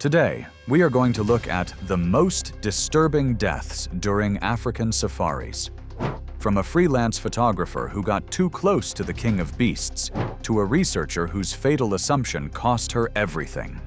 Today, we are going to look at the most disturbing deaths during African safaris. From a freelance photographer who got too close to the king of beasts, to a researcher whose fatal assumption cost her everything.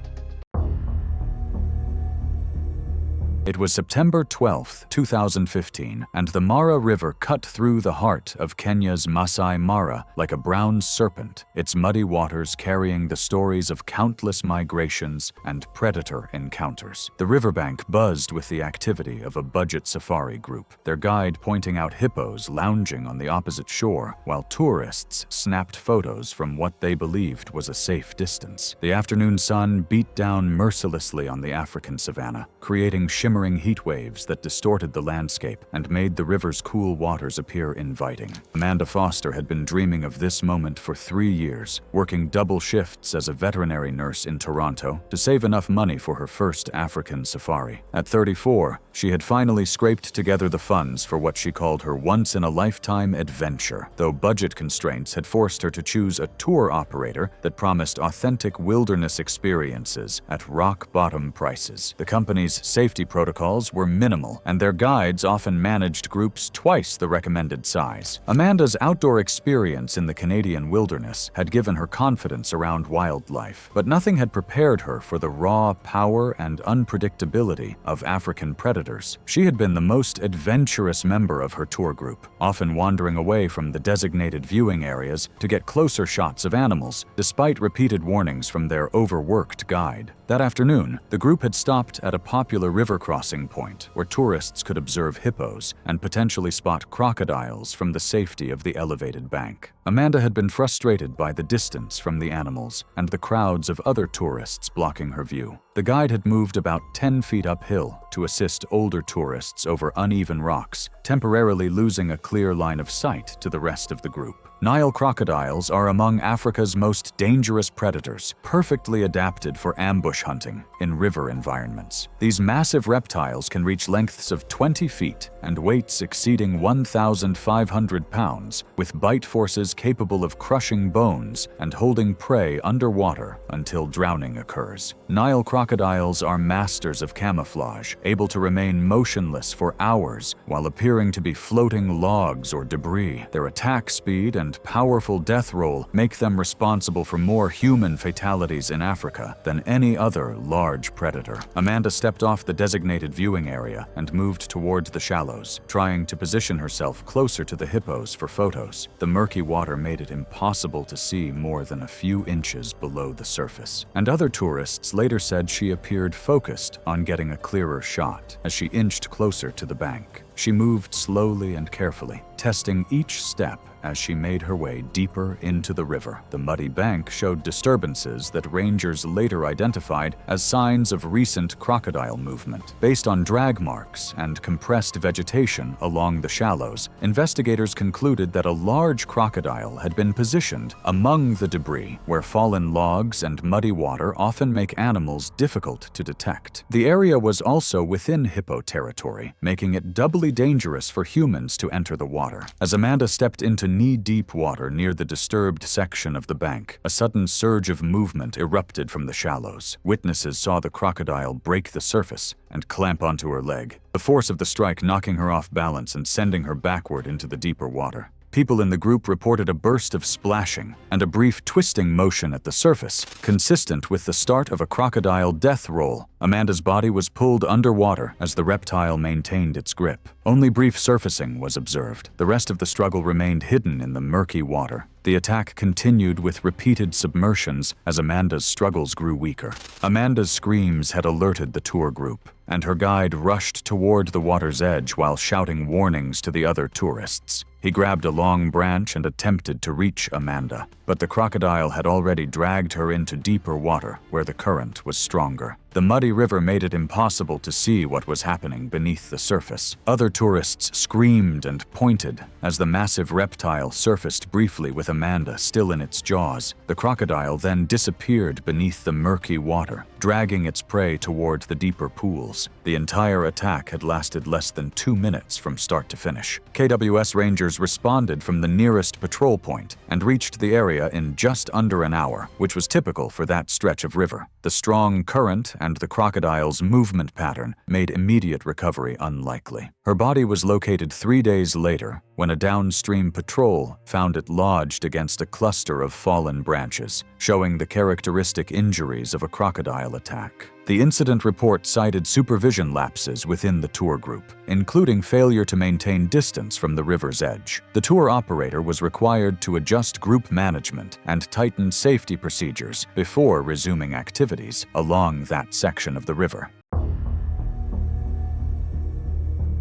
It was September 12, 2015, and the Mara River cut through the heart of Kenya's Masai Mara like a brown serpent, its muddy waters carrying the stories of countless migrations and predator encounters. The riverbank buzzed with the activity of a budget safari group, their guide pointing out hippos lounging on the opposite shore, while tourists snapped photos from what they believed was a safe distance. The afternoon sun beat down mercilessly on the African savanna, creating shimmering heat waves that distorted the landscape and made the river's cool waters appear inviting. Amanda Foster had been dreaming of this moment for 3 years, working double shifts as a veterinary nurse in Toronto to save enough money for her first African safari. At 34, she had finally scraped together the funds for what she called her once-in-a-lifetime adventure, though budget constraints had forced her to choose a tour operator that promised authentic wilderness experiences at rock-bottom prices. The company's safety protocols were minimal, and their guides often managed groups twice the recommended size. Amanda's outdoor experience in the Canadian wilderness had given her confidence around wildlife, but nothing had prepared her for the raw power and unpredictability of African predators. She had been the most adventurous member of her tour group, often wandering away from the designated viewing areas to get closer shots of animals, despite repeated warnings from their overworked guide. That afternoon, the group had stopped at a popular river crossing point where tourists could observe hippos and potentially spot crocodiles from the safety of the elevated bank. Amanda had been frustrated by the distance from the animals and the crowds of other tourists blocking her view. The guide had moved about 10 feet uphill to assist older tourists over uneven rocks, temporarily losing a clear line of sight to the rest of the group. Nile crocodiles are among Africa's most dangerous predators, perfectly adapted for ambush hunting in river environments. These massive reptiles can reach lengths of 20 feet and weights exceeding 1,500 pounds, with bite forces capable of crushing bones and holding prey underwater until drowning occurs. Nile crocodiles are masters of camouflage, able to remain motionless for hours while appearing to be floating logs or debris. Their attack speed and powerful death roll make them responsible for more human fatalities in Africa than any other large predator. Amanda stepped off the designated viewing area and moved towards the shallows, trying to position herself closer to the hippos for photos. The murky water made it impossible to see more than a few inches below the surface, and other tourists later said she appeared focused on getting a clearer shot as she inched closer to the bank. She moved slowly and carefully, testing each step as she made her way deeper into the river. The muddy bank showed disturbances that rangers later identified as signs of recent crocodile movement. Based on drag marks and compressed vegetation along the shallows, investigators concluded that a large crocodile had been positioned among the debris, where fallen logs and muddy water often make animals difficult to detect. The area was also within hippo territory, making it doubly dangerous for humans to enter the water. As Amanda stepped into knee-deep water near the disturbed section of the bank, a sudden surge of movement erupted from the shallows. Witnesses saw the crocodile break the surface and clamp onto her leg, the force of the strike knocking her off balance and sending her backward into the deeper water. People in the group reported a burst of splashing and a brief twisting motion at the surface, consistent with the start of a crocodile death roll. Amanda's body was pulled underwater as the reptile maintained its grip. Only brief surfacing was observed. The rest of the struggle remained hidden in the murky water. The attack continued with repeated submersions as Amanda's struggles grew weaker. Amanda's screams had alerted the tour group, and her guide rushed toward the water's edge while shouting warnings to the other tourists. He grabbed a long branch and attempted to reach Amanda, but the crocodile had already dragged her into deeper water where the current was stronger. The muddy river made it impossible to see what was happening beneath the surface. Other tourists screamed and pointed as the massive reptile surfaced briefly with Amanda still in its jaws. The crocodile then disappeared beneath the murky water, dragging its prey toward the deeper pools. animals. The entire attack had lasted less than 2 minutes from start to finish. KWS Rangers responded from the nearest patrol point and reached the area in just under an hour, which was typical for that stretch of river. The strong current and the crocodile's movement pattern made immediate recovery unlikely. Her body was located 3 days later when a downstream patrol found it lodged against a cluster of fallen branches, showing the characteristic injuries of a crocodile attack. The incident report cited supervision lapses within the tour group, including failure to maintain distance from the river's edge. The tour operator was required to adjust group management and tighten safety procedures before resuming activities along that section of the river.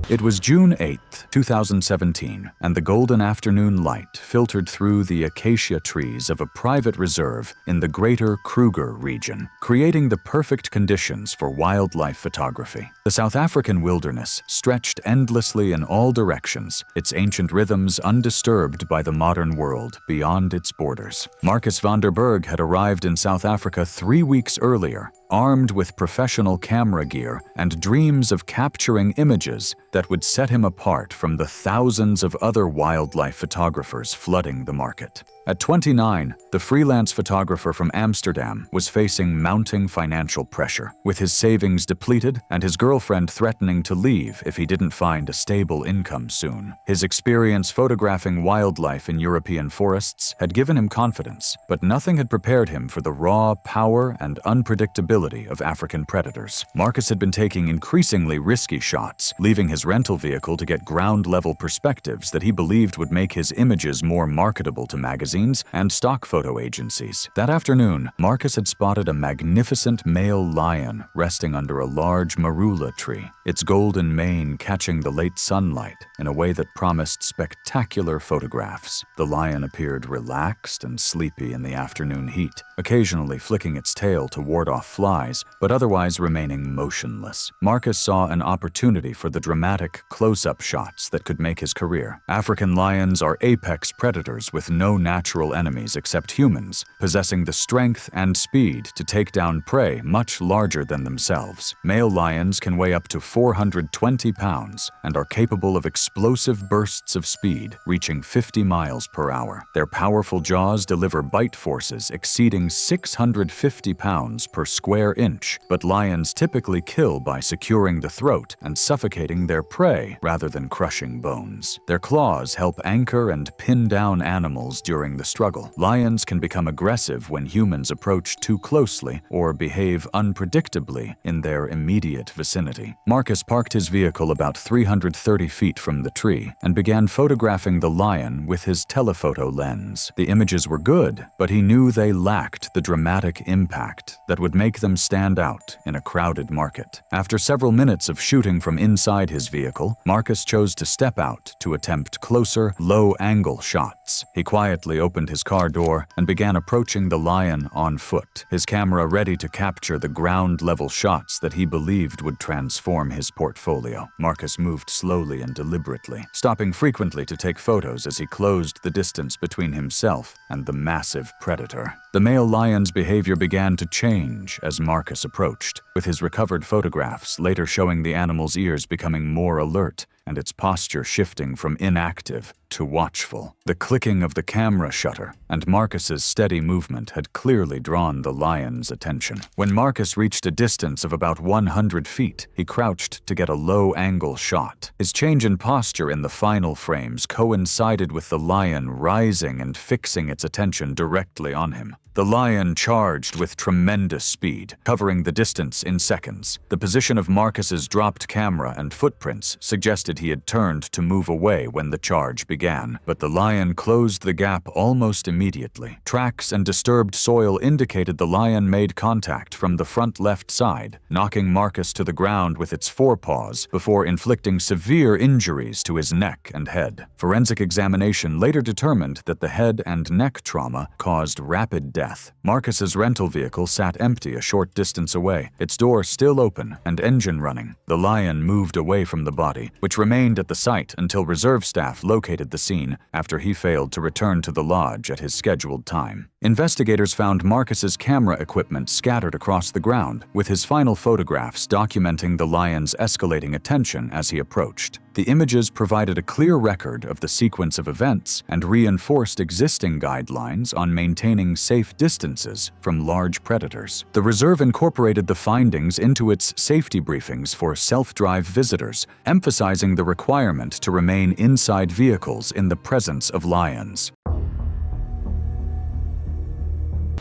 It was June 8, 2017, and the golden afternoon light filtered through the acacia trees of a private reserve in the Greater Kruger region, creating the perfect conditions for wildlife photography. The South African wilderness stretched endlessly in all directions, its ancient rhythms undisturbed by the modern world beyond its borders. Marcus van der Berg had arrived in South Africa 3 weeks earlier, armed with professional camera gear and dreams of capturing images that would set him apart from the thousands of other wildlife photographers flooding the market. At 29, the freelance photographer from Amsterdam was facing mounting financial pressure, with his savings depleted and his girlfriend threatening to leave if he didn't find a stable income soon. His experience photographing wildlife in European forests had given him confidence, but nothing had prepared him for the raw power and unpredictability of African predators. Marcus had been taking increasingly risky shots, leaving his rental vehicle to get ground-level perspectives that he believed would make his images more marketable to magazines and stock photo agencies. That afternoon, Marcus had spotted a magnificent male lion resting under a large marula tree, its golden mane catching the late sunlight in a way that promised spectacular photographs. The lion appeared relaxed and sleepy in the afternoon heat, occasionally flicking its tail to ward off flies, but otherwise remaining motionless. Marcus saw an opportunity for the dramatic close-up shots that could make his career. African lions are apex predators with no natural enemies except humans, possessing the strength and speed to take down prey much larger than themselves. Male lions can weigh up to 420 pounds and are capable of explosive bursts of speed, reaching 50 miles per hour. Their powerful jaws deliver bite forces exceeding 650 pounds per square inch, but lions typically kill by securing the throat and suffocating their prey rather than crushing bones. Their claws help anchor and pin down animals during the struggle. Lions can become aggressive when humans approach too closely or behave unpredictably in their immediate vicinity. Marcus parked his vehicle about 330 feet from the tree and began photographing the lion with his telephoto lens. The images were good, but he knew they lacked the dramatic impact that would make them stand out in a crowded market. After several minutes of shooting from inside his vehicle, Marcus chose to step out to attempt closer, low-angle shots. He quietly opened his car door and began approaching the lion on foot, his camera ready to capture the ground-level shots that he believed would transform his portfolio. Marcus moved slowly and deliberately, stopping frequently to take photos as he closed the distance between himself and the massive predator. The male lion's behavior began to change as Marcus approached, with his recovered photographs later showing the animal's ears becoming more alert and its posture shifting from inactive to watchful. The clicking of the camera shutter and Marcus's steady movement had clearly drawn the lion's attention. When Marcus reached a distance of about 100 feet, he crouched to get a low-angle shot. His change in posture in the final frames coincided with the lion rising and fixing its attention directly on him. The lion charged with tremendous speed, covering the distance in seconds. The position of Marcus's dropped camera and footprints suggested he had turned to move away when the charge began, but the lion closed the gap almost immediately. Tracks and disturbed soil indicated the lion made contact from the front left side, knocking Marcus to the ground with its forepaws before inflicting severe injuries to his neck and head. Forensic examination later determined that the head and neck trauma caused rapid death. death. Marcus's rental vehicle sat empty a short distance away, its door still open and engine running. The lion moved away from the body, which remained at the site until reserve staff located the scene after he failed to return to the lodge at his scheduled time. Investigators found Marcus's camera equipment scattered across the ground, with his final photographs documenting the lion's escalating attention as he approached. The images provided a clear record of the sequence of events and reinforced existing guidelines on maintaining safe distances from large predators. The reserve incorporated the findings into its safety briefings for self-drive visitors, emphasizing the requirement to remain inside vehicles in the presence of lions.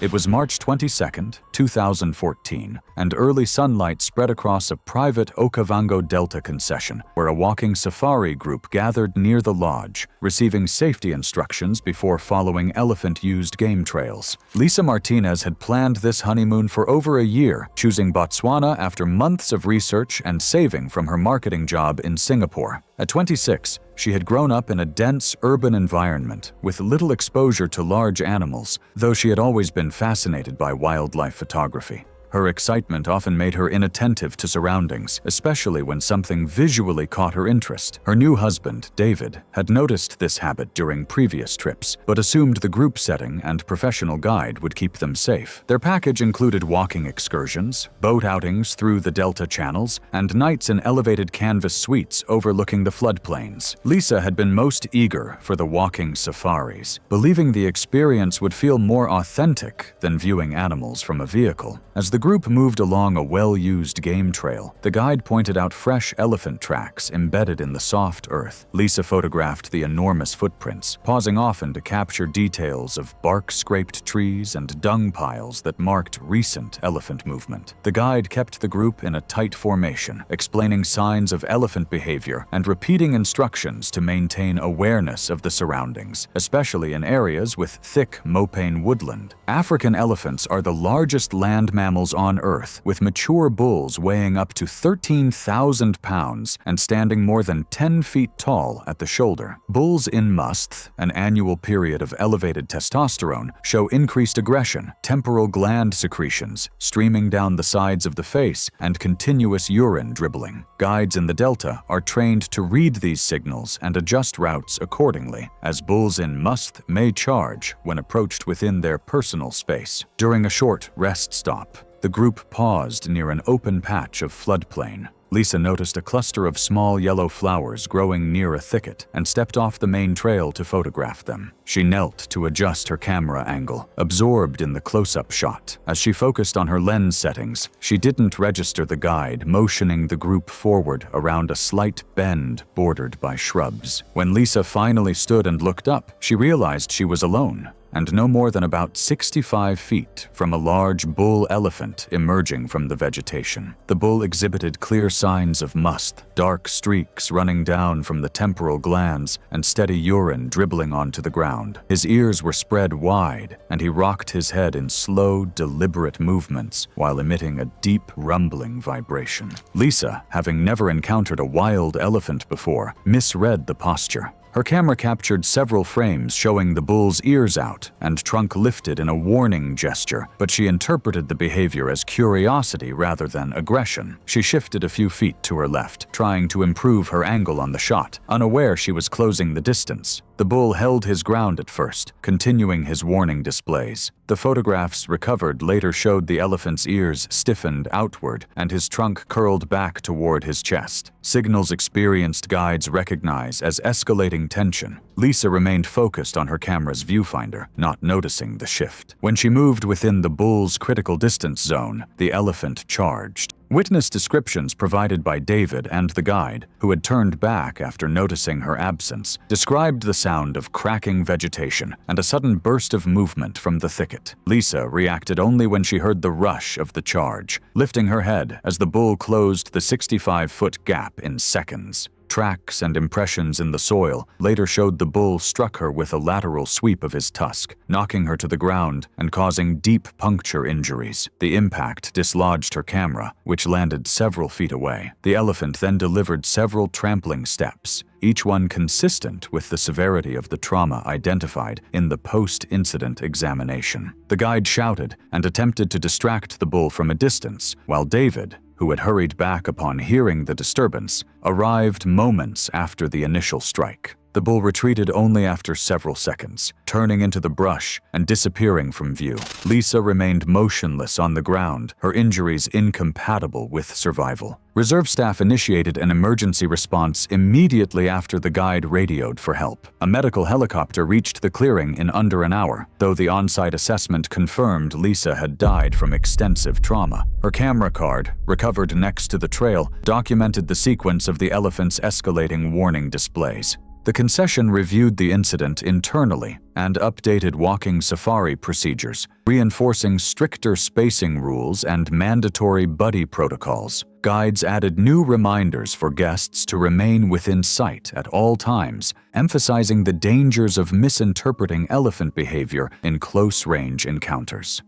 It was March 22, 2014, and early sunlight spread across a private Okavango Delta concession where a walking safari group gathered near the lodge, receiving safety instructions before following elephant-used game trails. Lisa Martinez had planned this honeymoon for over a year, choosing Botswana after months of research and saving from her marketing job in Singapore. At 26, she had grown up in a dense urban environment with little exposure to large animals, though she had always been fascinated by wildlife photography. Her excitement often made her inattentive to surroundings, especially when something visually caught her interest. Her new husband, David, had noticed this habit during previous trips, but assumed the group setting and professional guide would keep them safe. Their package included walking excursions, boat outings through the Delta channels, and nights in elevated canvas suites overlooking the floodplains. Lisa had been most eager for the walking safaris, believing the experience would feel more authentic than viewing animals from a vehicle. As the group moved along a well-used game trail, the guide pointed out fresh elephant tracks embedded in the soft earth. Lisa photographed the enormous footprints, pausing often to capture details of bark-scraped trees and dung piles that marked recent elephant movement. The guide kept the group in a tight formation, explaining signs of elephant behavior and repeating instructions to maintain awareness of the surroundings, especially in areas with thick mopane woodland. African elephants are the largest land mammals on Earth, with mature bulls weighing up to 13,000 pounds and standing more than 10 feet tall at the shoulder. Bulls in musth, an annual period of elevated testosterone, show increased aggression, temporal gland secretions streaming down the sides of the face, and continuous urine dribbling. Guides in the Delta are trained to read these signals and adjust routes accordingly, as bulls in musth may charge when approached within their personal space. During a short rest stop, the group paused near an open patch of floodplain. Lisa noticed a cluster of small yellow flowers growing near a thicket and stepped off the main trail to photograph them. She knelt to adjust her camera angle, absorbed in the close-up shot. As she focused on her lens settings, she didn't register the guide motioning the group forward around a slight bend bordered by shrubs. When Lisa finally stood and looked up, she realized she was alone, and no more than about 65 feet from a large bull elephant emerging from the vegetation. The bull exhibited clear signs of musth, dark streaks running down from the temporal glands, and steady urine dribbling onto the ground. His ears were spread wide, and he rocked his head in slow, deliberate movements while emitting a deep, rumbling vibration. Lisa, having never encountered a wild elephant before, misread the posture. Her camera captured several frames showing the bull's ears out and trunk lifted in a warning gesture, but she interpreted the behavior as curiosity rather than aggression. She shifted a few feet to her left, trying to improve her angle on the shot, unaware she was closing the distance. The bull held his ground at first, continuing his warning displays. The photographs recovered later showed the elephant's ears stiffened outward and his trunk curled back toward his chest, signals experienced guides recognize as escalating tension. Lisa remained focused on her camera's viewfinder, not noticing the shift. When she moved within the bull's critical distance zone, the elephant charged. Witness descriptions provided by David and the guide, who had turned back after noticing her absence, described the sound of cracking vegetation and a sudden burst of movement from the thicket. Lisa reacted only when she heard the rush of the charge, lifting her head as the bull closed the 65-foot gap in seconds. Tracks and impressions in the soil later showed the bull struck her with a lateral sweep of his tusk, knocking her to the ground and causing deep puncture injuries. The impact dislodged her camera, which landed several feet away. The elephant then delivered several trampling steps, each one consistent with the severity of the trauma identified in the post-incident examination. The guide shouted and attempted to distract the bull from a distance, while David, who had hurried back upon hearing the disturbance, arrived moments after the initial strike. The bull retreated only after several seconds, turning into the brush and disappearing from view. Lisa remained motionless on the ground, her injuries incompatible with survival. Reserve staff initiated an emergency response immediately after the guide radioed for help. A medical helicopter reached the clearing in under an hour, though the on-site assessment confirmed Lisa had died from extensive trauma. Her camera card, recovered next to the trail, documented the sequence of the elephant's escalating warning displays. The concession reviewed the incident internally and updated walking safari procedures, reinforcing stricter spacing rules and mandatory buddy protocols. Guides added new reminders for guests to remain within sight at all times, emphasizing the dangers of misinterpreting elephant behavior in close-range encounters.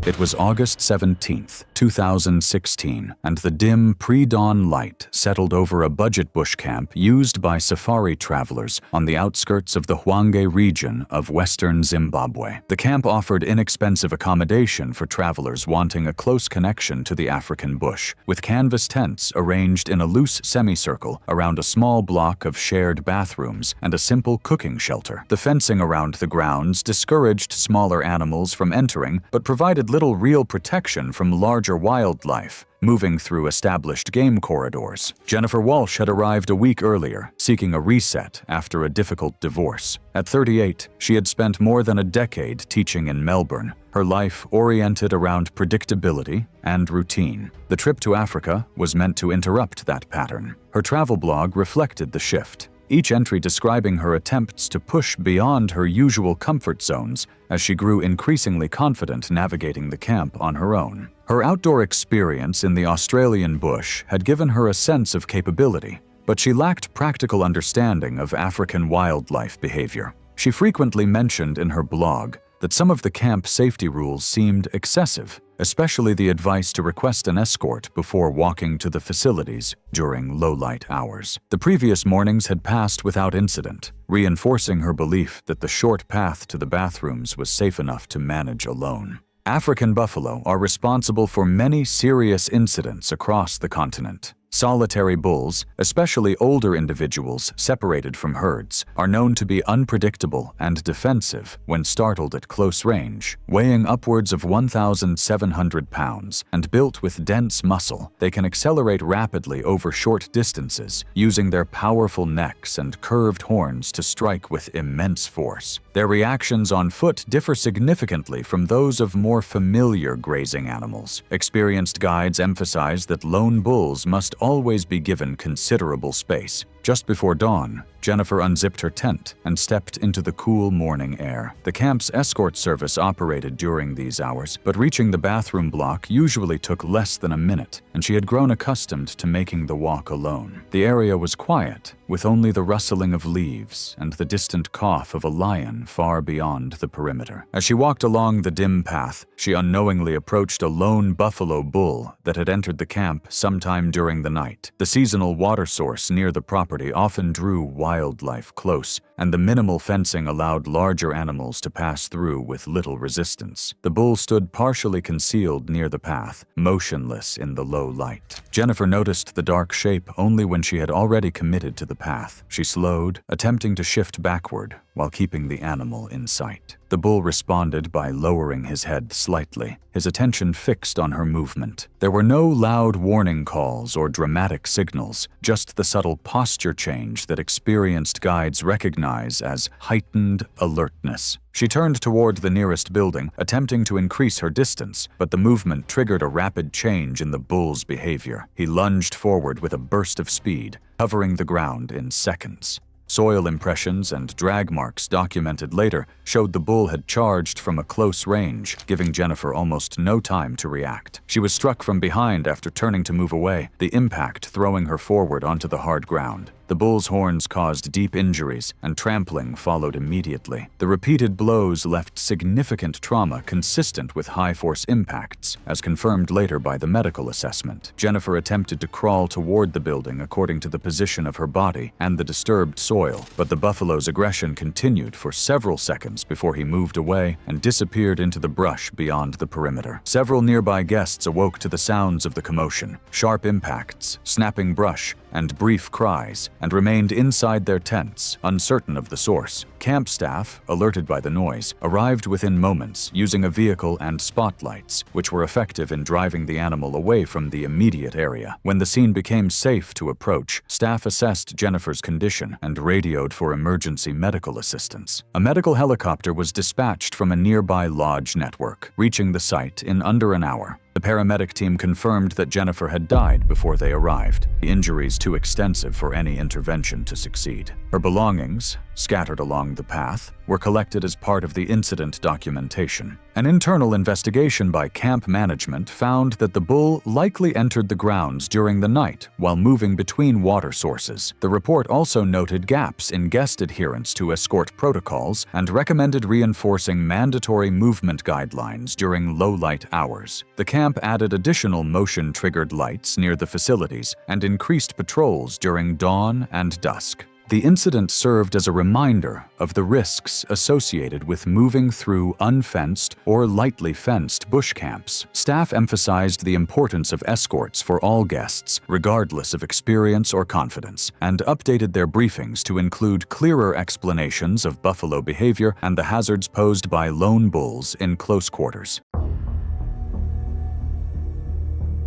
It was August 17, 2016, and the dim pre-dawn light settled over a budget bush camp used by safari travelers on the outskirts of the Hwange region of western Zimbabwe. The camp offered inexpensive accommodation for travelers wanting a close connection to the African bush, with canvas tents arranged in a loose semicircle around a small block of shared bathrooms and a simple cooking shelter. The fencing around the grounds discouraged smaller animals from entering, but provided little real protection from larger wildlife, moving through established game corridors. Jennifer Walsh had arrived a week earlier, seeking a reset after a difficult divorce. At 38, she had spent more than a decade teaching in Melbourne, her life oriented around predictability and routine. The trip to Africa was meant to interrupt that pattern. Her travel blog reflected the shift, each entry describing her attempts to push beyond her usual comfort zones as she grew increasingly confident navigating the camp on her own. Her outdoor experience in the Australian bush had given her a sense of capability, but she lacked practical understanding of African wildlife behavior. She frequently mentioned in her blog that some of the camp safety rules seemed excessive, especially the advice to request an escort before walking to the facilities during low-light hours. The previous mornings had passed without incident, reinforcing her belief that the short path to the bathrooms was safe enough to manage alone. African buffalo are responsible for many serious incidents across the continent. Solitary bulls, especially older individuals separated from herds, are known to be unpredictable and defensive when startled at close range. Weighing upwards of 1,700 pounds and built with dense muscle, they can accelerate rapidly over short distances, using their powerful necks and curved horns to strike with immense force. Their reactions on foot differ significantly from those of more familiar grazing animals. Experienced guides emphasize that lone bulls must always be given considerable space. Just before dawn, Jennifer unzipped her tent and stepped into the cool morning air. The camp's escort service operated during these hours, but reaching the bathroom block usually took less than a minute, and she had grown accustomed to making the walk alone. The area was quiet, with only the rustling of leaves and the distant cough of a lion far beyond the perimeter. As she walked along the dim path, she unknowingly approached a lone buffalo bull that had entered the camp sometime during the night. The seasonal water source near the property often drew wildlife close, and the minimal fencing allowed larger animals to pass through with little resistance. The bull stood partially concealed near the path, motionless in the low light. Jennifer noticed the dark shape only when she had already committed to the path. She slowed, attempting to shift backward while keeping the animal in sight. The bull responded by lowering his head slightly, his attention fixed on her movement. There were no loud warning calls or dramatic signals, just the subtle posture change that experienced guides recognize as heightened alertness. She turned toward the nearest building, attempting to increase her distance, but the movement triggered a rapid change in the bull's behavior. He lunged forward with a burst of speed, covering the ground in seconds. Soil impressions and drag marks documented later showed the bull had charged from a close range, giving Jennifer almost no time to react. She was struck from behind after turning to move away, the impact throwing her forward onto the hard ground. The bull's horns caused deep injuries, and trampling followed immediately. The repeated blows left significant trauma consistent with high-force impacts, as confirmed later by the medical assessment. Jennifer attempted to crawl toward the building according to the position of her body and the disturbed soil, but the buffalo's aggression continued for several seconds before he moved away and disappeared into the brush beyond the perimeter. Several nearby guests awoke to the sounds of the commotion, sharp impacts, snapping brush, and brief cries, and remained inside their tents, uncertain of the source. Camp staff, alerted by the noise, arrived within moments using a vehicle and spotlights, which were effective in driving the animal away from the immediate area. When the scene became safe to approach, staff assessed Jennifer's condition and radioed for emergency medical assistance. A medical helicopter was dispatched from a nearby lodge network, reaching the site in under an hour. The paramedic team confirmed that Jennifer had died before they arrived, the injuries too extensive for any intervention to succeed. Her belongings, scattered along the path, were collected as part of the incident documentation. An internal investigation by camp management found that the bull likely entered the grounds during the night while moving between water sources. The report also noted gaps in guest adherence to escort protocols and recommended reinforcing mandatory movement guidelines during low-light hours. The camp added additional motion-triggered lights near the facilities and increased patrols during dawn and dusk. The incident served as a reminder of the risks associated with moving through unfenced or lightly fenced bush camps. Staff emphasized the importance of escorts for all guests, regardless of experience or confidence, and updated their briefings to include clearer explanations of buffalo behavior and the hazards posed by lone bulls in close quarters.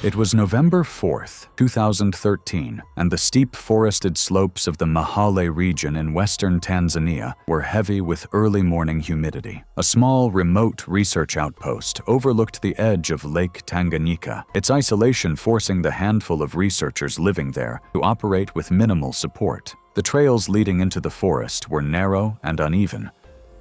It was November 4th, 2013, and the steep forested slopes of the Mahale region in western Tanzania were heavy with early morning humidity. A small, remote research outpost overlooked the edge of Lake Tanganyika, its isolation forcing the handful of researchers living there to operate with minimal support. The trails leading into the forest were narrow and uneven,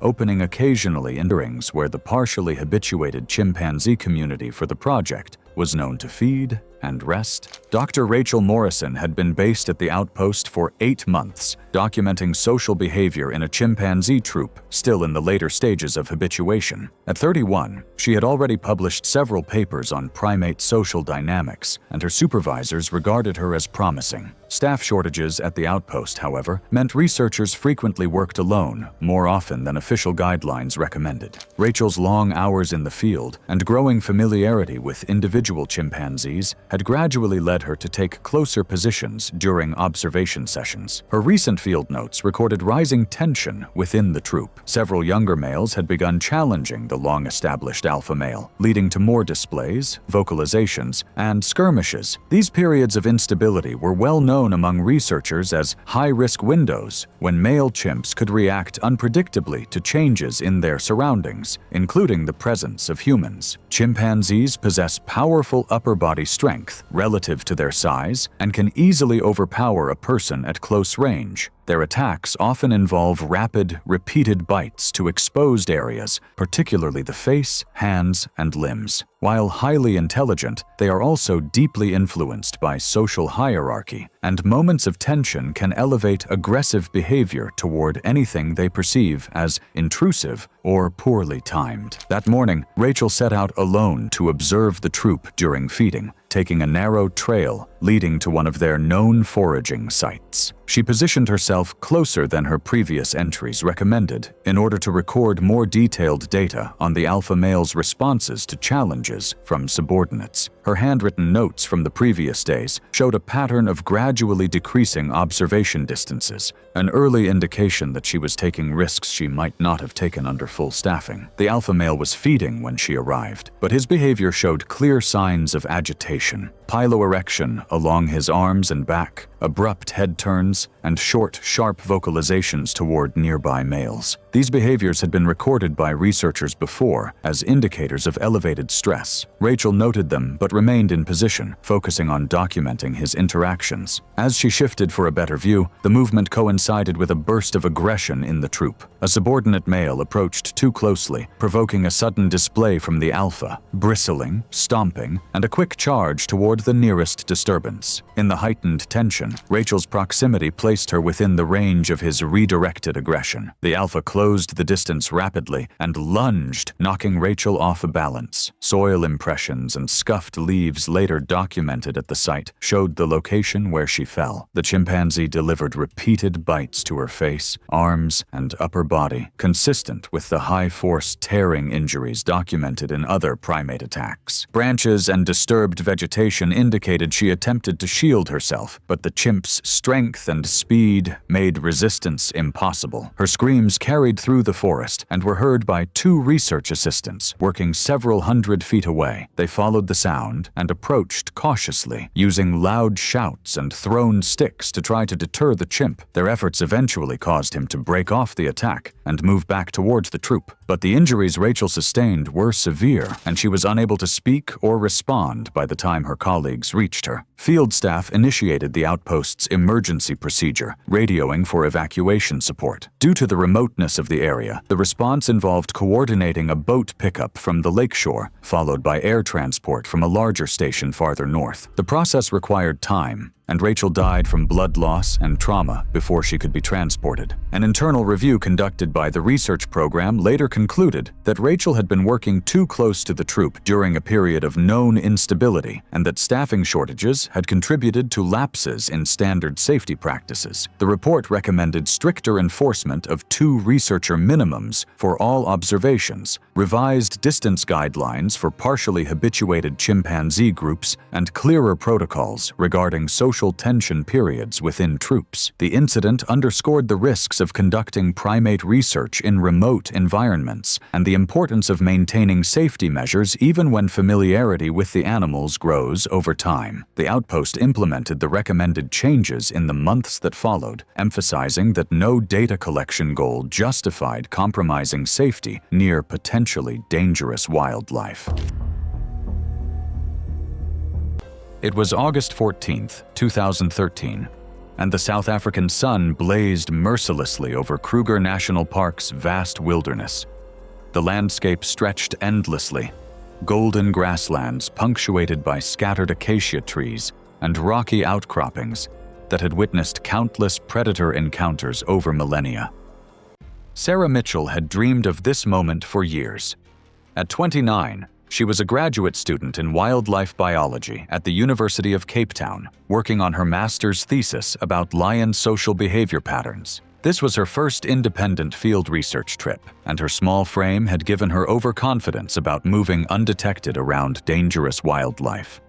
opening occasionally in rings where the partially habituated chimpanzee community for the project was known to feed and rest. Dr. Rachel Morrison had been based at the outpost for 8 months, documenting social behavior in a chimpanzee troop still in the later stages of habituation. At 31, she had already published several papers on primate social dynamics, and her supervisors regarded her as promising. Staff shortages at the outpost, however, meant researchers frequently worked alone, more often than official guidelines recommended. Rachel's long hours in the field and growing familiarity with individual chimpanzees had gradually led her to take closer positions during observation sessions. Her recent field notes recorded rising tension within the troop. Several younger males had begun challenging the long-established alpha male, leading to more displays, vocalizations, and skirmishes. These periods of instability were well known among researchers as high-risk windows, when male chimps could react unpredictably to changes in their surroundings, including the presence of humans. Chimpanzees possess powerful upper body strength relative to their size and can easily overpower a person at close range. Their attacks often involve rapid, repeated bites to exposed areas, particularly the face, hands, and limbs. While highly intelligent, they are also deeply influenced by social hierarchy, and moments of tension can elevate aggressive behavior toward anything they perceive as intrusive or poorly timed. That morning, Rachel set out alone to observe the troop during feeding, taking a narrow trail leading to one of their known foraging sites. She positioned herself closer than her previous entries recommended in order to record more detailed data on the alpha male's responses to challenges from subordinates. Her handwritten notes from the previous days showed a pattern of gradually decreasing observation distances, an early indication that she was taking risks she might not have taken under full staffing. The alpha male was feeding when she arrived, but his behavior showed clear signs of agitation. piloerection along his arms and back, abrupt head turns, and short, sharp vocalizations toward nearby males. These behaviors had been recorded by researchers before as indicators of elevated stress. Rachel noted them but remained in position, focusing on documenting his interactions. As she shifted for a better view, the movement coincided with a burst of aggression in the troop. A subordinate male approached too closely, provoking a sudden display from the alpha, bristling, stomping, and a quick charge toward the nearest disturbance. In the heightened tension, Rachel's proximity placed her within the range of his redirected aggression. The alpha closed the distance rapidly and lunged, knocking Rachel off balance. Soil impressions and scuffed leaves later documented at the site showed the location where she fell. The chimpanzee delivered repeated bites to her face, arms, and upper body, consistent with the high-force tearing injuries documented in other primate attacks. Branches and disturbed vegetation indicated she attempted to shield herself, but the chimp's strength and speed made resistance impossible. Her screams carried through the forest and were heard by 2 research assistants working several hundred feet away. They followed the sound and approached cautiously, using loud shouts and thrown sticks to try to deter the chimp. Their efforts eventually caused him to break off the attack and move back towards the troop. But the injuries Rachel sustained were severe, and she was unable to speak or respond by the time her colleagues reached her. Field staff initiated the outpost's emergency procedure, radioing for evacuation support. Due to the remoteness of the area, the response involved coordinating a boat pickup from the lakeshore, followed by air transport from a larger station farther north. The process required time, and Rachel died from blood loss and trauma before she could be transported. An internal review conducted by the research program later concluded that Rachel had been working too close to the troop during a period of known instability, and that staffing shortages had contributed to lapses in standard safety practices. The report recommended stricter enforcement of 2 researcher minimums for all observations, revised distance guidelines for partially habituated chimpanzee groups, and clearer protocols regarding social tension periods within troops. The incident underscored the risks of conducting primate research in remote environments and the importance of maintaining safety measures even when familiarity with the animals grows over time. The outpost implemented the recommended changes in the months that followed, emphasizing that no data collection goal justified compromising safety near potentially dangerous wildlife. It was August 14, 2013, and the South African sun blazed mercilessly over Kruger National Park's vast wilderness. The landscape stretched endlessly, golden grasslands punctuated by scattered acacia trees and rocky outcroppings that had witnessed countless predator encounters over millennia. Sarah Mitchell had dreamed of this moment for years. At 29, she was a graduate student in wildlife biology at the University of Cape Town, working on her master's thesis about lion social behavior patterns. This was her first independent field research trip, and her small frame had given her overconfidence about moving undetected around dangerous wildlife.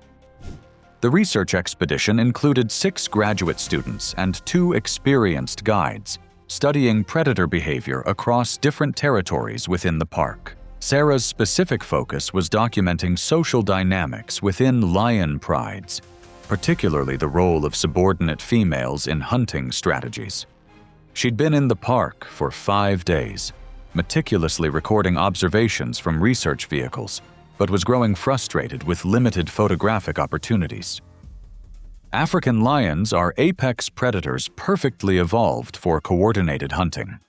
The research expedition included 6 graduate students and 2 experienced guides, studying predator behavior across different territories within the park. Sarah's specific focus was documenting social dynamics within lion prides, particularly the role of subordinate females in hunting strategies. She'd been in the park for 5 days, meticulously recording observations from research vehicles, but was growing frustrated with limited photographic opportunities. African lions are apex predators perfectly evolved for coordinated hunting.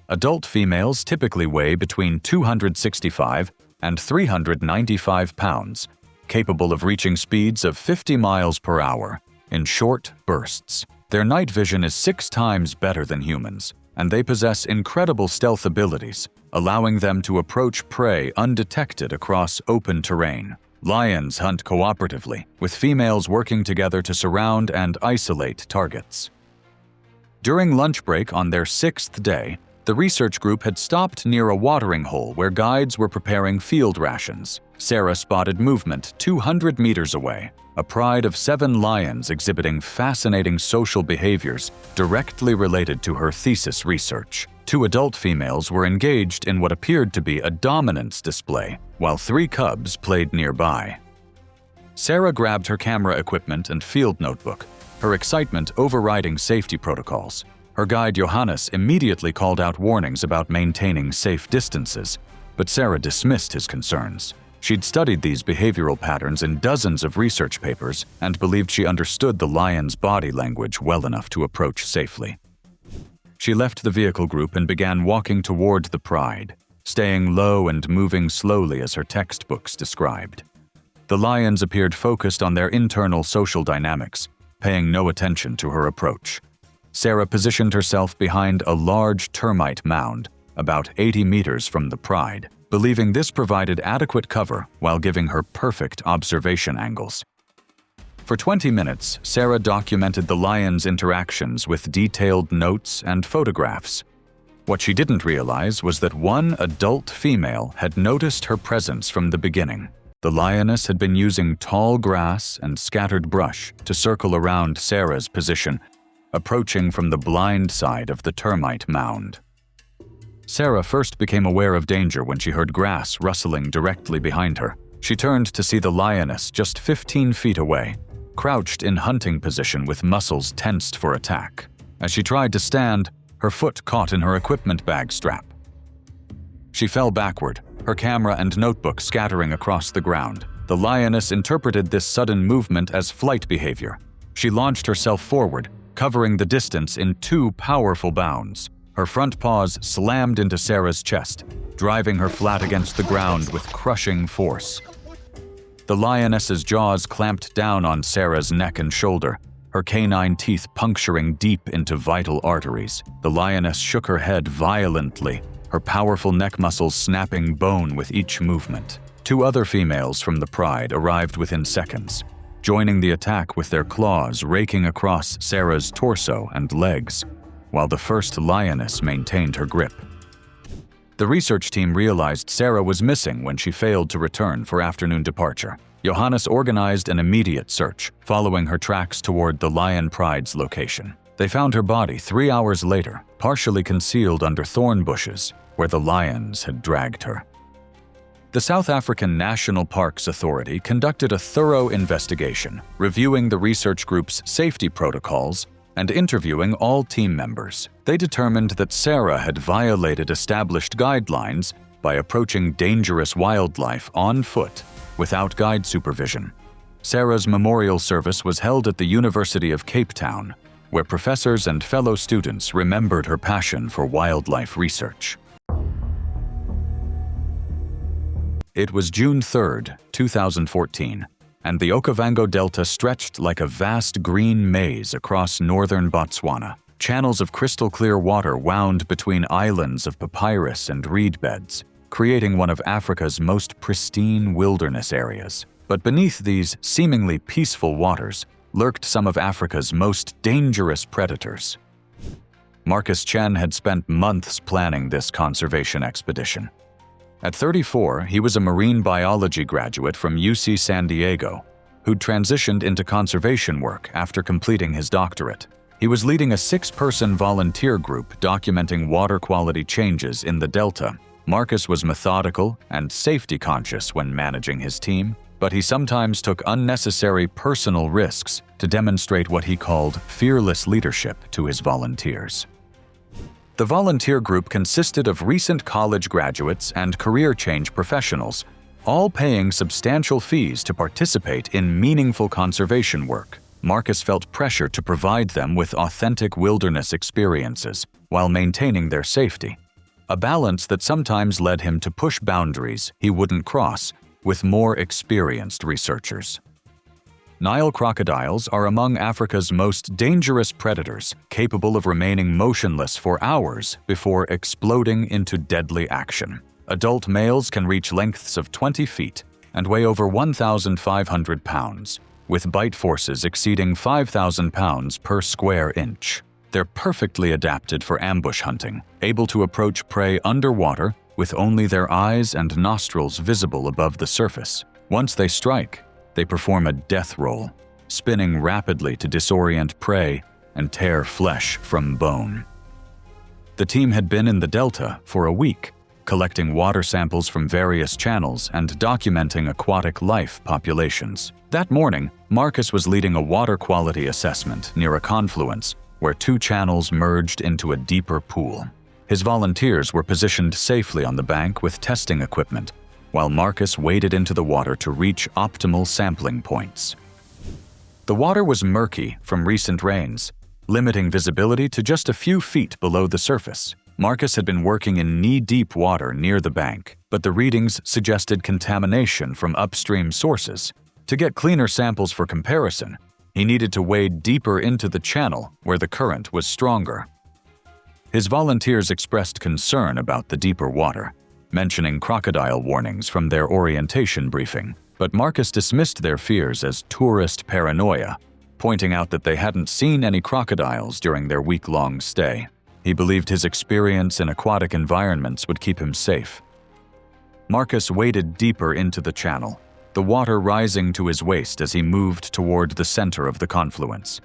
Adult females typically weigh between 265 and 395 pounds, capable of reaching speeds of 50 miles per hour in short bursts. Their night vision is 6 times better than humans, and they possess incredible stealth abilities, allowing them to approach prey undetected across open terrain. Lions hunt cooperatively, with females working together to surround and isolate targets. During lunch break on their 6th day, the research group had stopped near a watering hole where guides were preparing field rations. Sarah spotted movement 200 meters away, a pride of 7 lions exhibiting fascinating social behaviors directly related to her thesis research. 2 adult females were engaged in what appeared to be a dominance display, while 3 cubs played nearby. Sarah grabbed her camera equipment and field notebook, her excitement overriding safety protocols. Her guide Johannes immediately called out warnings about maintaining safe distances, but Sarah dismissed his concerns. She'd studied these behavioral patterns in dozens of research papers and believed she understood the lion's body language well enough to approach safely. She left the vehicle group and began walking toward the pride, staying low and moving slowly as her textbooks described. The lions appeared focused on their internal social dynamics, paying no attention to her approach. Sarah positioned herself behind a large termite mound, about 80 meters from the pride, believing this provided adequate cover while giving her perfect observation angles. For 20 minutes, Sarah documented the lion's interactions with detailed notes and photographs. What she didn't realize was that one adult female had noticed her presence from the beginning. The lioness had been using tall grass and scattered brush to circle around Sarah's position, approaching from the blind side of the termite mound. Sarah first became aware of danger when she heard grass rustling directly behind her. She turned to see the lioness just 15 feet away, crouched in hunting position with muscles tensed for attack. As she tried to stand, her foot caught in her equipment bag strap. She fell backward, her camera and notebook scattering across the ground. The lioness interpreted this sudden movement as flight behavior. She launched herself forward, covering the distance in 2 powerful bounds. Her front paws slammed into Sarah's chest, driving her flat against the ground with crushing force. The lioness's jaws clamped down on Sarah's neck and shoulder, her canine teeth puncturing deep into vital arteries. The lioness shook her head violently, her powerful neck muscles snapping bone with each movement. 2 other females from the pride arrived within seconds, joining the attack with their claws raking across Sarah's torso and legs, while the first lioness maintained her grip. The research team realized Sarah was missing when she failed to return for afternoon departure. Johannes organized an immediate search, following her tracks toward the lion pride's location. They found her body 3 hours later, partially concealed under thorn bushes, where the lions had dragged her. The South African National Parks Authority conducted a thorough investigation, reviewing the research group's safety protocols and interviewing all team members. They determined that Sarah had violated established guidelines by approaching dangerous wildlife on foot without guide supervision. Sarah's memorial service was held at the University of Cape Town, where professors and fellow students remembered her passion for wildlife research. It was June 3, 2014, and the Okavango Delta stretched like a vast green maze across northern Botswana. Channels of crystal-clear water wound between islands of papyrus and reed beds, creating one of Africa's most pristine wilderness areas. But beneath these seemingly peaceful waters lurked some of Africa's most dangerous predators. Marcus Chen had spent months planning this conservation expedition. At 34, he was a marine biology graduate from UC San Diego, who'd transitioned into conservation work after completing his doctorate. He was leading a 6-person volunteer group documenting water quality changes in the Delta. Marcus was methodical and safety-conscious when managing his team, but he sometimes took unnecessary personal risks to demonstrate what he called fearless leadership to his volunteers. The volunteer group consisted of recent college graduates and career change professionals, all paying substantial fees to participate in meaningful conservation work. Marcus felt pressure to provide them with authentic wilderness experiences while maintaining their safety, a balance that sometimes led him to push boundaries he wouldn't cross with more experienced researchers. Nile crocodiles are among Africa's most dangerous predators, capable of remaining motionless for hours before exploding into deadly action. Adult males can reach lengths of 20 feet and weigh over 1,500 pounds, with bite forces exceeding 5,000 pounds per square inch. They're perfectly adapted for ambush hunting, able to approach prey underwater with only their eyes and nostrils visible above the surface. Once they strike, they perform a death roll, spinning rapidly to disorient prey and tear flesh from bone. The team had been in the Delta for a week, collecting water samples from various channels and documenting aquatic life populations. That morning, Marcus was leading a water quality assessment near a confluence where two channels merged into a deeper pool. His volunteers were positioned safely on the bank with testing equipment, while Marcus waded into the water to reach optimal sampling points. The water was murky from recent rains, limiting visibility to just a few feet below the surface. Marcus had been working in knee-deep water near the bank, but the readings suggested contamination from upstream sources. To get cleaner samples for comparison, he needed to wade deeper into the channel where the current was stronger. His volunteers expressed concern about the deeper water, mentioning crocodile warnings from their orientation briefing, but Marcus dismissed their fears as tourist paranoia, pointing out that they hadn't seen any crocodiles during their week-long stay. He believed his experience in aquatic environments would keep him safe. Marcus waded deeper into the channel, the water rising to his waist as he moved toward the center of the confluence.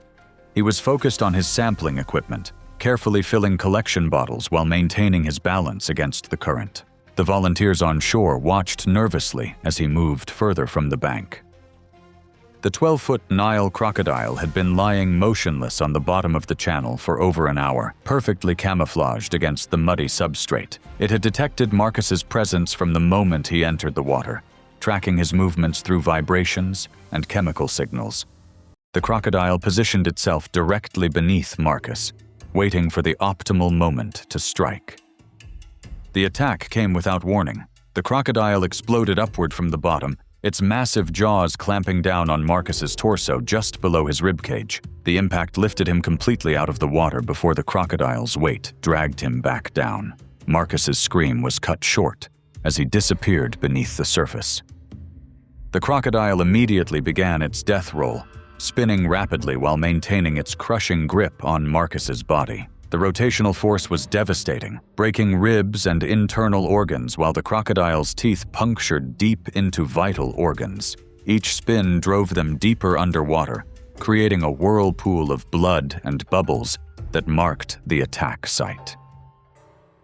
He was focused on his sampling equipment, carefully filling collection bottles while maintaining his balance against the current. The volunteers on shore watched nervously as he moved further from the bank. The 12-foot Nile crocodile had been lying motionless on the bottom of the channel for over an hour, perfectly camouflaged against the muddy substrate. It had detected Marcus's presence from the moment he entered the water, tracking his movements through vibrations and chemical signals. The crocodile positioned itself directly beneath Marcus, waiting for the optimal moment to strike. The attack came without warning. The crocodile exploded upward from the bottom, its massive jaws clamping down on Marcus's torso just below his ribcage. The impact lifted him completely out of the water before the crocodile's weight dragged him back down. Marcus's scream was cut short as he disappeared beneath the surface. The crocodile immediately began its death roll, spinning rapidly while maintaining its crushing grip on Marcus's body. The rotational force was devastating, breaking ribs and internal organs while the crocodile's teeth punctured deep into vital organs. Each spin drove them deeper underwater, creating a whirlpool of blood and bubbles that marked the attack site.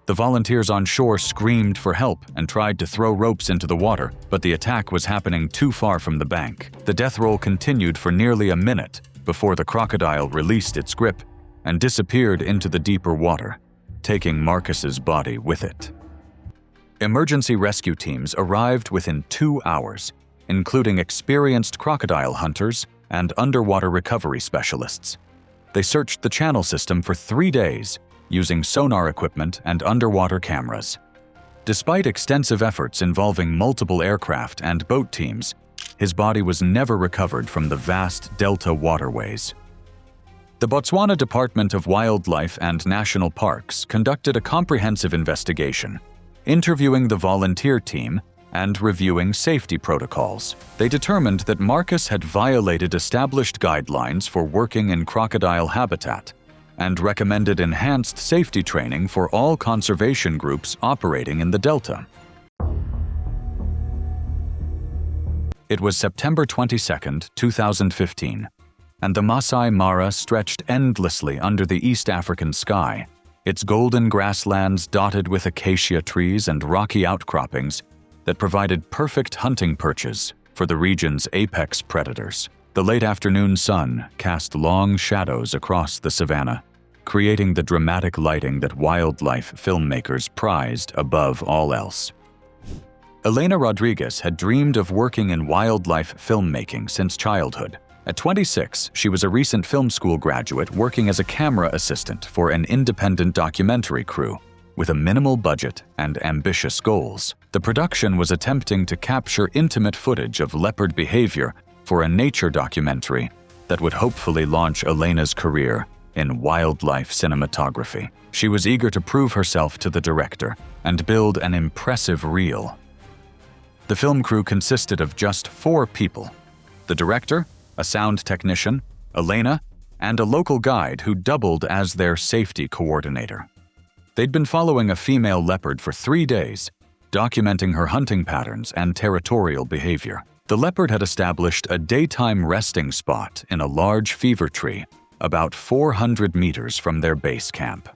The volunteers on shore screamed for help and tried to throw ropes into the water, but the attack was happening too far from the bank. The death roll continued for nearly a minute before the crocodile released its grip and disappeared into the deeper water, taking Marcus's body with it. Emergency rescue teams arrived within 2 hours, including experienced crocodile hunters and underwater recovery specialists. They searched the channel system for 3 days, using sonar equipment and underwater cameras. Despite extensive efforts involving multiple aircraft and boat teams, his body was never recovered from the vast delta waterways. The Botswana Department of Wildlife and National Parks conducted a comprehensive investigation, interviewing the volunteer team and reviewing safety protocols. They determined that Marcus had violated established guidelines for working in crocodile habitat and recommended enhanced safety training for all conservation groups operating in the delta. It was September 22, 2015, and the Masai Mara stretched endlessly under the East African sky, its golden grasslands dotted with acacia trees and rocky outcroppings that provided perfect hunting perches for the region's apex predators. The late afternoon sun cast long shadows across the savanna, creating the dramatic lighting that wildlife filmmakers prized above all else. Elena Rodriguez had dreamed of working in wildlife filmmaking since childhood. At 26, she was a recent film school graduate working as a camera assistant for an independent documentary crew with a minimal budget and ambitious goals. The production was attempting to capture intimate footage of leopard behavior for a nature documentary that would hopefully launch Elena's career in wildlife cinematography. She was eager to prove herself to the director and build an impressive reel. The film crew consisted of just 4 people: the director, a sound technician, Elena, and a local guide who doubled as their safety coordinator. They'd been following a female leopard for 3 days, documenting her hunting patterns and territorial behavior. The leopard had established a daytime resting spot in a large fever tree about 400 meters from their base camp.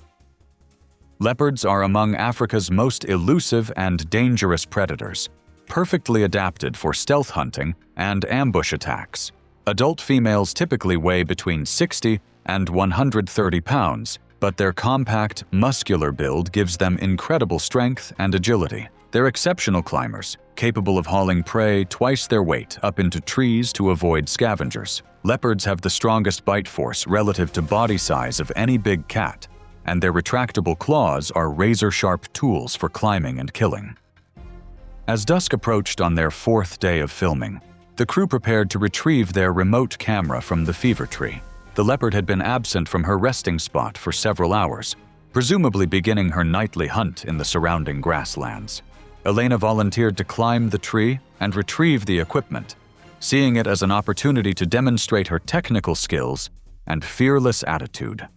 Leopards are among Africa's most elusive and dangerous predators, perfectly adapted for stealth hunting and ambush attacks. Adult females typically weigh between 60 and 130 pounds, but their compact, muscular build gives them incredible strength and agility. They're exceptional climbers, capable of hauling prey twice their weight up into trees to avoid scavengers. Leopards have the strongest bite force relative to body size of any big cat, and their retractable claws are razor-sharp tools for climbing and killing. As dusk approached on their fourth day of filming, the crew prepared to retrieve their remote camera from the fever tree. The leopard had been absent from her resting spot for several hours, presumably beginning her nightly hunt in the surrounding grasslands. Elena volunteered to climb the tree and retrieve the equipment, seeing it as an opportunity to demonstrate her technical skills and fearless attitude.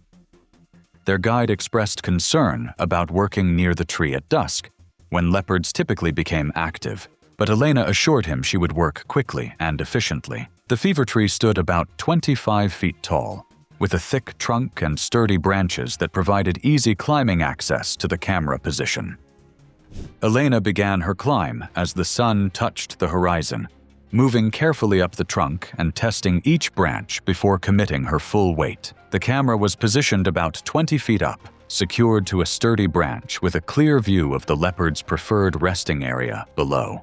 Their guide expressed concern about working near the tree at dusk, when leopards typically became active, but Elena assured him she would work quickly and efficiently. The fever tree stood about 25 feet tall, with a thick trunk and sturdy branches that provided easy climbing access to the camera position. Elena began her climb as the sun touched the horizon, moving carefully up the trunk and testing each branch before committing her full weight. The camera was positioned about 20 feet up, secured to a sturdy branch with a clear view of the leopard's preferred resting area below.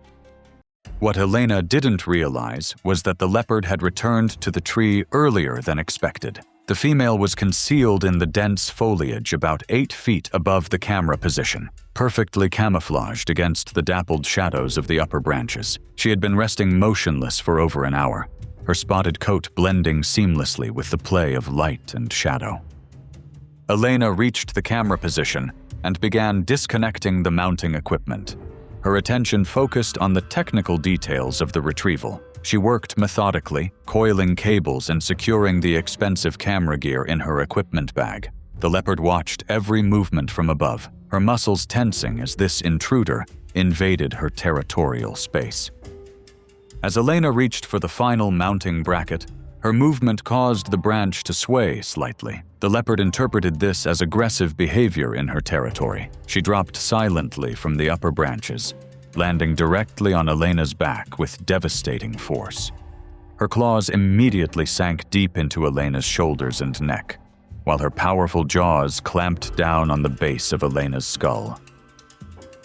What Elena didn't realize was that the leopard had returned to the tree earlier than expected. The female was concealed in the dense foliage about 8 feet above the camera position, perfectly camouflaged against the dappled shadows of the upper branches. She had been resting motionless for over an hour, her spotted coat blending seamlessly with the play of light and shadow. Elena reached the camera position and began disconnecting the mounting equipment. Her attention focused on the technical details of the retrieval. She worked methodically, coiling cables and securing the expensive camera gear in her equipment bag. The leopard watched every movement from above, her muscles tensing as this intruder invaded her territorial space. As Elena reached for the final mounting bracket, her movement caused the branch to sway slightly. The leopard interpreted this as aggressive behavior in her territory. She dropped silently from the upper branches, landing directly on Elena's back with devastating force. Her claws immediately sank deep into Elena's shoulders and neck, while her powerful jaws clamped down on the base of Elena's skull.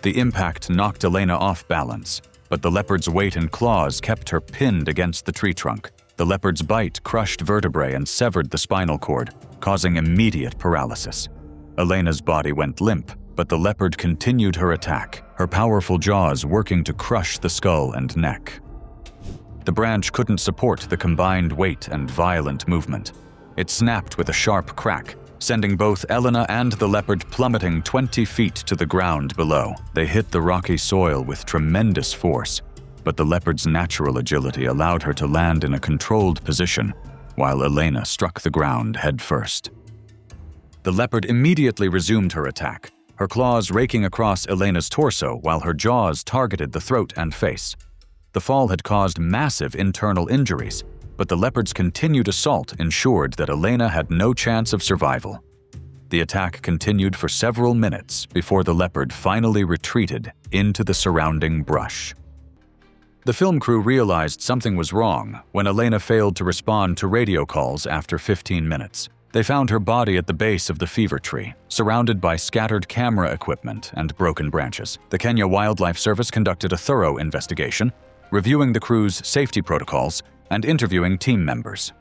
The impact knocked Elena off balance, but the leopard's weight and claws kept her pinned against the tree trunk. The leopard's bite crushed vertebrae and severed the spinal cord, causing immediate paralysis. Elena's body went limp, but the leopard continued her attack, her powerful jaws working to crush the skull and neck. The branch couldn't support the combined weight and violent movement. It snapped with a sharp crack, sending both Elena and the leopard plummeting 20 feet to the ground below. They hit the rocky soil with tremendous force, but the leopard's natural agility allowed her to land in a controlled position, while Elena struck the ground headfirst. The leopard immediately resumed her attack, her claws raking across Elena's torso while her jaws targeted the throat and face. The fall had caused massive internal injuries, but the leopard's continued assault ensured that Elena had no chance of survival. The attack continued for several minutes before the leopard finally retreated into the surrounding brush. The film crew realized something was wrong when Elena failed to respond to radio calls after 15 minutes. They found her body at the base of the fever tree, surrounded by scattered camera equipment and broken branches. The Kenya Wildlife Service conducted a thorough investigation, reviewing the crew's safety protocols and interviewing team members.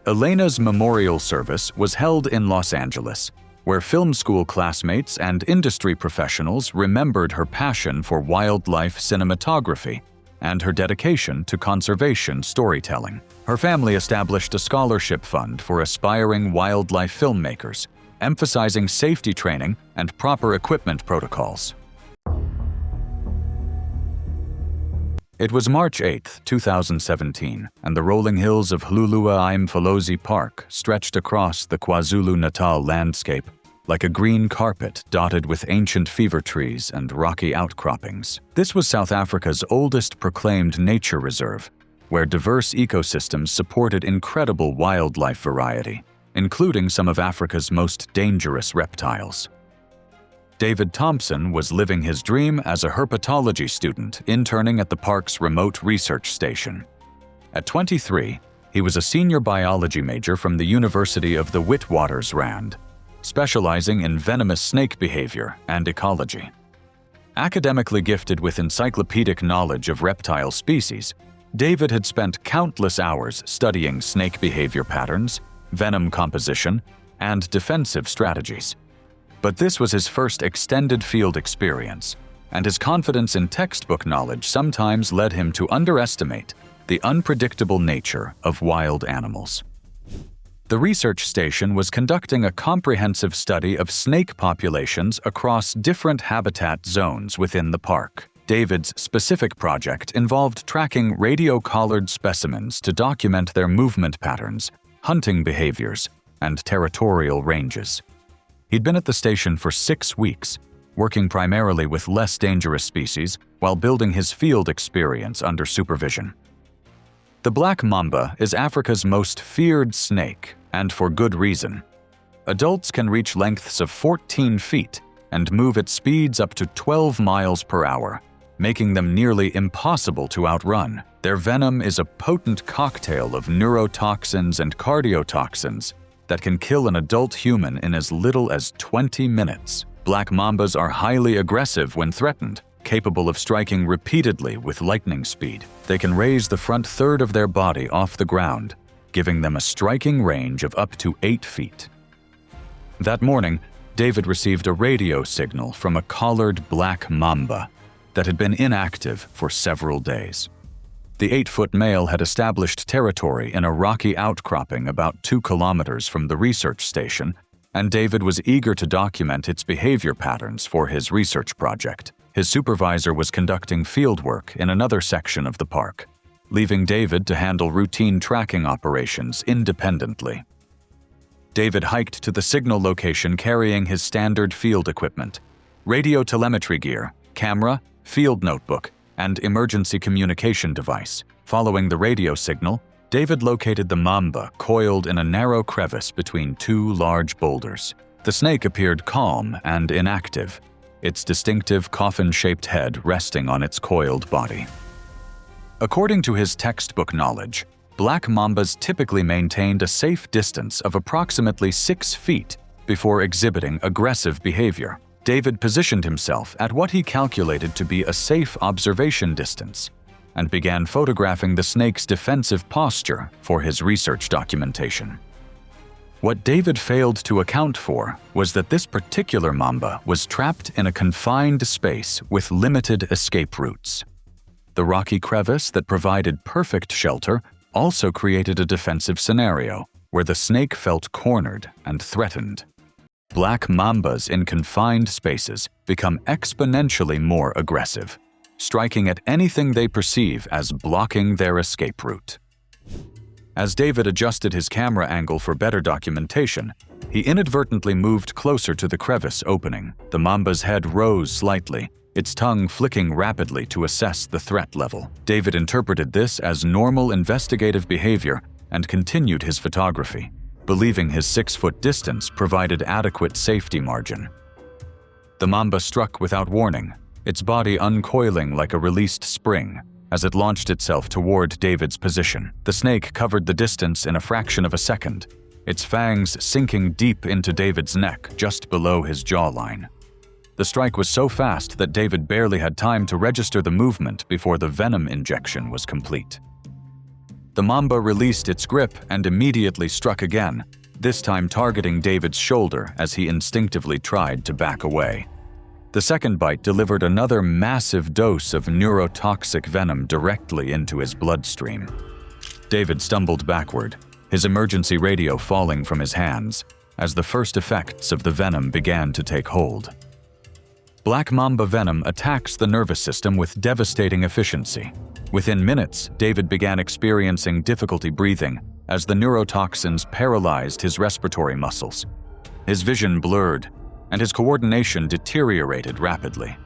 Elena's memorial service was held in Los Angeles, where film school classmates and industry professionals remembered her passion for wildlife cinematography and her dedication to conservation storytelling. Her family established a scholarship fund for aspiring wildlife filmmakers, emphasizing safety training and proper equipment protocols. It was March 8, 2017, and the rolling hills of Hluhluwe-Imfolozi Park stretched across the KwaZulu-Natal landscape like a green carpet dotted with ancient fever trees and rocky outcroppings. This was South Africa's oldest proclaimed nature reserve, where diverse ecosystems supported incredible wildlife variety, including some of Africa's most dangerous reptiles. David Thompson was living his dream as a herpetology student interning at the park's remote research station. At 23, he was a senior biology major from the University of the Witwatersrand, specializing in venomous snake behavior and ecology. Academically gifted with encyclopedic knowledge of reptile species, David had spent countless hours studying snake behavior patterns, venom composition, and defensive strategies. But this was his first extended field experience, and his confidence in textbook knowledge sometimes led him to underestimate the unpredictable nature of wild animals. The research station was conducting a comprehensive study of snake populations across different habitat zones within the park. David's specific project involved tracking radio-collared specimens to document their movement patterns, hunting behaviors, and territorial ranges. He'd been at the station for 6 weeks, working primarily with less dangerous species while building his field experience under supervision. The black mamba is Africa's most feared snake, and for good reason. Adults can reach lengths of 14 feet and move at speeds up to 12 miles per hour, making them nearly impossible to outrun. Their venom is a potent cocktail of neurotoxins and cardiotoxins that can kill an adult human in as little as 20 minutes. Black mambas are highly aggressive when threatened, capable of striking repeatedly with lightning speed. They can raise the front third of their body off the ground, giving them a striking range of up to 8 feet. That morning, David received a radio signal from a collared black mamba that had been inactive for several days. The 8-foot male had established territory in a rocky outcropping about 2 kilometers from the research station, and David was eager to document its behavior patterns for his research project. His supervisor was conducting field work in another section of the park, leaving David to handle routine tracking operations independently. David hiked to the signal location carrying his standard field equipment: radio telemetry gear, camera, field notebook, and emergency communication device. Following the radio signal, David located the mamba coiled in a narrow crevice between 2 large boulders. The snake appeared calm and inactive, its distinctive coffin-shaped head resting on its coiled body. According to his textbook knowledge, black mambas typically maintained a safe distance of approximately 6 feet before exhibiting aggressive behavior. David positioned himself at what he calculated to be a safe observation distance and began photographing the snake's defensive posture for his research documentation. What David failed to account for was that this particular mamba was trapped in a confined space with limited escape routes. The rocky crevice that provided perfect shelter also created a defensive scenario where the snake felt cornered and threatened. Black mambas in confined spaces become exponentially more aggressive, striking at anything they perceive as blocking their escape route. As David adjusted his camera angle for better documentation, he inadvertently moved closer to the crevice opening. The mamba's head rose slightly, its tongue flicking rapidly to assess the threat level. David interpreted this as normal investigative behavior and continued his photography, believing his 6-foot distance provided adequate safety margin. The mamba struck without warning, its body uncoiling like a released spring as it launched itself toward David's position. The snake covered the distance in a fraction of a second, its fangs sinking deep into David's neck just below his jawline. The strike was so fast that David barely had time to register the movement before the venom injection was complete. The mamba released its grip and immediately struck again, this time targeting David's shoulder as he instinctively tried to back away. The second bite delivered another massive dose of neurotoxic venom directly into his bloodstream. David stumbled backward, his emergency radio falling from his hands as the first effects of the venom began to take hold. Black mamba venom attacks the nervous system with devastating efficiency. Within minutes, David began experiencing difficulty breathing as the neurotoxins paralyzed his respiratory muscles. His vision blurred, and his coordination deteriorated rapidly.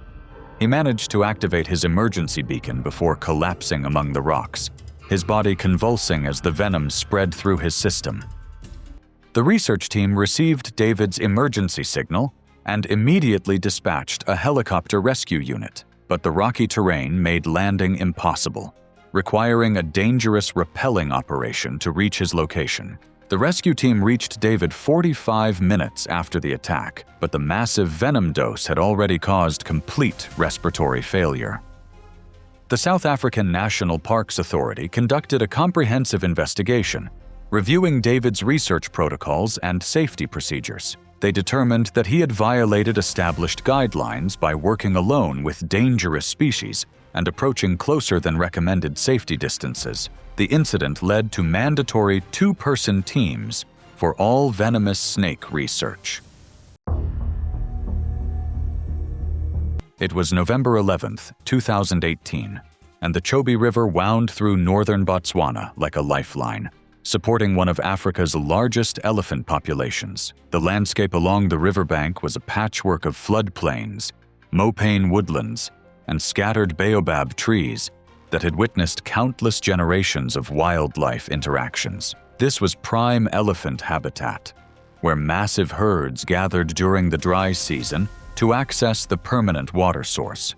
He managed to activate his emergency beacon before collapsing among the rocks, his body convulsing as the venom spread through his system. The research team received David's emergency signal and immediately dispatched a helicopter rescue unit, but the rocky terrain made landing impossible, requiring a dangerous rappelling operation to reach his location. The rescue team reached David 45 minutes after the attack, but the massive venom dose had already caused complete respiratory failure. The South African National Parks Authority conducted a comprehensive investigation, reviewing David's research protocols and safety procedures. They determined that he had violated established guidelines by working alone with dangerous species and approaching closer than recommended safety distances. The incident led to mandatory two-person teams for all venomous snake research. It was November 11, 2018, and the Chobe River wound through northern Botswana like a lifeline, supporting one of Africa's largest elephant populations. The landscape along the riverbank was a patchwork of floodplains, mopane woodlands, and scattered baobab trees that had witnessed countless generations of wildlife interactions. This was prime elephant habitat, where massive herds gathered during the dry season to access the permanent water source.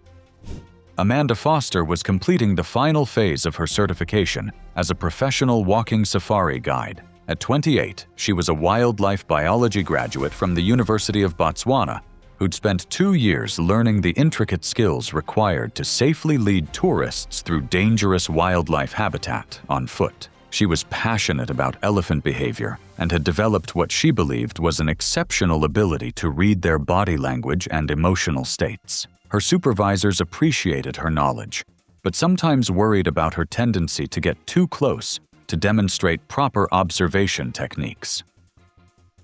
Amanda Foster was completing the final phase of her certification as a professional walking safari guide. At 28, she was a wildlife biology graduate from the University of Botswana who'd spent 2 years learning the intricate skills required to safely lead tourists through dangerous wildlife habitat on foot. She was passionate about elephant behavior and had developed what she believed was an exceptional ability to read their body language and emotional states. Her supervisors appreciated her knowledge, but sometimes worried about her tendency to get too close to demonstrate proper observation techniques.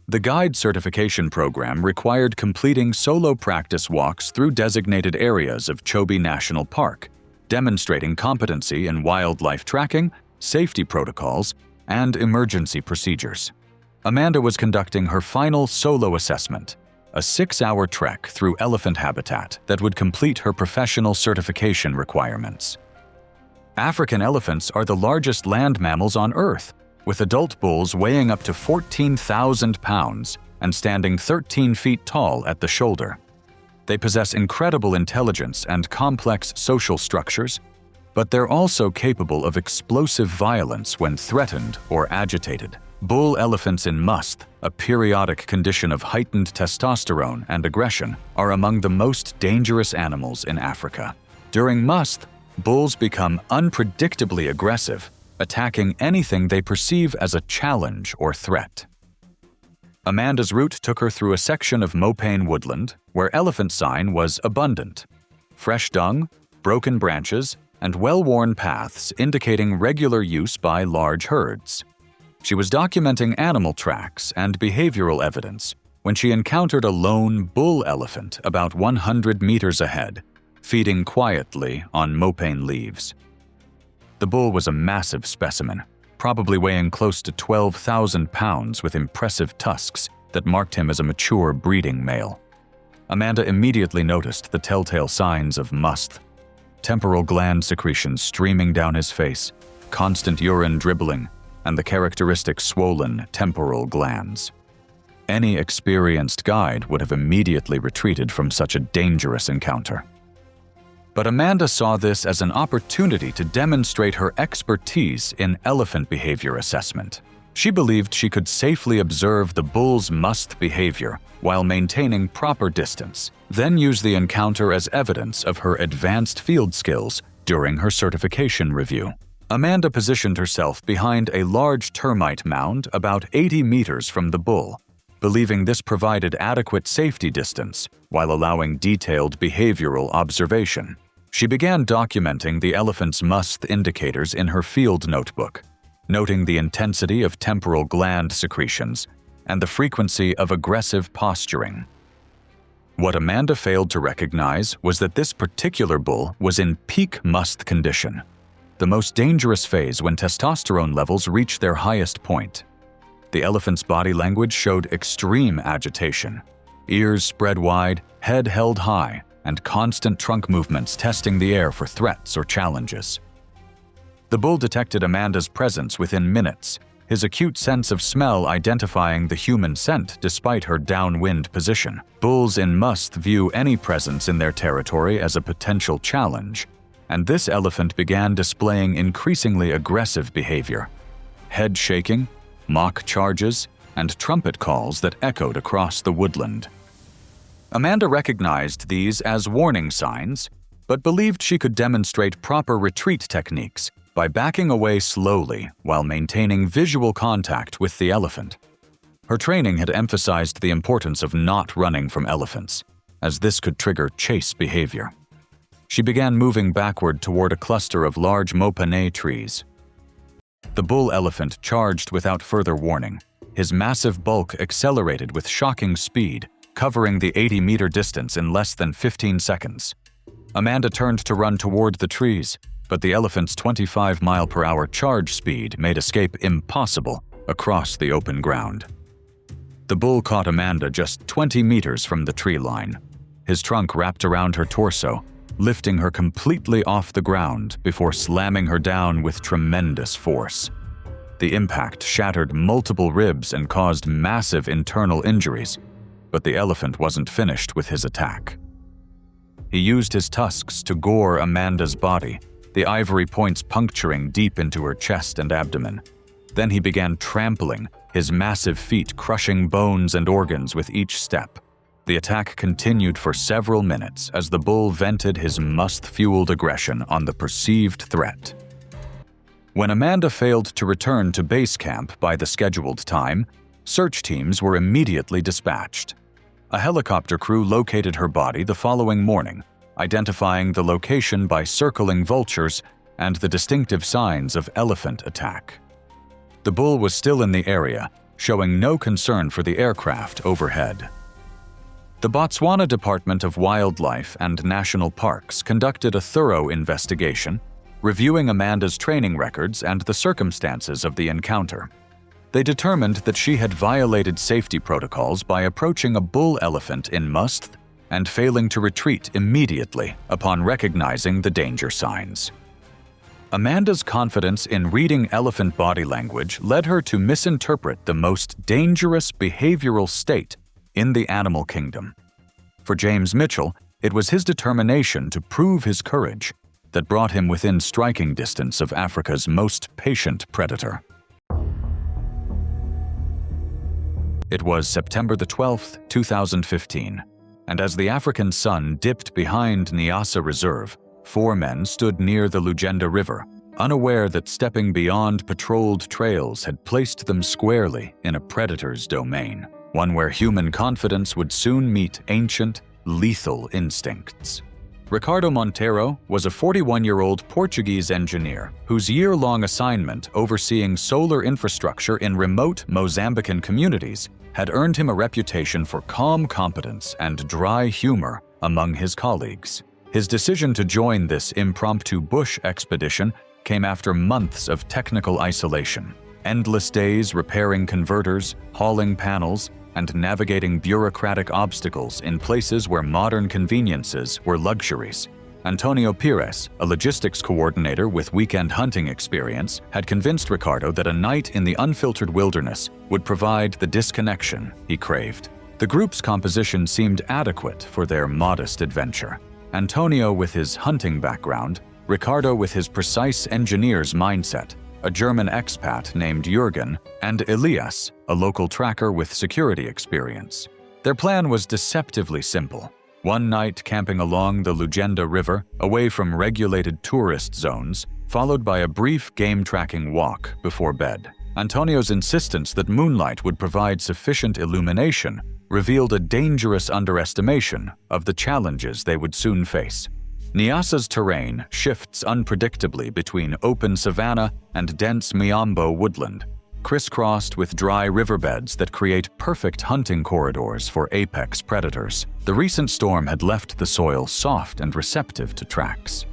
The guide certification program required completing solo practice walks through designated areas of Chobe National Park, demonstrating competency in wildlife tracking, safety protocols, and emergency procedures. Amanda was conducting her final solo assessment, a 6-hour trek through elephant habitat that would complete her professional certification requirements. African elephants are the largest land mammals on Earth, with adult bulls weighing up to 14,000 pounds and standing 13 feet tall at the shoulder. They possess incredible intelligence and complex social structures, but they're also capable of explosive violence when threatened or agitated. Bull elephants in musth, a periodic condition of heightened testosterone and aggression, are among the most dangerous animals in Africa. During musth, bulls become unpredictably aggressive, attacking anything they perceive as a challenge or threat. Amanda's route took her through a section of mopane woodland where elephant sign was abundant. Fresh dung, broken branches, and well-worn paths indicating regular use by large herds. She was documenting animal tracks and behavioral evidence when she encountered a lone bull elephant about 100 meters ahead, feeding quietly on mopane leaves. The bull was a massive specimen, probably weighing close to 12,000 pounds with impressive tusks that marked him as a mature breeding male. Amanda immediately noticed the telltale signs of musth: temporal gland secretions streaming down his face, constant urine dribbling, and the characteristic swollen temporal glands. Any experienced guide would have immediately retreated from such a dangerous encounter. But Amanda saw this as an opportunity to demonstrate her expertise in elephant behavior assessment. She believed she could safely observe the bull's musth behavior while maintaining proper distance, then use the encounter as evidence of her advanced field skills during her certification review. Amanda positioned herself behind a large termite mound about 80 meters from the bull, believing this provided adequate safety distance while allowing detailed behavioral observation. She began documenting the elephant's musth indicators in her field notebook, noting the intensity of temporal gland secretions and the frequency of aggressive posturing. What Amanda failed to recognize was that this particular bull was in peak musth condition, the most dangerous phase when testosterone levels reach their highest point. The elephant's body language showed extreme agitation, ears spread wide, head held high, and constant trunk movements testing the air for threats or challenges. The bull detected Amanda's presence within minutes his acute sense of smell identifying the human scent despite her downwind position. Bulls in must view any presence in their territory as a potential challenge, and this elephant began displaying increasingly aggressive behavior. Head shaking, mock charges, and trumpet calls that echoed across the woodland. Amanda recognized these as warning signs, but believed she could demonstrate proper retreat techniques by backing away slowly while maintaining visual contact with the elephant. Her training had emphasized the importance of not running from elephants, as this could trigger chase behavior. She began moving backward toward a cluster of large mopane trees. The bull elephant charged without further warning. His massive bulk accelerated with shocking speed, covering the 80-meter distance in less than 15 seconds. Amanda turned to run toward the trees, but the elephant's 25-mile-per-hour charge speed made escape impossible across the open ground. The bull caught Amanda just 20 meters from the tree line. His trunk wrapped around her torso, lifting her completely off the ground before slamming her down with tremendous force. The impact shattered multiple ribs and caused massive internal injuries, but the elephant wasn't finished with his attack. He used his tusks to gore Amanda's body, the ivory points puncturing deep into her chest and abdomen. Then he began trampling, his massive feet crushing bones and organs with each step. The attack continued for several minutes as the bull vented his must-fueled aggression on the perceived threat. When Amanda failed to return to base camp by the scheduled time, search teams were immediately dispatched. A helicopter crew located her body the following morning, identifying the location by circling vultures and the distinctive signs of elephant attack. The bull was still in the area, showing no concern for the aircraft overhead. The Botswana Department of Wildlife and National Parks conducted a thorough investigation, reviewing Amanda's training records and the circumstances of the encounter. They determined that she had violated safety protocols by approaching a bull elephant in must and failing to retreat immediately upon recognizing the danger signs. Amanda's confidence in reading elephant body language led her to misinterpret the most dangerous behavioral state in the animal kingdom. For James Mitchell, it was his determination to prove his courage that brought him within striking distance of Africa's most patient predator. It was September the 12th, 2015, and as the African sun dipped behind Nyasa Reserve, 4 men stood near the Lugenda River, unaware that stepping beyond patrolled trails had placed them squarely in a predator's domain, one where human confidence would soon meet ancient, lethal instincts. Ricardo Monteiro was a 41-year-old Portuguese engineer whose year-long assignment overseeing solar infrastructure in remote Mozambican communities had earned him a reputation for calm competence and dry humor among his colleagues. His decision to join this impromptu bush expedition came after months of technical isolation, endless days repairing converters, hauling panels, and navigating bureaucratic obstacles in places where modern conveniences were luxuries. Antonio Pires, a logistics coordinator with weekend hunting experience, had convinced Ricardo that a night in the unfiltered wilderness would provide the disconnection he craved. The group's composition seemed adequate for their modest adventure. Antonio with his hunting background, Ricardo with his precise engineer's mindset, a German expat named Jürgen, and Elias, a local tracker with security experience. Their plan was deceptively simple. One night camping along the Lugenda River, away from regulated tourist zones, followed by a brief game-tracking walk before bed. Antonio's insistence that moonlight would provide sufficient illumination revealed a dangerous underestimation of the challenges they would soon face. Nyasa's terrain shifts unpredictably between open savanna and dense miombo woodland, crisscrossed with dry riverbeds that create perfect hunting corridors for apex predators. The recent storm had left the soil soft and receptive to tracks.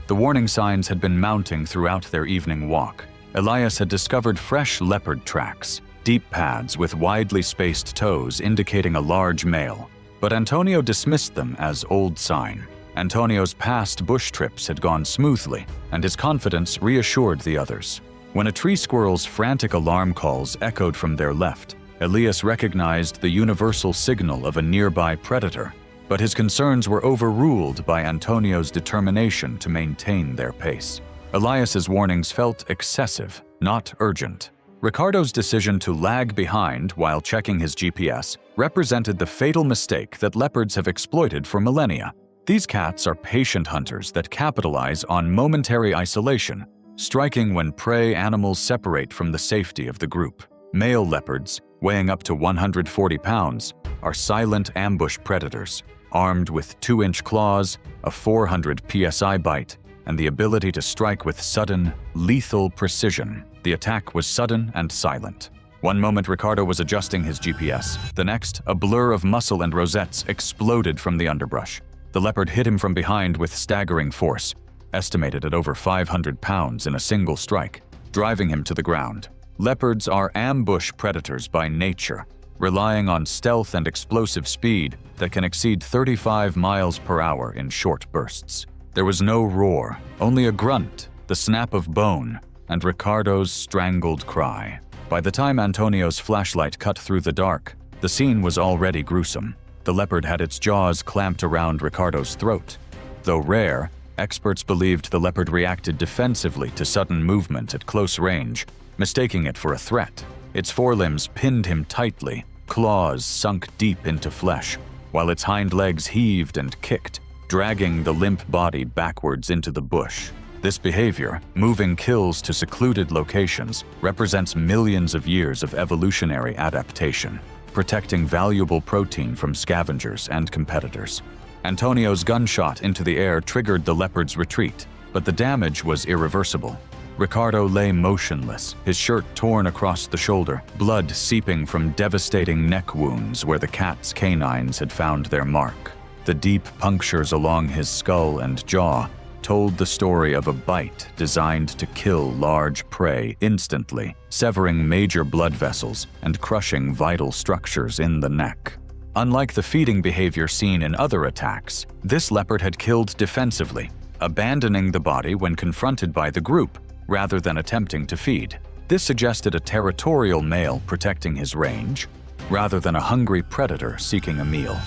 The warning signs had been mounting throughout their evening walk. Elias had discovered fresh leopard tracks, deep paths with widely spaced toes indicating a large male, but Antonio dismissed them as old sign. Antonio's past bush trips had gone smoothly, and his confidence reassured the others. When a tree squirrel's frantic alarm calls echoed from their left, Elias recognized the universal signal of a nearby predator, but his concerns were overruled by Antonio's determination to maintain their pace. Elias's warnings felt excessive, not urgent. Ricardo's decision to lag behind while checking his GPS represented the fatal mistake that leopards have exploited for millennia. These cats are patient hunters that capitalize on momentary isolation, striking when prey animals separate from the safety of the group. Male leopards, weighing up to 140 pounds, are silent ambush predators, armed with 2-inch claws, a 400 psi bite, and the ability to strike with sudden, lethal precision. The attack was sudden and silent. One moment Ricardo was adjusting his GPS. The next, a blur of muscle and rosettes exploded from the underbrush. The leopard hit him from behind with staggering force, estimated at over 500 pounds in a single strike, driving him to the ground. Leopards are ambush predators by nature, relying on stealth and explosive speed that can exceed 35 miles per hour in short bursts. There was no roar, only a grunt, the snap of bone, and Ricardo's strangled cry. By the time Antonio's flashlight cut through the dark, the scene was already gruesome. The leopard had its jaws clamped around Ricardo's throat. Though rare, experts believed the leopard reacted defensively to sudden movement at close range, mistaking it for a threat. Its forelimbs pinned him tightly, claws sunk deep into flesh, while its hind legs heaved and kicked, dragging the limp body backwards into the bush. This behavior, moving kills to secluded locations, represents millions of years of evolutionary adaptation, protecting valuable protein from scavengers and competitors. Antonio's gunshot into the air triggered the leopard's retreat, but the damage was irreversible. Ricardo lay motionless, his shirt torn across the shoulder, blood seeping from devastating neck wounds where the cat's canines had found their mark. The deep punctures along his skull and jaw told the story of a bite designed to kill large prey instantly, severing major blood vessels and crushing vital structures in the neck. Unlike the feeding behavior seen in other attacks, this leopard had killed defensively, abandoning the body when confronted by the group rather than attempting to feed. This suggested a territorial male protecting his range, rather than a hungry predator seeking a meal.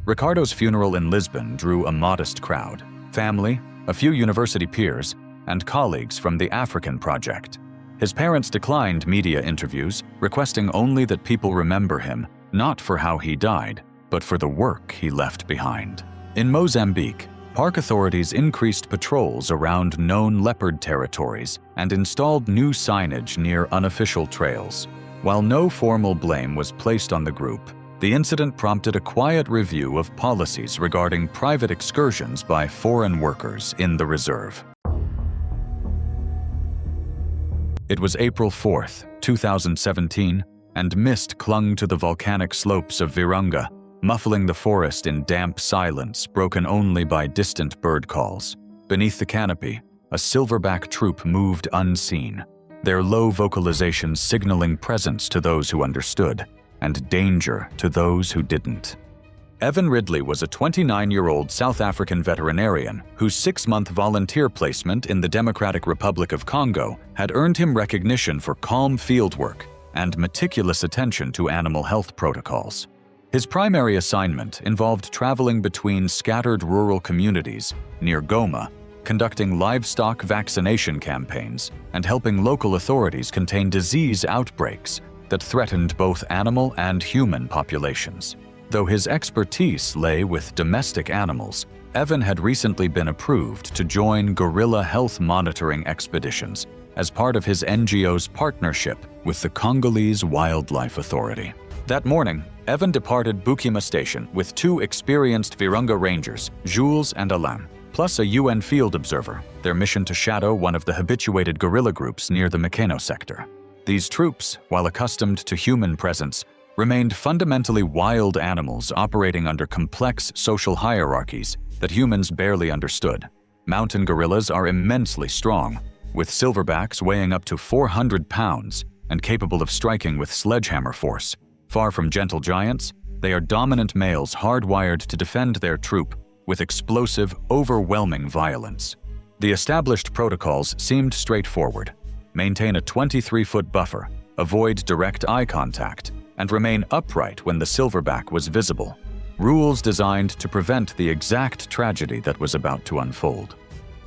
Ricardo's funeral in Lisbon drew a modest crowd: family, a few university peers, and colleagues from the African Project. His parents declined media interviews, requesting only that people remember him, not for how he died, but for the work he left behind. In Mozambique, park authorities increased patrols around known leopard territories and installed new signage near unofficial trails. While no formal blame was placed on the group, the incident prompted a quiet review of policies regarding private excursions by foreign workers in the reserve. It was April 4th, 2017, and mist clung to the volcanic slopes of Virunga, muffling the forest in damp silence broken only by distant bird calls. Beneath the canopy, a silverback troop moved unseen, their low vocalizations signaling presence to those who understood, and danger to those who didn't. Evan Ridley was a 29-year-old South African veterinarian whose 6-month volunteer placement in the Democratic Republic of Congo had earned him recognition for calm fieldwork and meticulous attention to animal health protocols. His primary assignment involved traveling between scattered rural communities near Goma, conducting livestock vaccination campaigns, and helping local authorities contain disease outbreaks that threatened both animal and human populations. Though his expertise lay with domestic animals, Evan had recently been approved to join gorilla health monitoring expeditions as part of his NGO's partnership with the Congolese Wildlife Authority. That morning, Evan departed Bukima Station with 2 experienced Virunga rangers, Jules and Alain, plus a UN field observer, their mission to shadow one of the habituated guerrilla groups near the Mikeno sector. These troops, while accustomed to human presence, remained fundamentally wild animals operating under complex social hierarchies that humans barely understood. Mountain gorillas are immensely strong, with silverbacks weighing up to 400 pounds and capable of striking with sledgehammer force. Far from gentle giants, they are dominant males hardwired to defend their troop with explosive, overwhelming violence. The established protocols seemed straightforward. maintain a 23-foot buffer, avoid direct eye contact, and remain upright when the silverback was visible. Rules designed to prevent the exact tragedy that was about to unfold.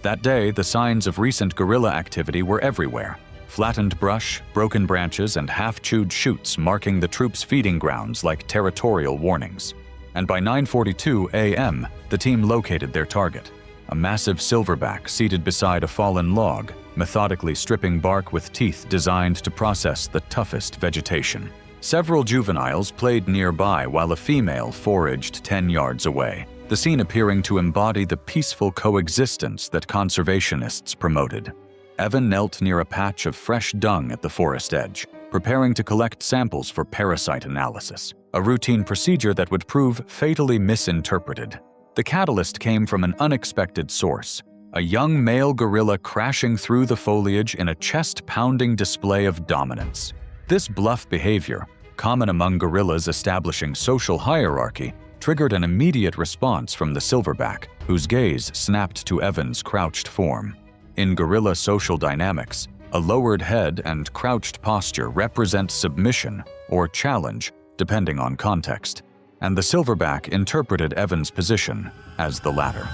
That day, the signs of recent guerrilla activity were everywhere. Flattened brush, broken branches, and half-chewed shoots marking the troops' feeding grounds like territorial warnings. And by 9:42 a.m., the team located their target, a massive silverback seated beside a fallen log, methodically stripping bark with teeth designed to process the toughest vegetation. Several juveniles played nearby while a female foraged 10 yards away, the scene appearing to embody the peaceful coexistence that conservationists promoted. Evan knelt near a patch of fresh dung at the forest edge, preparing to collect samples for parasite analysis, a routine procedure that would prove fatally misinterpreted. The catalyst came from an unexpected source, a young male gorilla crashing through the foliage in a chest-pounding display of dominance. This bluff behavior, common among gorillas establishing social hierarchy, triggered an immediate response from the silverback, whose gaze snapped to Evan's crouched form. In gorilla social dynamics, a lowered head and crouched posture represent submission or challenge, depending on context, and the silverback interpreted Evan's position as the latter.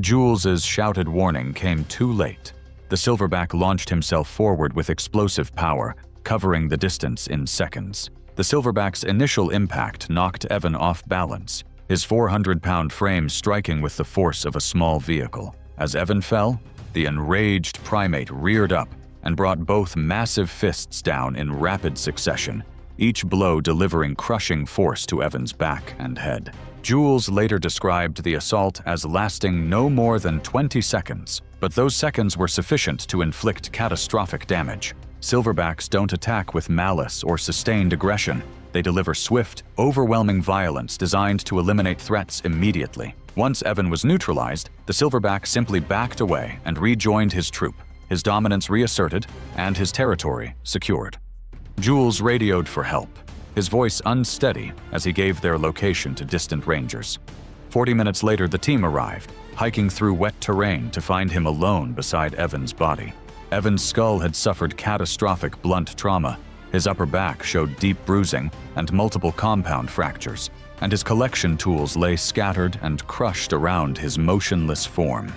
Jules's shouted warning came too late. The silverback launched himself forward with explosive power, covering the distance in seconds. The silverback's initial impact knocked Evan off balance, his 400-pound frame striking with the force of a small vehicle. As Evan fell, the enraged primate reared up and brought both massive fists down in rapid succession, each blow delivering crushing force to Evan's back and head. Jules later described the assault as lasting no more than 20 seconds, but those seconds were sufficient to inflict catastrophic damage. Silverbacks don't attack with malice or sustained aggression. They deliver swift, overwhelming violence designed to eliminate threats immediately. Once Evan was neutralized, the silverback simply backed away and rejoined his troop, his dominance reasserted and his territory secured. Jules radioed for help, his voice unsteady as he gave their location to distant rangers. 40 minutes later, the team arrived, hiking through wet terrain to find him alone beside Evan's body. Evan's skull had suffered catastrophic blunt trauma, his upper back showed deep bruising and multiple compound fractures, and his collection tools lay scattered and crushed around his motionless form.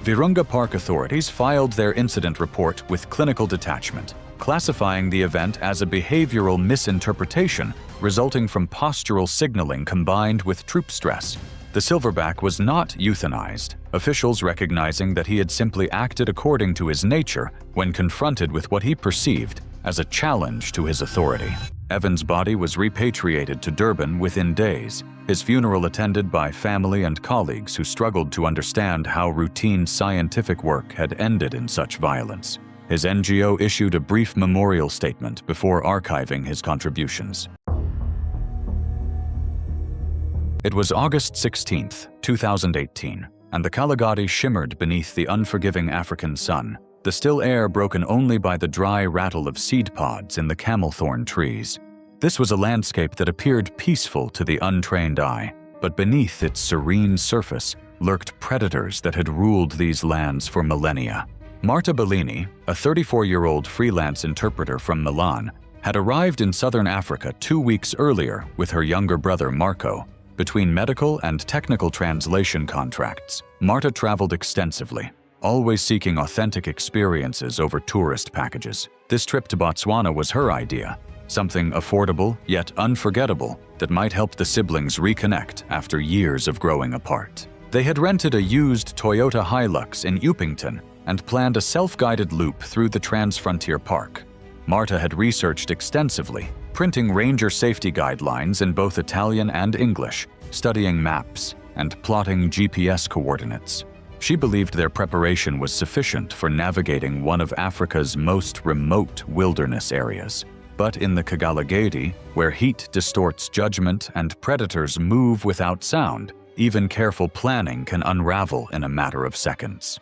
Virunga Park authorities filed their incident report with clinical detachment, classifying the event as a behavioral misinterpretation resulting from postural signaling combined with troop stress. The silverback was not euthanized, officials recognizing that he had simply acted according to his nature when confronted with what he perceived as a challenge to his authority. Evan's body was repatriated to Durban within days, his funeral attended by family and colleagues who struggled to understand how routine scientific work had ended in such violence. His NGO issued a brief memorial statement before archiving his contributions. It was August 16, 2018, and the Kalahari shimmered beneath the unforgiving African sun, the still air broken only by the dry rattle of seed pods in the camelthorn trees. This was a landscape that appeared peaceful to the untrained eye, but beneath its serene surface lurked predators that had ruled these lands for millennia. Marta Bellini, a 34-year-old freelance interpreter from Milan, had arrived in southern Africa 2 weeks earlier with her younger brother Marco. Between medical and technical translation contracts, Marta traveled extensively, always seeking authentic experiences over tourist packages. This trip to Botswana was her idea, something affordable yet unforgettable that might help the siblings reconnect after years of growing apart. They had rented a used Toyota Hilux in Upington and planned a self-guided loop through the Transfrontier Park. Marta had researched extensively, printing ranger safety guidelines in both Italian and English, studying maps, and plotting GPS coordinates. She believed their preparation was sufficient for navigating one of Africa's most remote wilderness areas. But in the Kagalagadi, where heat distorts judgment and predators move without sound, even careful planning can unravel in a matter of seconds.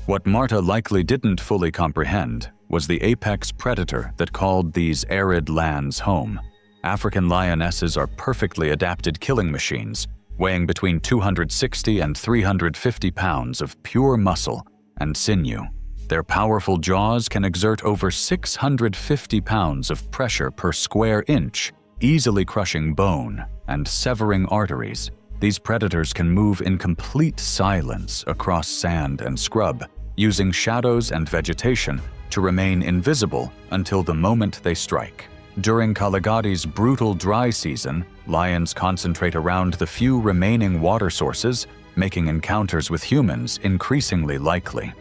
What Marta likely didn't fully comprehend was the apex predator that called these arid lands home. African lionesses are perfectly adapted killing machines, weighing between 260 and 350 pounds of pure muscle and sinew. Their powerful jaws can exert over 650 pounds of pressure per square inch, easily crushing bone and severing arteries. These predators can move in complete silence across sand and scrub, using shadows and vegetation to remain invisible until the moment they strike. During Kaligadi's brutal dry season, lions concentrate around the few remaining water sources, making encounters with humans increasingly likely.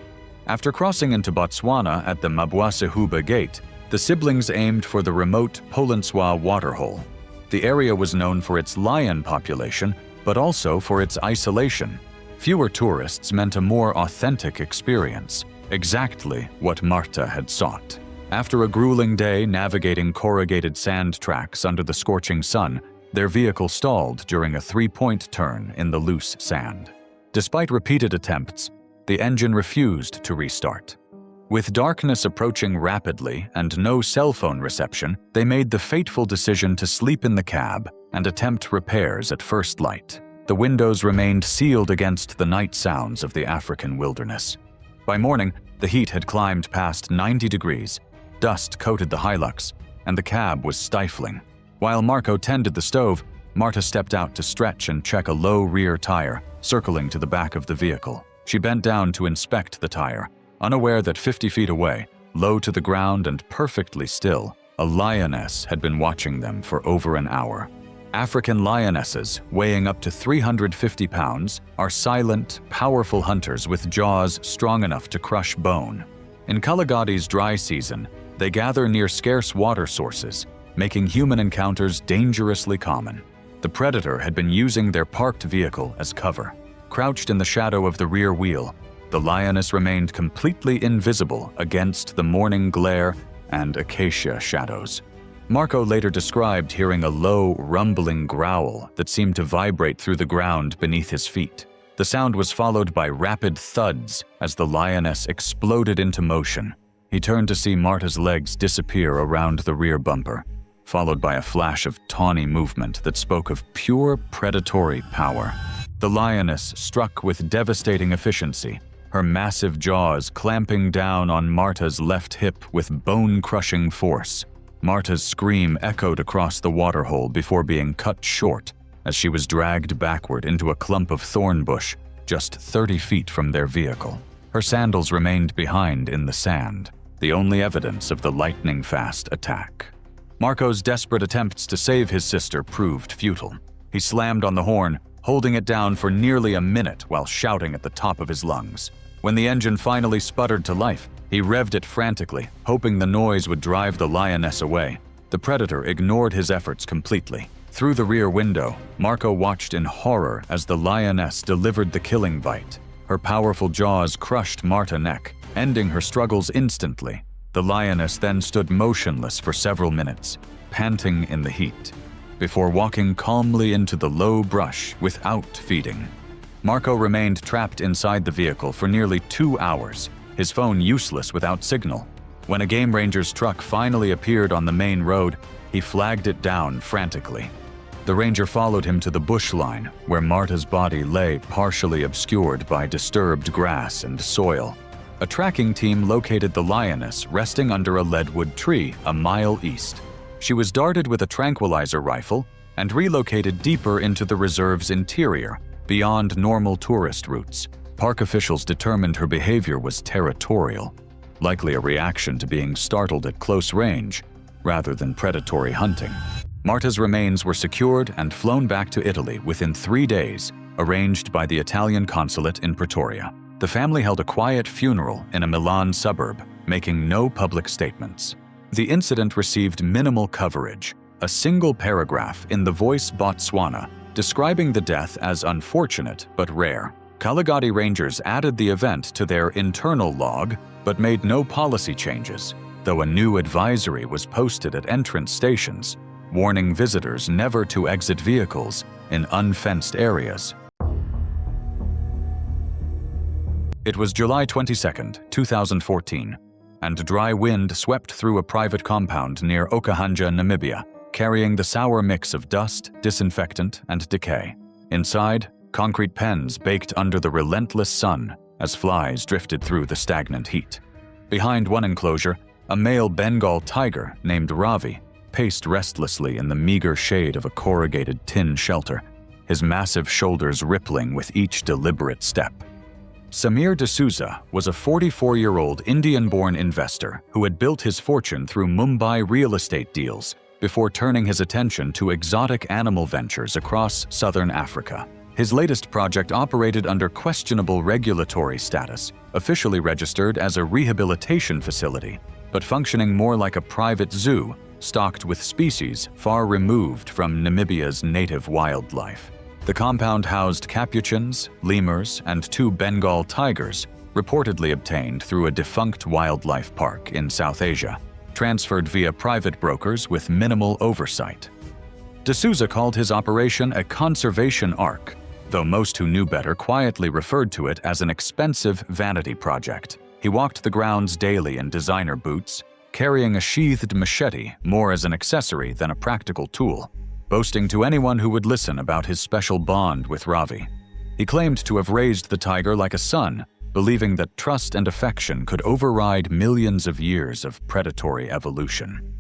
After crossing into Botswana at the Mabwasehuba Gate, the siblings aimed for the remote Polenswa waterhole. The area was known for its lion population, but also for its isolation. Fewer tourists meant a more authentic experience, exactly what Marta had sought. After a grueling day navigating corrugated sand tracks under the scorching sun, their vehicle stalled during a three-point turn in the loose sand. Despite repeated attempts, the engine refused to restart. With darkness approaching rapidly and no cell phone reception, they made the fateful decision to sleep in the cab and attempt repairs at first light. The windows remained sealed against the night sounds of the African wilderness. By morning, the heat had climbed past 90 degrees. Dust coated the Hilux, and the cab was stifling. While Marco tended the stove, Marta stepped out to stretch and check a low rear tire, circling to the back of the vehicle. She bent down to inspect the tire, unaware that 50 feet away, low to the ground and perfectly still, a lioness had been watching them for over an hour. African lionesses, weighing up to 350 pounds, are silent, powerful hunters with jaws strong enough to crush bone. In Kaligadi's dry season, they gather near scarce water sources, making human encounters dangerously common. The predator had been using their parked vehicle as cover. Crouched in the shadow of the rear wheel, the lioness remained completely invisible against the morning glare and acacia shadows. Marco later described hearing a low, rumbling growl that seemed to vibrate through the ground beneath his feet. The sound was followed by rapid thuds as the lioness exploded into motion. He turned to see Marta's legs disappear around the rear bumper, followed by a flash of tawny movement that spoke of pure predatory power. The lioness struck with devastating efficiency, her massive jaws clamping down on Marta's left hip with bone-crushing force. Marta's scream echoed across the waterhole before being cut short as she was dragged backward into a clump of thorn bush just 30 feet from their vehicle. Her sandals remained behind in the sand, the only evidence of the lightning-fast attack. Marco's desperate attempts to save his sister proved futile. He slammed on the horn, holding it down for nearly a minute while shouting at the top of his lungs. When the engine finally sputtered to life, he revved it frantically, hoping the noise would drive the lioness away. The predator ignored his efforts completely. Through the rear window, Marco watched in horror as the lioness delivered the killing bite. Her powerful jaws crushed Marta's neck, ending her struggles instantly. The lioness then stood motionless for several minutes, panting in the heat, before walking calmly into the low brush without feeding. Marco remained trapped inside the vehicle for nearly 2 hours, his phone useless without signal. When a game ranger's truck finally appeared on the main road, he flagged it down frantically. The ranger followed him to the bush line, where Marta's body lay partially obscured by disturbed grass and soil. A tracking team located the lioness resting under a leadwood tree a mile east. She was darted with a tranquilizer rifle and relocated deeper into the reserve's interior, beyond normal tourist routes. Park officials determined her behavior was territorial, likely a reaction to being startled at close range rather than predatory hunting. Marta's remains were secured and flown back to Italy within 3 days, arranged by the Italian consulate in Pretoria. The family held a quiet funeral in a Milan suburb, making no public statements. The incident received minimal coverage, a single paragraph in The Voice Botswana describing the death as unfortunate but rare. Kaligadi Rangers added the event to their internal log but made no policy changes, though a new advisory was posted at entrance stations, warning visitors never to exit vehicles in unfenced areas. It was July 22, 2014, and dry wind swept through a private compound near Okahanja, Namibia, carrying the sour mix of dust, disinfectant, and decay. Inside, concrete pens baked under the relentless sun as flies drifted through the stagnant heat. Behind one enclosure, a male Bengal tiger named Ravi paced restlessly in the meager shade of a corrugated tin shelter, his massive shoulders rippling with each deliberate step. Samir D'Souza was a 44-year-old Indian-born investor who had built his fortune through Mumbai real estate deals before turning his attention to exotic animal ventures across southern Africa. His latest project operated under questionable regulatory status, officially registered as a rehabilitation facility, but functioning more like a private zoo, stocked with species far removed from Namibia's native wildlife. The compound housed capuchins, lemurs, and 2 Bengal tigers, reportedly obtained through a defunct wildlife park in South Asia, transferred via private brokers with minimal oversight. D'Souza called his operation a conservation ark, though most who knew better quietly referred to it as an expensive vanity project. He walked the grounds daily in designer boots, carrying a sheathed machete more as an accessory than a practical tool, boasting to anyone who would listen about his special bond with Ravi. He claimed to have raised the tiger like a son, believing that trust and affection could override millions of years of predatory evolution.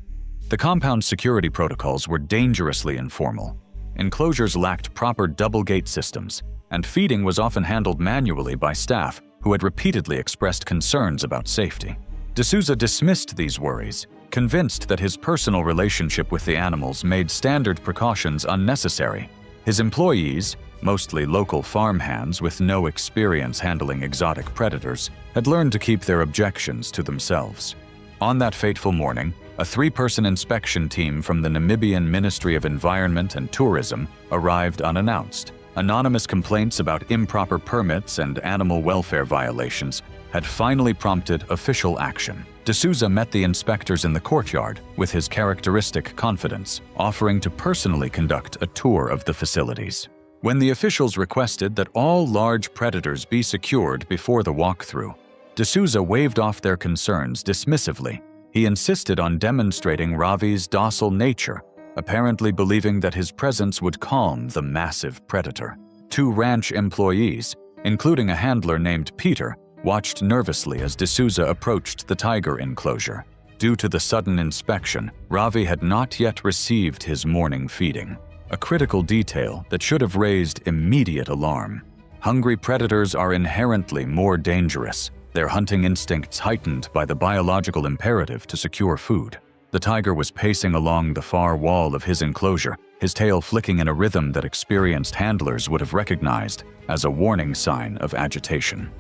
The compound's security protocols were dangerously informal. Enclosures lacked proper double-gate systems, and feeding was often handled manually by staff who had repeatedly expressed concerns about safety. D'Souza dismissed these worries, convinced that his personal relationship with the animals made standard precautions unnecessary. His employees, mostly local farmhands with no experience handling exotic predators, had learned to keep their objections to themselves. On that fateful morning, a 3-person inspection team from the Namibian Ministry of Environment and Tourism arrived unannounced. Anonymous complaints about improper permits and animal welfare violations had finally prompted official action. D'Souza met the inspectors in the courtyard with his characteristic confidence, offering to personally conduct a tour of the facilities. When the officials requested that all large predators be secured before the walkthrough, D'Souza waved off their concerns dismissively. He insisted on demonstrating Ravi's docile nature, apparently believing that his presence would calm the massive predator. 2 ranch employees, including a handler named Peter, watched nervously as D'Souza approached the tiger enclosure. Due to the sudden inspection, Ravi had not yet received his morning feeding, a critical detail that should have raised immediate alarm. Hungry predators are inherently more dangerous, their hunting instincts heightened by the biological imperative to secure food. The tiger was pacing along the far wall of his enclosure, his tail flicking in a rhythm that experienced handlers would have recognized as a warning sign of agitation.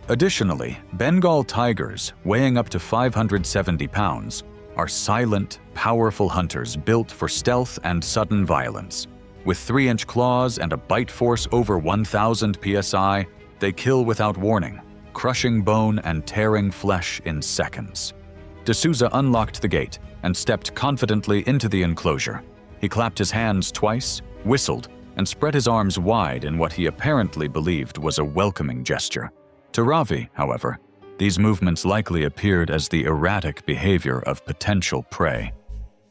Additionally, Bengal tigers, weighing up to 570 pounds, are silent, powerful hunters built for stealth and sudden violence. With 3-inch claws and a bite force over 1,000 psi, they kill without warning, crushing bone and tearing flesh in seconds. D'Souza unlocked the gate and stepped confidently into the enclosure. He clapped his hands twice, whistled, and spread his arms wide in what he apparently believed was a welcoming gesture. To Ravi, however, these movements likely appeared as the erratic behavior of potential prey.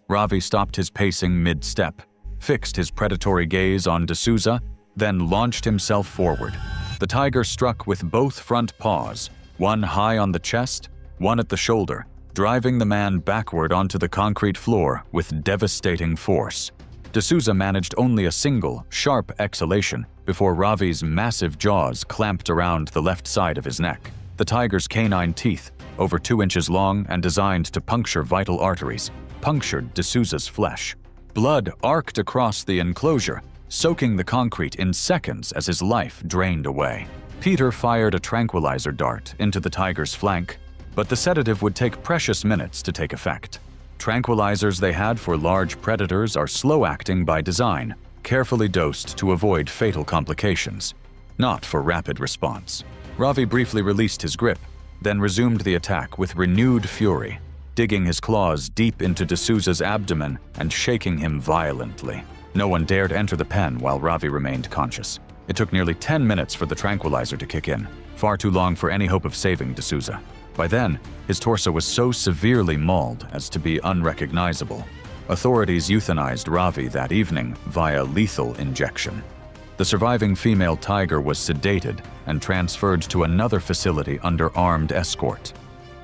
Ravi stopped his pacing mid-step, fixed his predatory gaze on D'Souza, then launched himself forward. The tiger struck with both front paws, one high on the chest, one at the shoulder, driving the man backward onto the concrete floor with devastating force. D'Souza managed only a single, sharp exhalation before Ravi's massive jaws clamped around the left side of his neck. The tiger's canine teeth, over 2 inches long and designed to puncture vital arteries, punctured D'Souza's flesh. Blood arced across the enclosure, soaking the concrete in seconds as his life drained away. Peter fired a tranquilizer dart into the tiger's flank, but the sedative would take precious minutes to take effect. Tranquilizers they had for large predators are slow-acting by design, carefully dosed to avoid fatal complications, not for rapid response. Ravi briefly released his grip, then resumed the attack with renewed fury, digging his claws deep into D'Souza's abdomen and shaking him violently. No one dared enter the pen while Ravi remained conscious. It took nearly 10 minutes for the tranquilizer to kick in, far too long for any hope of saving D'Souza. By then, his torso was so severely mauled as to be unrecognizable. Authorities euthanized Ravi that evening via lethal injection. The surviving female tiger was sedated and transferred to another facility under armed escort.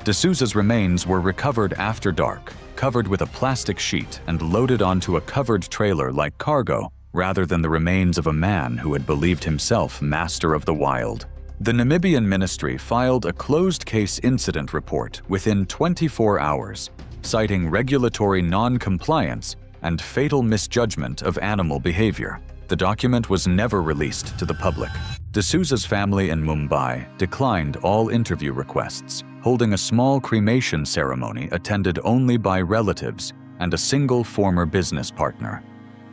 D'Souza's remains were recovered after dark, covered with a plastic sheet and loaded onto a covered trailer like cargo, rather than the remains of a man who had believed himself master of the wild. The Namibian ministry filed a closed-case incident report within 24 hours, citing regulatory non-compliance and fatal misjudgment of animal behavior. The document was never released to the public. D'Souza's family in Mumbai declined all interview requests, holding a small cremation ceremony attended only by relatives and a single former business partner.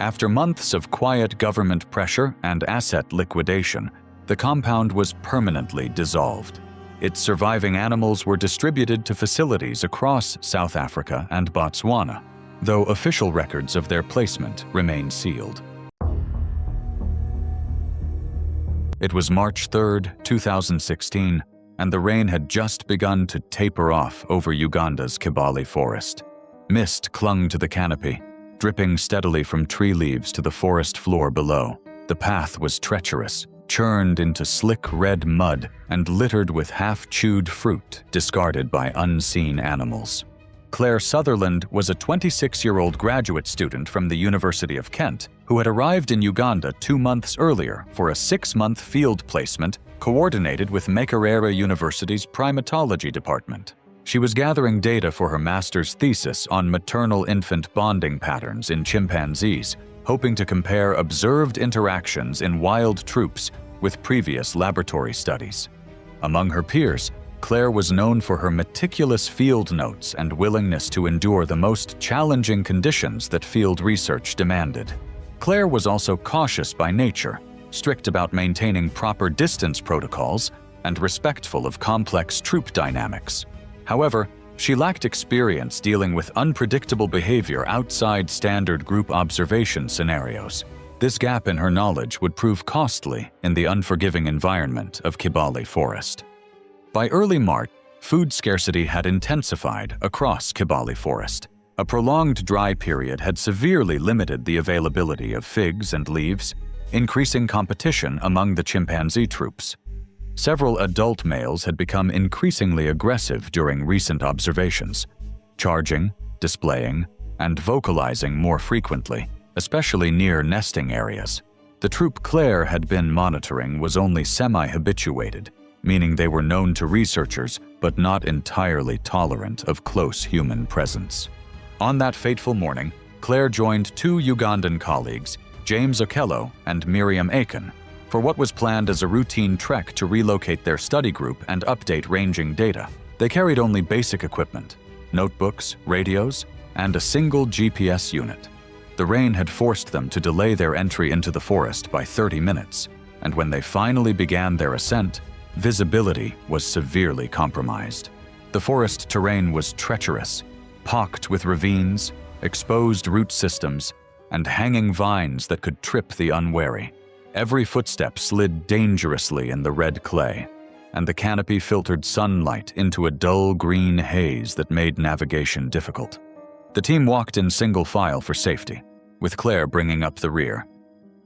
After months of quiet government pressure and asset liquidation, the compound was permanently dissolved. Its surviving animals were distributed to facilities across South Africa and Botswana, though official records of their placement remain sealed. It was March 3, 2016, and the rain had just begun to taper off over Uganda's Kibale forest. Mist clung to the canopy, dripping steadily from tree leaves to the forest floor below. The path was treacherous, churned into slick red mud and littered with half-chewed fruit discarded by unseen animals. Claire Sutherland was a 26-year-old graduate student from the University of Kent who had arrived in Uganda 2 months earlier for a 6-month field placement coordinated with Makerere University's primatology department. She was gathering data for her master's thesis on maternal-infant bonding patterns in chimpanzees, hoping to compare observed interactions in wild troops with previous laboratory studies. Among her peers, Claire was known for her meticulous field notes and willingness to endure the most challenging conditions that field research demanded. Claire was also cautious by nature, strict about maintaining proper distance protocols, and respectful of complex troop dynamics. However, she lacked experience dealing with unpredictable behavior outside standard group observation scenarios. This gap in her knowledge would prove costly in the unforgiving environment of Kibale Forest. By early March, food scarcity had intensified across Kibale Forest. A prolonged dry period had severely limited the availability of figs and leaves, increasing competition among the chimpanzee troops. Several adult males had become increasingly aggressive during recent observations, charging, displaying, and vocalizing more frequently, especially near nesting areas. The troop Claire had been monitoring was only semi-habituated, meaning they were known to researchers but not entirely tolerant of close human presence. On that fateful morning, Claire joined 2 Ugandan colleagues, James Okello and Miriam Aiken, for what was planned as a routine trek to relocate their study group and update ranging data. They carried only basic equipment, notebooks, radios, and a single GPS unit. The rain had forced them to delay their entry into the forest by 30 minutes, and when they finally began their ascent, visibility was severely compromised. The forest terrain was treacherous, pocked with ravines, exposed root systems, and hanging vines that could trip the unwary. Every footstep slid dangerously in the red clay, and the canopy filtered sunlight into a dull green haze that made navigation difficult. The team walked in single file for safety, with Claire bringing up the rear.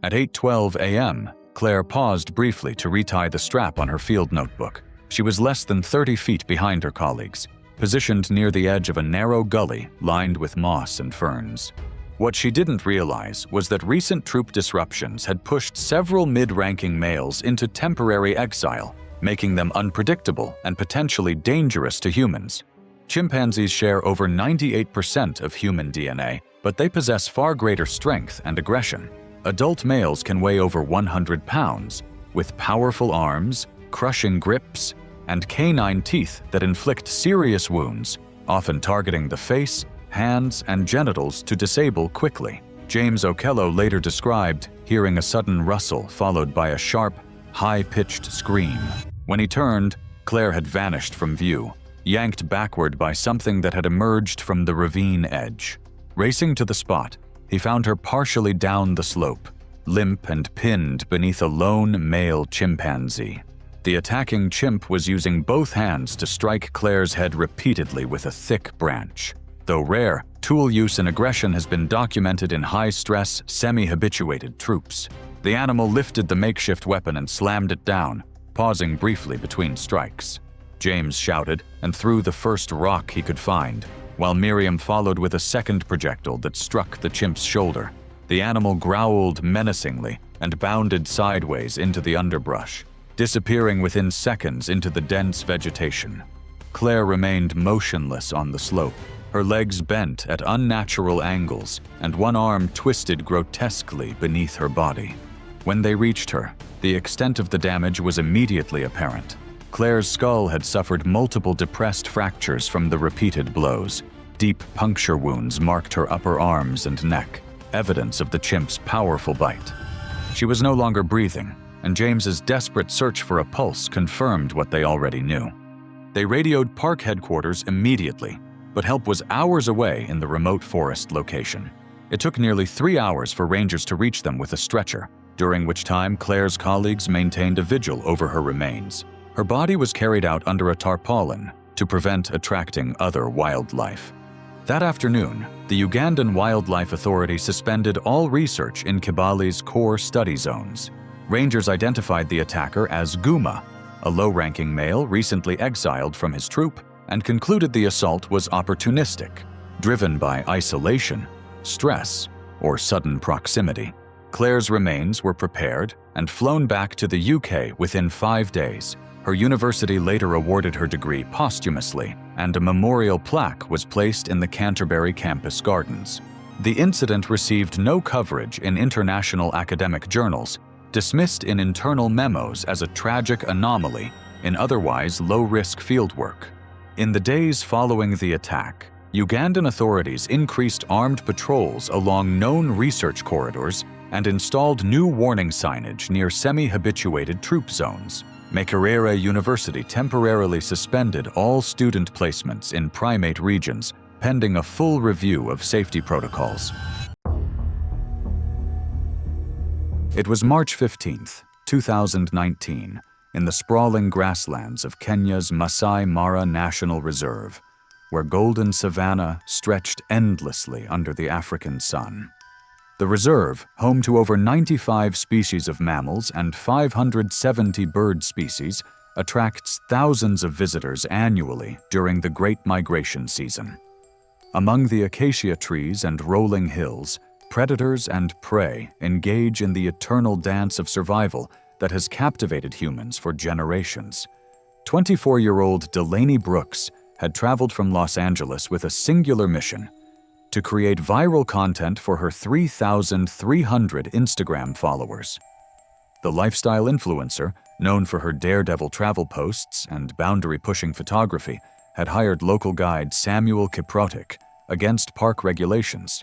At 8:12 a.m., Claire paused briefly to retie the strap on her field notebook. She was less than 30 feet behind her colleagues, positioned near the edge of a narrow gully lined with moss and ferns. What she didn't realize was that recent troop disruptions had pushed several mid-ranking males into temporary exile, making them unpredictable and potentially dangerous to humans. Chimpanzees share over 98% of human DNA, but they possess far greater strength and aggression. Adult males can weigh over 100 pounds, with powerful arms, crushing grips, and canine teeth that inflict serious wounds, often targeting the face, hands, and genitals to disable quickly. James Okello later described hearing a sudden rustle followed by a sharp, high-pitched scream. When he turned, Claire had vanished from view, yanked backward by something that had emerged from the ravine edge. Racing to the spot, he found her partially down the slope, limp and pinned beneath a lone male chimpanzee. The attacking chimp was using both hands to strike Claire's head repeatedly with a thick branch. Though rare, tool use and aggression has been documented in high-stress, semi-habituated troops. The animal lifted the makeshift weapon and slammed it down, pausing briefly between strikes. James shouted and threw the first rock he could find, while Miriam followed with a second projectile that struck the chimp's shoulder. The animal growled menacingly and bounded sideways into the underbrush, disappearing within seconds into the dense vegetation. Claire remained motionless on the slope, her legs bent at unnatural angles and one arm twisted grotesquely beneath her body. When they reached her, the extent of the damage was immediately apparent. Claire's skull had suffered multiple depressed fractures from the repeated blows. Deep puncture wounds marked her upper arms and neck, evidence of the chimp's powerful bite. She was no longer breathing, and James's desperate search for a pulse confirmed what they already knew. They radioed park headquarters immediately, but help was hours away in the remote forest location. It took nearly 3 hours for rangers to reach them with a stretcher, during which time Claire's colleagues maintained a vigil over her remains. Her body was carried out under a tarpaulin to prevent attracting other wildlife. That afternoon, the Ugandan Wildlife Authority suspended all research in Kibali's core study zones. Rangers identified the attacker as Guma, a low-ranking male recently exiled from his troop, and concluded the assault was opportunistic, driven by isolation, stress, or sudden proximity. Claire's remains were prepared and flown back to the UK within 5 days. Her university later awarded her degree posthumously, and a memorial plaque was placed in the Canterbury campus gardens. The incident received no coverage in international academic journals, dismissed in internal memos as a tragic anomaly in otherwise low-risk fieldwork. In the days following the attack, Ugandan authorities increased armed patrols along known research corridors and installed new warning signage near semi-habituated troop zones. Makerere University temporarily suspended all student placements in primate regions, pending a full review of safety protocols. It was March 15, 2019, in the sprawling grasslands of Kenya's Masai Mara National Reserve, where golden savanna stretched endlessly under the African sun. The reserve, home to over 95 species of mammals and 570 bird species, attracts thousands of visitors annually during the Great Migration season. Among the acacia trees and rolling hills, predators and prey engage in the eternal dance of survival that has captivated humans for generations. 24-year-old Delaney Brooks had traveled from Los Angeles with a singular mission: to create viral content for her 3,300 Instagram followers. The lifestyle influencer, known for her daredevil travel posts and boundary-pushing photography, had hired local guide Samuel Kiprotic against park regulations.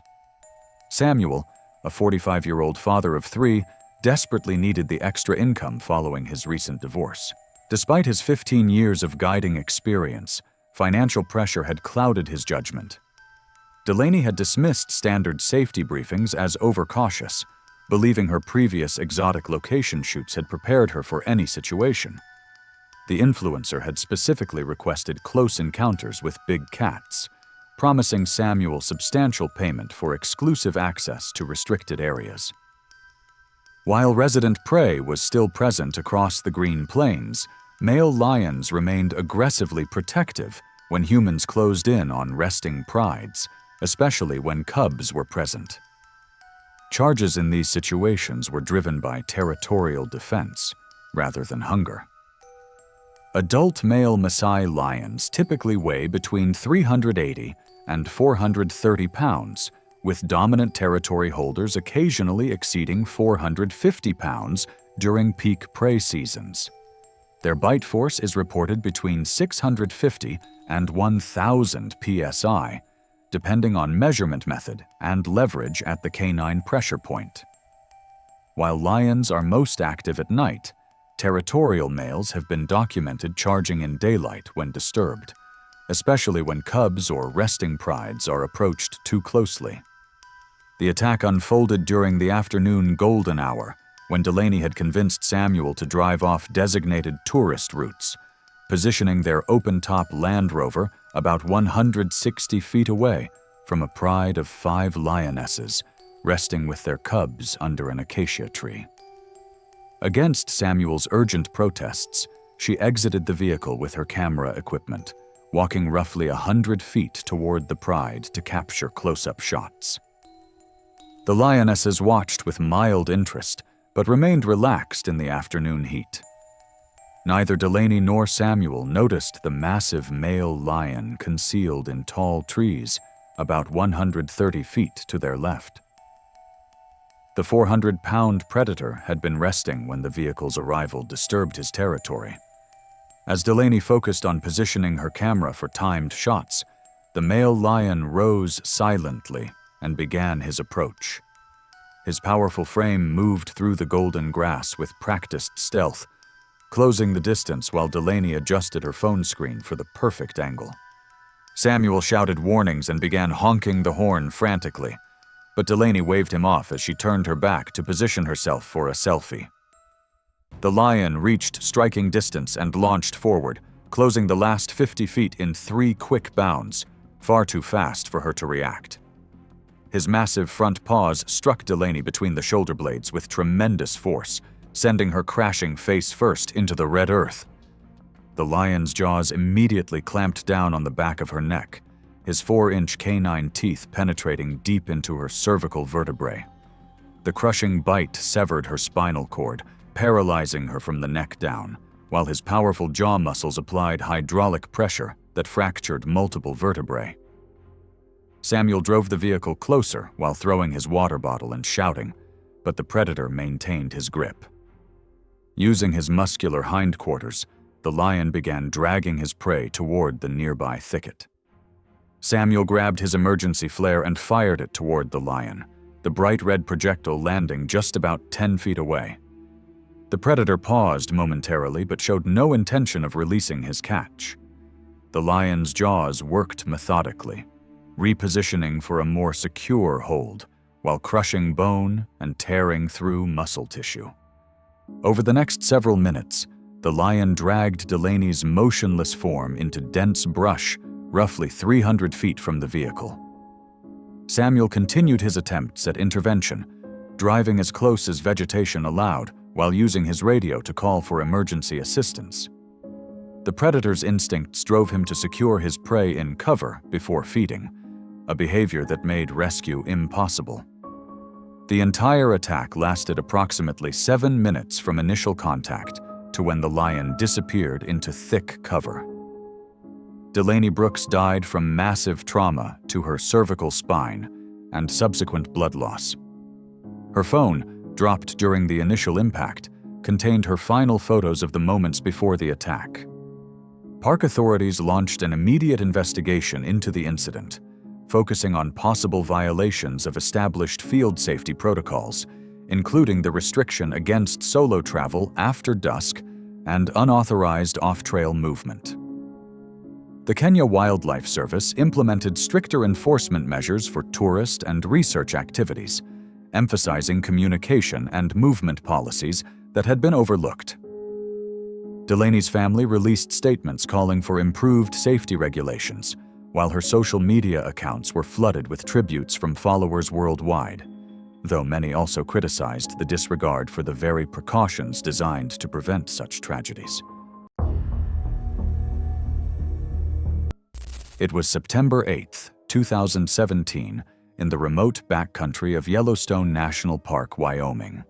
Samuel, a 45-year-old father of 3, desperately needed the extra income following his recent divorce. Despite his 15 years of guiding experience, financial pressure had clouded his judgment. Delaney had dismissed standard safety briefings as overcautious, believing her previous exotic location shoots had prepared her for any situation. The influencer had specifically requested close encounters with big cats, promising Samuel substantial payment for exclusive access to restricted areas. While resident prey was still present across the Green Plains, male lions remained aggressively protective when humans closed in on resting prides, especially when cubs were present. Charges in these situations were driven by territorial defense rather than hunger. Adult male Maasai lions typically weigh between 380 and 430 pounds, with dominant territory holders occasionally exceeding 450 pounds during peak prey seasons. Their bite force is reported between 650 and 1,000 psi, depending on measurement method and leverage at the canine pressure point. While lions are most active at night, territorial males have been documented charging in daylight when disturbed, especially when cubs or resting prides are approached too closely. The attack unfolded during the afternoon golden hour, when Delaney had convinced Samuel to drive off designated tourist routes, positioning their open-top Land Rover about 160 feet away from a pride of 5 lionesses resting with their cubs under an acacia tree. Against Samuel's urgent protests, she exited the vehicle with her camera equipment, walking roughly 100 feet toward the pride to capture close-up shots. The lionesses watched with mild interest, but remained relaxed in the afternoon heat. Neither Delaney nor Samuel noticed the massive male lion concealed in tall trees about 130 feet to their left. The 400-pound predator had been resting when the vehicle's arrival disturbed his territory. As Delaney focused on positioning her camera for timed shots, the male lion rose silently and began his approach. His powerful frame moved through the golden grass with practiced stealth, closing the distance while Delaney adjusted her phone screen for the perfect angle. Samuel shouted warnings and began honking the horn frantically, but Delaney waved him off as she turned her back to position herself for a selfie. The lion reached striking distance and launched forward, closing the last 50 feet in 3 quick bounds, far too fast for her to react. His massive front paws struck Delaney between the shoulder blades with tremendous force, sending her crashing face first into the red earth. The lion's jaws immediately clamped down on the back of her neck, his 4-inch canine teeth penetrating deep into her cervical vertebrae. The crushing bite severed her spinal cord, paralyzing her from the neck down, while his powerful jaw muscles applied hydraulic pressure that fractured multiple vertebrae. Samuel drove the vehicle closer while throwing his water bottle and shouting, but the predator maintained his grip. Using his muscular hindquarters, the lion began dragging his prey toward the nearby thicket. Samuel grabbed his emergency flare and fired it toward the lion, the bright red projectile landing just about 10 feet away. The predator paused momentarily but showed no intention of releasing his catch. The lion's jaws worked methodically, repositioning for a more secure hold, while crushing bone and tearing through muscle tissue. Over the next several minutes, the lion dragged Delaney's motionless form into dense brush, roughly 300 feet from the vehicle. Samuel continued his attempts at intervention, driving as close as vegetation allowed while using his radio to call for emergency assistance. The predator's instincts drove him to secure his prey in cover before feeding, a behavior that made rescue impossible. The entire attack lasted approximately 7 minutes from initial contact to when the lion disappeared into thick cover. Delaney Brooks died from massive trauma to her cervical spine and subsequent blood loss. Her phone, dropped during the initial impact, contained her final photos of the moments before the attack. Park authorities launched an immediate investigation into the incident, focusing on possible violations of established field safety protocols, including the restriction against solo travel after dusk and unauthorized off-trail movement. The Kenya Wildlife Service implemented stricter enforcement measures for tourist and research activities, emphasizing communication and movement policies that had been overlooked. Delaney's family released statements calling for improved safety regulations, while her social media accounts were flooded with tributes from followers worldwide, though many also criticized the disregard for the very precautions designed to prevent such tragedies. It was September 8, 2017, in the remote backcountry of Yellowstone National Park, Wyoming,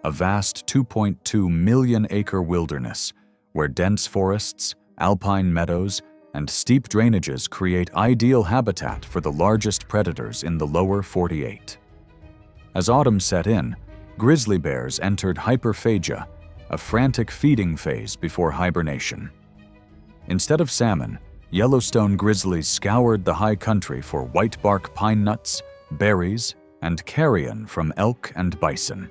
a vast 2.2 million-acre wilderness where dense forests, alpine meadows, and steep drainages create ideal habitat for the largest predators in the lower 48. As autumn set in, grizzly bears entered hyperphagia, a frantic feeding phase before hibernation. Instead of salmon, Yellowstone grizzlies scoured the high country for whitebark pine nuts, berries, and carrion from elk and bison,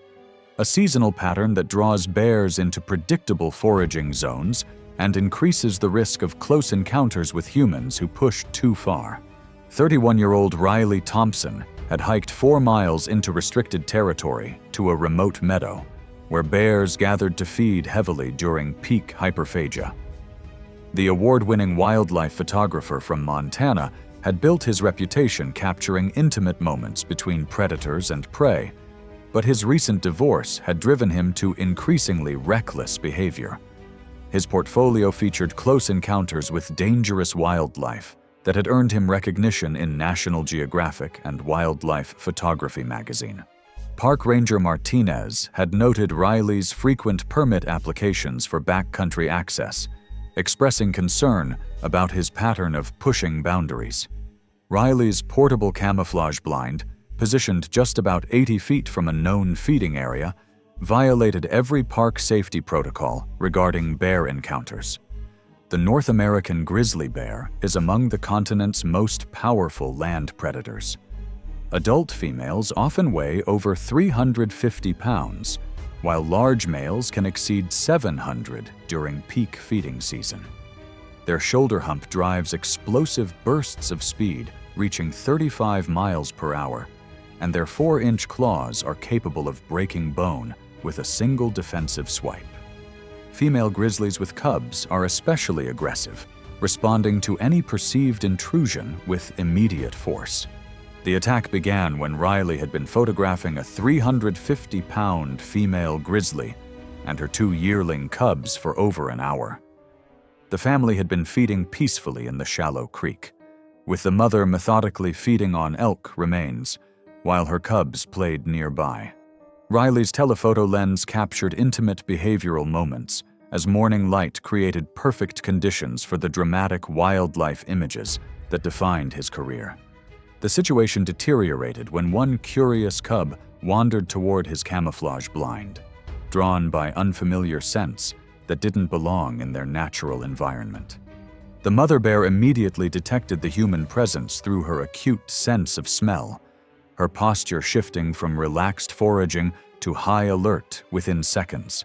a seasonal pattern that draws bears into predictable foraging zones and increases the risk of close encounters with humans who push too far. 31-year-old Riley Thompson had hiked 4 miles into restricted territory to a remote meadow, where bears gathered to feed heavily during peak hyperphagia. The award-winning wildlife photographer from Montana had built his reputation capturing intimate moments between predators and prey, but his recent divorce had driven him to increasingly reckless behavior. His portfolio featured close encounters with dangerous wildlife that had earned him recognition in National Geographic and Wildlife Photography magazine. Park Ranger Martinez had noted Riley's frequent permit applications for backcountry access, expressing concern about his pattern of pushing boundaries. Riley's portable camouflage blind, positioned just about 80 feet from a known feeding area, violated every park safety protocol regarding bear encounters. The North American grizzly bear is among the continent's most powerful land predators. Adult females often weigh over 350 pounds, while large males can exceed 700 during peak feeding season. Their shoulder hump drives explosive bursts of speed, reaching 35 miles per hour, and their 4-inch claws are capable of breaking bone with a single defensive swipe. Female grizzlies with cubs are especially aggressive, responding to any perceived intrusion with immediate force. The attack began when Riley had been photographing a 350-pound female grizzly and her 2 yearling cubs for over an hour. The family had been feeding peacefully in the shallow creek, with the mother methodically feeding on elk remains, while her cubs played nearby. Riley's telephoto lens captured intimate behavioral moments as morning light created perfect conditions for the dramatic wildlife images that defined his career. The situation deteriorated when one curious cub wandered toward his camouflage blind, drawn by unfamiliar scents that didn't belong in their natural environment. The mother bear immediately detected the human presence through her acute sense of smell, her posture shifting from relaxed foraging to high alert within seconds.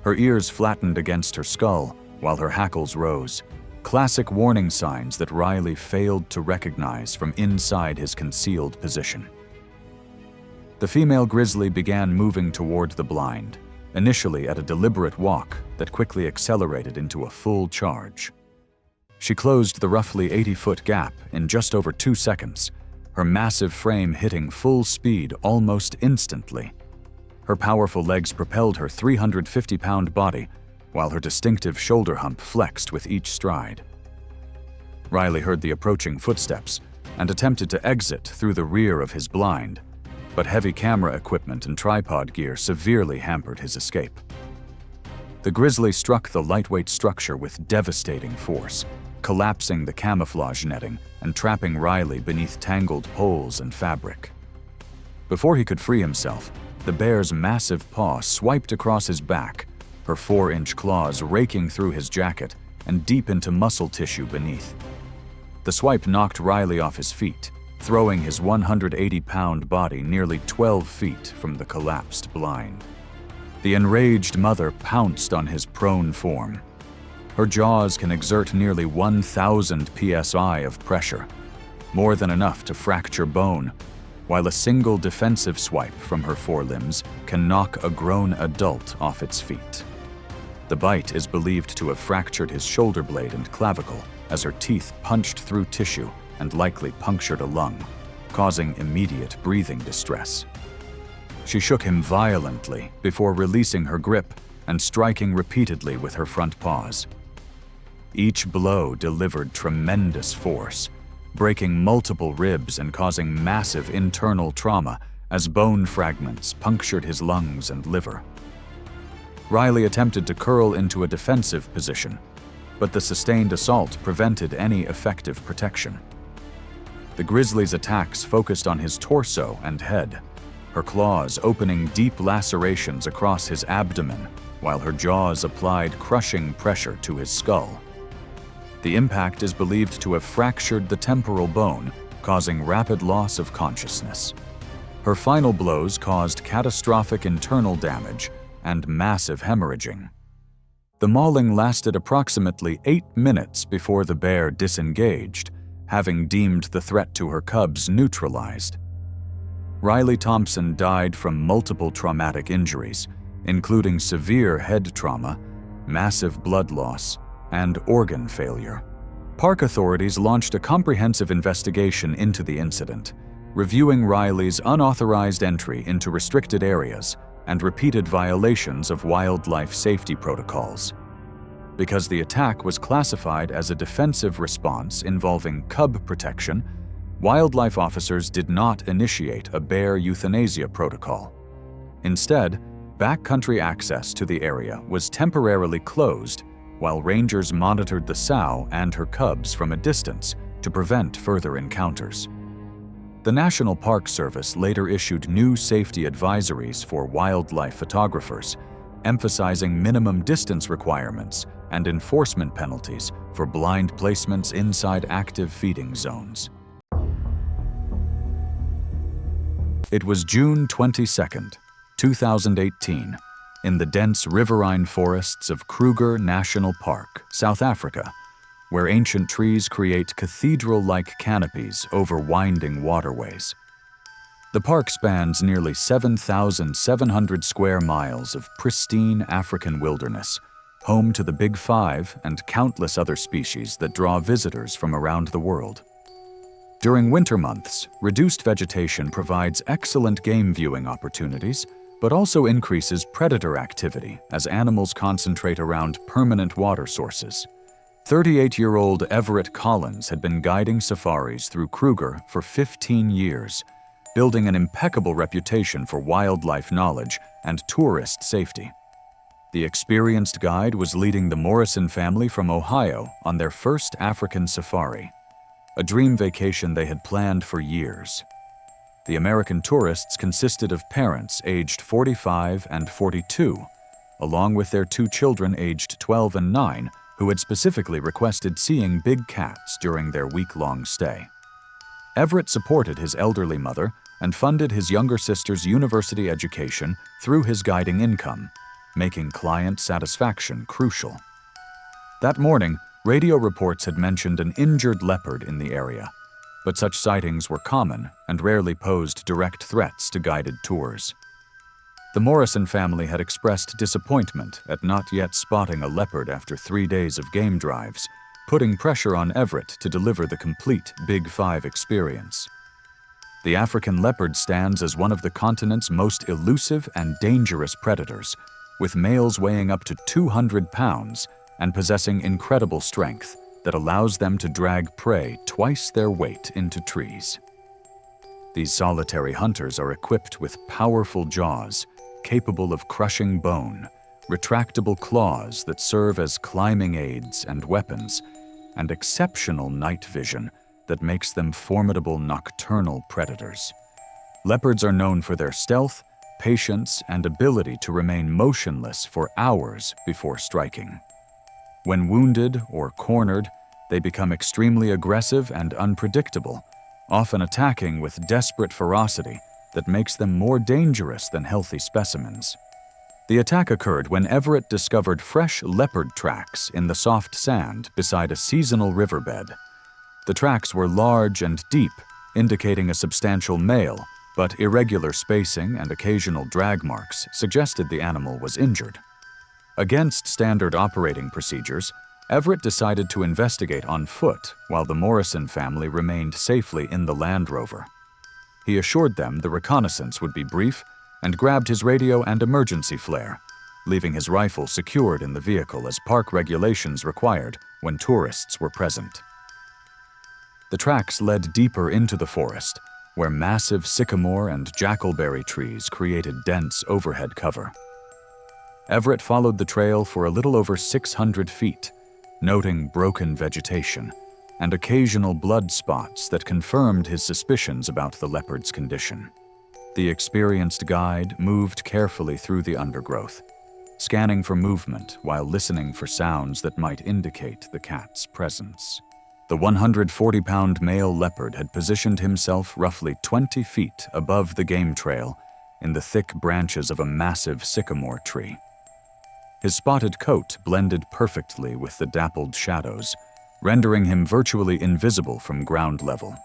Her ears flattened against her skull while her hackles rose, classic warning signs that Riley failed to recognize from inside his concealed position. The female grizzly began moving toward the blind, initially at a deliberate walk that quickly accelerated into a full charge. She closed the roughly 80-foot gap in just over 2 seconds, her massive frame hitting full speed almost instantly. Her powerful legs propelled her 350-pound body, while her distinctive shoulder hump flexed with each stride. Riley heard the approaching footsteps and attempted to exit through the rear of his blind, but heavy camera equipment and tripod gear severely hampered his escape. The grizzly struck the lightweight structure with devastating force, collapsing the camouflage netting and trapping Riley beneath tangled poles and fabric. Before he could free himself, the bear's massive paw swiped across his back, her 4-inch claws raking through his jacket and deep into muscle tissue beneath. The swipe knocked Riley off his feet, throwing his 180-pound body nearly 12 feet from the collapsed blind. The enraged mother pounced on his prone form. Her jaws can exert nearly 1,000 psi of pressure, more than enough to fracture bone, while a single defensive swipe from her forelimbs can knock a grown adult off its feet. The bite is believed to have fractured his shoulder blade and clavicle as her teeth punched through tissue and likely punctured a lung, causing immediate breathing distress. She shook him violently before releasing her grip and striking repeatedly with her front paws. Each blow delivered tremendous force, breaking multiple ribs and causing massive internal trauma as bone fragments punctured his lungs and liver. Riley attempted to curl into a defensive position, but the sustained assault prevented any effective protection. The grizzly's attacks focused on his torso and head, her claws opening deep lacerations across his abdomen while her jaws applied crushing pressure to his skull. The impact is believed to have fractured the temporal bone, causing rapid loss of consciousness. Her final blows caused catastrophic internal damage and massive hemorrhaging. The mauling lasted approximately 8 minutes before the bear disengaged, having deemed the threat to her cubs neutralized. Riley Thompson died from multiple traumatic injuries, including severe head trauma, massive blood loss, and organ failure. Park authorities launched a comprehensive investigation into the incident, reviewing Riley's unauthorized entry into restricted areas and repeated violations of wildlife safety protocols. Because the attack was classified as a defensive response involving cub protection, wildlife officers did not initiate a bear euthanasia protocol. Instead, backcountry access to the area was temporarily closed while rangers monitored the sow and her cubs from a distance to prevent further encounters. The National Park Service later issued new safety advisories for wildlife photographers, emphasizing minimum distance requirements and enforcement penalties for blind placements inside active feeding zones. It was June 22, 2018, in the dense riverine forests of Kruger National Park, South Africa, where ancient trees create cathedral-like canopies over winding waterways. The park spans nearly 7,700 square miles of pristine African wilderness, home to the Big Five and countless other species that draw visitors from around the world. During winter months, reduced vegetation provides excellent game viewing opportunities, but also increases predator activity as animals concentrate around permanent water sources. 38-year-old Everett Collins had been guiding safaris through Kruger for 15 years, building an impeccable reputation for wildlife knowledge and tourist safety. The experienced guide was leading the Morrison family from Ohio on their first African safari, a dream vacation they had planned for years. The American tourists consisted of parents aged 45 and 42, along with their two children aged 12 and 9, who had specifically requested seeing big cats during their week-long stay. Everett supported his elderly mother and funded his younger sister's university education through his guiding income, making client satisfaction crucial. That morning, radio reports had mentioned an injured leopard in the area, but such sightings were common and rarely posed direct threats to guided tours. The Morrison family had expressed disappointment at not yet spotting a leopard after 3 days of game drives, putting pressure on Everett to deliver the complete Big Five experience. The African leopard stands as one of the continent's most elusive and dangerous predators, with males weighing up to 200 pounds and possessing incredible strength that allows them to drag prey twice their weight into trees. These solitary hunters are equipped with powerful jaws, capable of crushing bone, retractable claws that serve as climbing aids and weapons, and exceptional night vision that makes them formidable nocturnal predators. Leopards are known for their stealth, patience, and ability to remain motionless for hours before striking. When wounded or cornered, they become extremely aggressive and unpredictable, often attacking with desperate ferocity that makes them more dangerous than healthy specimens. The attack occurred when Everett discovered fresh leopard tracks in the soft sand beside a seasonal riverbed. The tracks were large and deep, indicating a substantial male, but irregular spacing and occasional drag marks suggested the animal was injured. Against standard operating procedures, Everett decided to investigate on foot while the Morrison family remained safely in the Land Rover. He assured them the reconnaissance would be brief and grabbed his radio and emergency flare, leaving his rifle secured in the vehicle as park regulations required when tourists were present. The tracks led deeper into the forest, where massive sycamore and jackalberry trees created dense overhead cover. Everett followed the trail for a little over 600 feet, noting broken vegetation and occasional blood spots that confirmed his suspicions about the leopard's condition. The experienced guide moved carefully through the undergrowth, scanning for movement while listening for sounds that might indicate the cat's presence. The 140-pound male leopard had positioned himself roughly 20 feet above the game trail in the thick branches of a massive sycamore tree. His spotted coat blended perfectly with the dappled shadows, rendering him virtually invisible from ground level.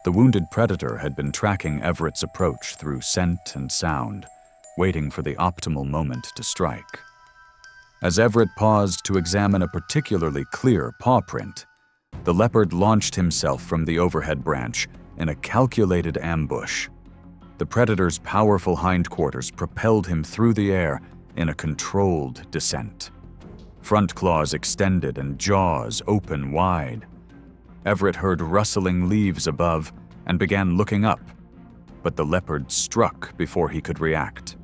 The wounded predator had been tracking Everett's approach through scent and sound, waiting for the optimal moment to strike. As Everett paused to examine a particularly clear paw print, the leopard launched himself from the overhead branch in a calculated ambush. The predator's powerful hindquarters propelled him through the air in a controlled descent. front claws extended and jaws open wide. Everett heard rustling leaves above and began looking up, but the leopard struck before he could react.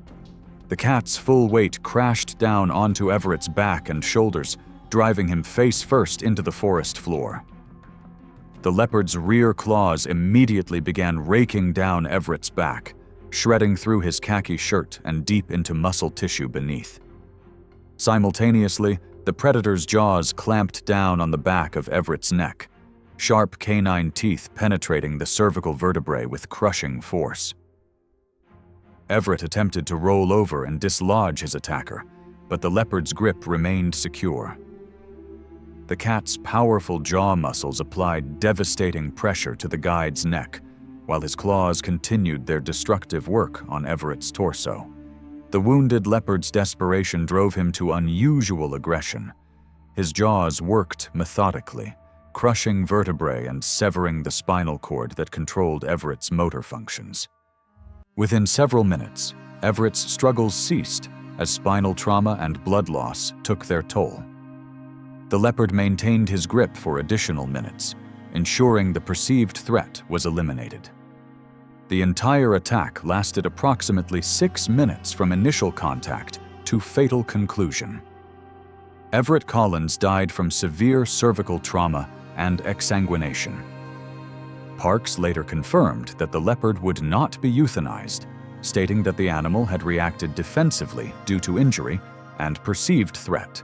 The cat's full weight crashed down onto Everett's back and shoulders, driving him face first into the forest floor. The leopard's rear claws immediately began raking down Everett's back, shredding through his khaki shirt and deep into muscle tissue beneath. Simultaneously, the predator's jaws clamped down on the back of Everett's neck, sharp canine teeth penetrating the cervical vertebrae with crushing force. Everett attempted to roll over and dislodge his attacker, but the leopard's grip remained secure. The cat's powerful jaw muscles applied devastating pressure to the guide's neck, while his claws continued their destructive work on Everett's torso. The wounded leopard's desperation drove him to unusual aggression. His jaws worked methodically, crushing vertebrae and severing the spinal cord that controlled Everett's motor functions. Within several minutes, Everett's struggles ceased as spinal trauma and blood loss took their toll. The leopard maintained his grip for additional minutes, ensuring the perceived threat was eliminated. The entire attack lasted approximately 6 minutes from initial contact to fatal conclusion. Everett Collins died from severe cervical trauma and exsanguination. Parks later confirmed that the leopard would not be euthanized, stating that the animal had reacted defensively due to injury and perceived threat,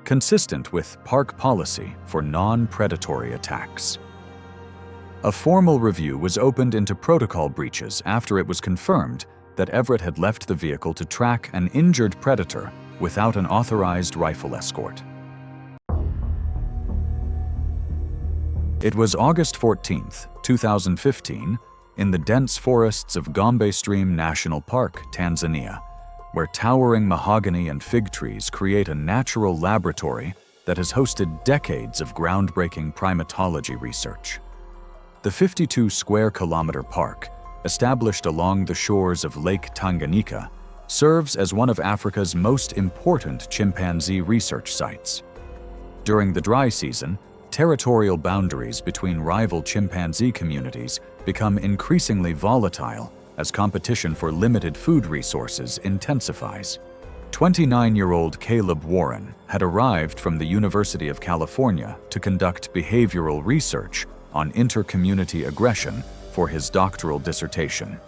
consistent with park policy for non-predatory attacks. A formal review was opened into protocol breaches after it was confirmed that Everett had left the vehicle to track an injured predator without an authorized rifle escort. It was August 14, 2015, in the dense forests of Gombe Stream National Park, Tanzania, where towering mahogany and fig trees create a natural laboratory that has hosted decades of groundbreaking primatology research. The 52-square-kilometer park, established along the shores of Lake Tanganyika, serves as one of Africa's most important chimpanzee research sites. During the dry season, territorial boundaries between rival chimpanzee communities become increasingly volatile as competition for limited food resources intensifies. 29-year-old Caleb Warren had arrived from the University of California to conduct behavioral research on inter-community aggression for his doctoral dissertation.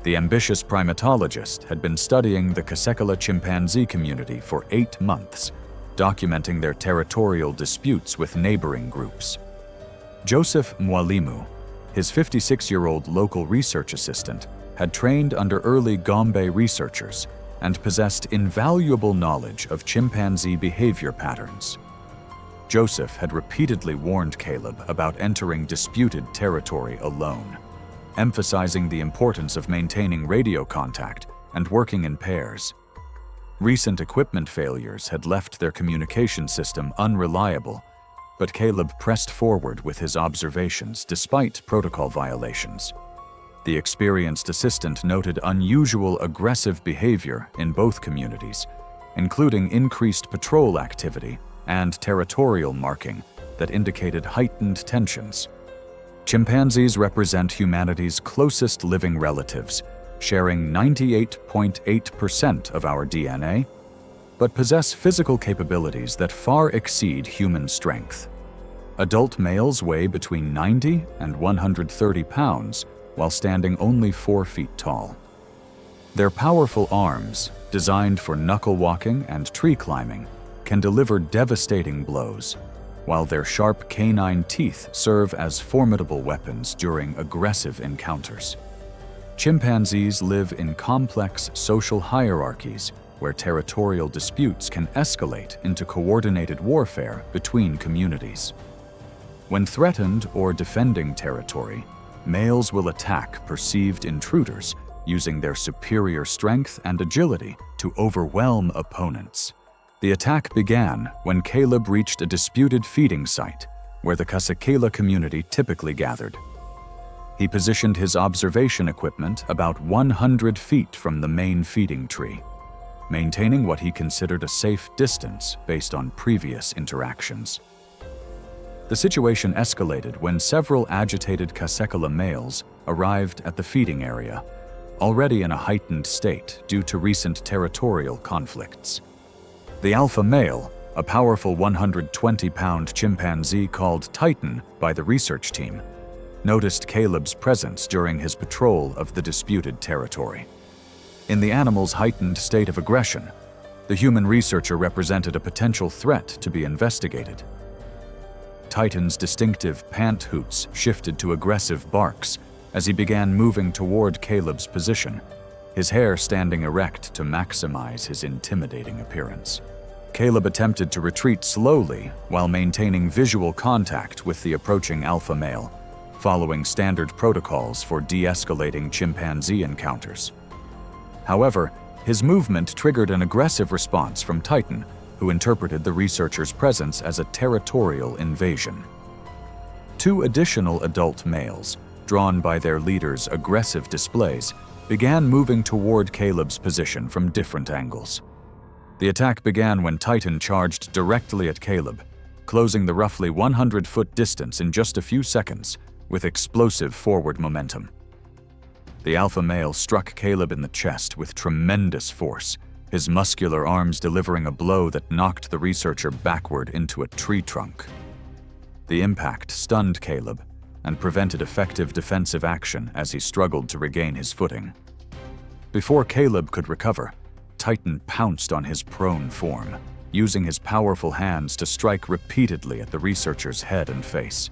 The ambitious primatologist had been studying the Kasekela chimpanzee community for 8 months, documenting their territorial disputes with neighboring groups. Joseph Mwalimu, his 56-year-old local research assistant, had trained under early Gombe researchers and possessed invaluable knowledge of chimpanzee behavior patterns. Joseph had repeatedly warned Caleb about entering disputed territory alone, emphasizing the importance of maintaining radio contact and working in pairs. Recent equipment failures had left their communication system unreliable, but Caleb pressed forward with his observations despite protocol violations. The experienced assistant noted unusual aggressive behavior in both communities, including increased patrol activity and territorial marking that indicated heightened tensions. Chimpanzees represent humanity's closest living relatives, sharing 98.8% of our DNA, but possess physical capabilities that far exceed human strength. Adult males weigh between 90 and 130 pounds, while standing only 4 feet tall. Their powerful arms, designed for knuckle walking and tree climbing, can deliver devastating blows, while their sharp canine teeth serve as formidable weapons during aggressive encounters. Chimpanzees live in complex social hierarchies where territorial disputes can escalate into coordinated warfare between communities. When threatened or defending territory, males will attack perceived intruders using their superior strength and agility to overwhelm opponents. The attack began when Caleb reached a disputed feeding site where the Kasekela community typically gathered. He positioned his observation equipment about 100 feet from the main feeding tree. maintaining what he considered a safe distance based on previous interactions. The situation escalated when several agitated Casecola males arrived at the feeding area, already in a heightened state due to recent territorial conflicts. The alpha male, a powerful 120-pound chimpanzee called Titan by the research team, noticed Caleb's presence during his patrol of the disputed territory. In the animal's heightened state of aggression, the human researcher represented a potential threat to be investigated. Titan's distinctive pant hoots shifted to aggressive barks as he began moving toward Caleb's position, his hair standing erect to maximize his intimidating appearance. Caleb attempted to retreat slowly while maintaining visual contact with the approaching alpha male, following standard protocols for de-escalating chimpanzee encounters. However, his movement triggered an aggressive response from Titan, who interpreted the researcher's presence as a territorial invasion. Two additional adult males, drawn by their leader's aggressive displays, began moving toward Caleb's position from different angles. The attack began when Titan charged directly at Caleb, closing the roughly 100-foot distance in just a few seconds with explosive forward momentum. The alpha male struck Caleb in the chest with tremendous force, his muscular arms delivering a blow that knocked the researcher backward into a tree trunk. The impact stunned Caleb and prevented effective defensive action as he struggled to regain his footing. Before Caleb could recover, Titan pounced on his prone form, using his powerful hands to strike repeatedly at the researcher's head and face.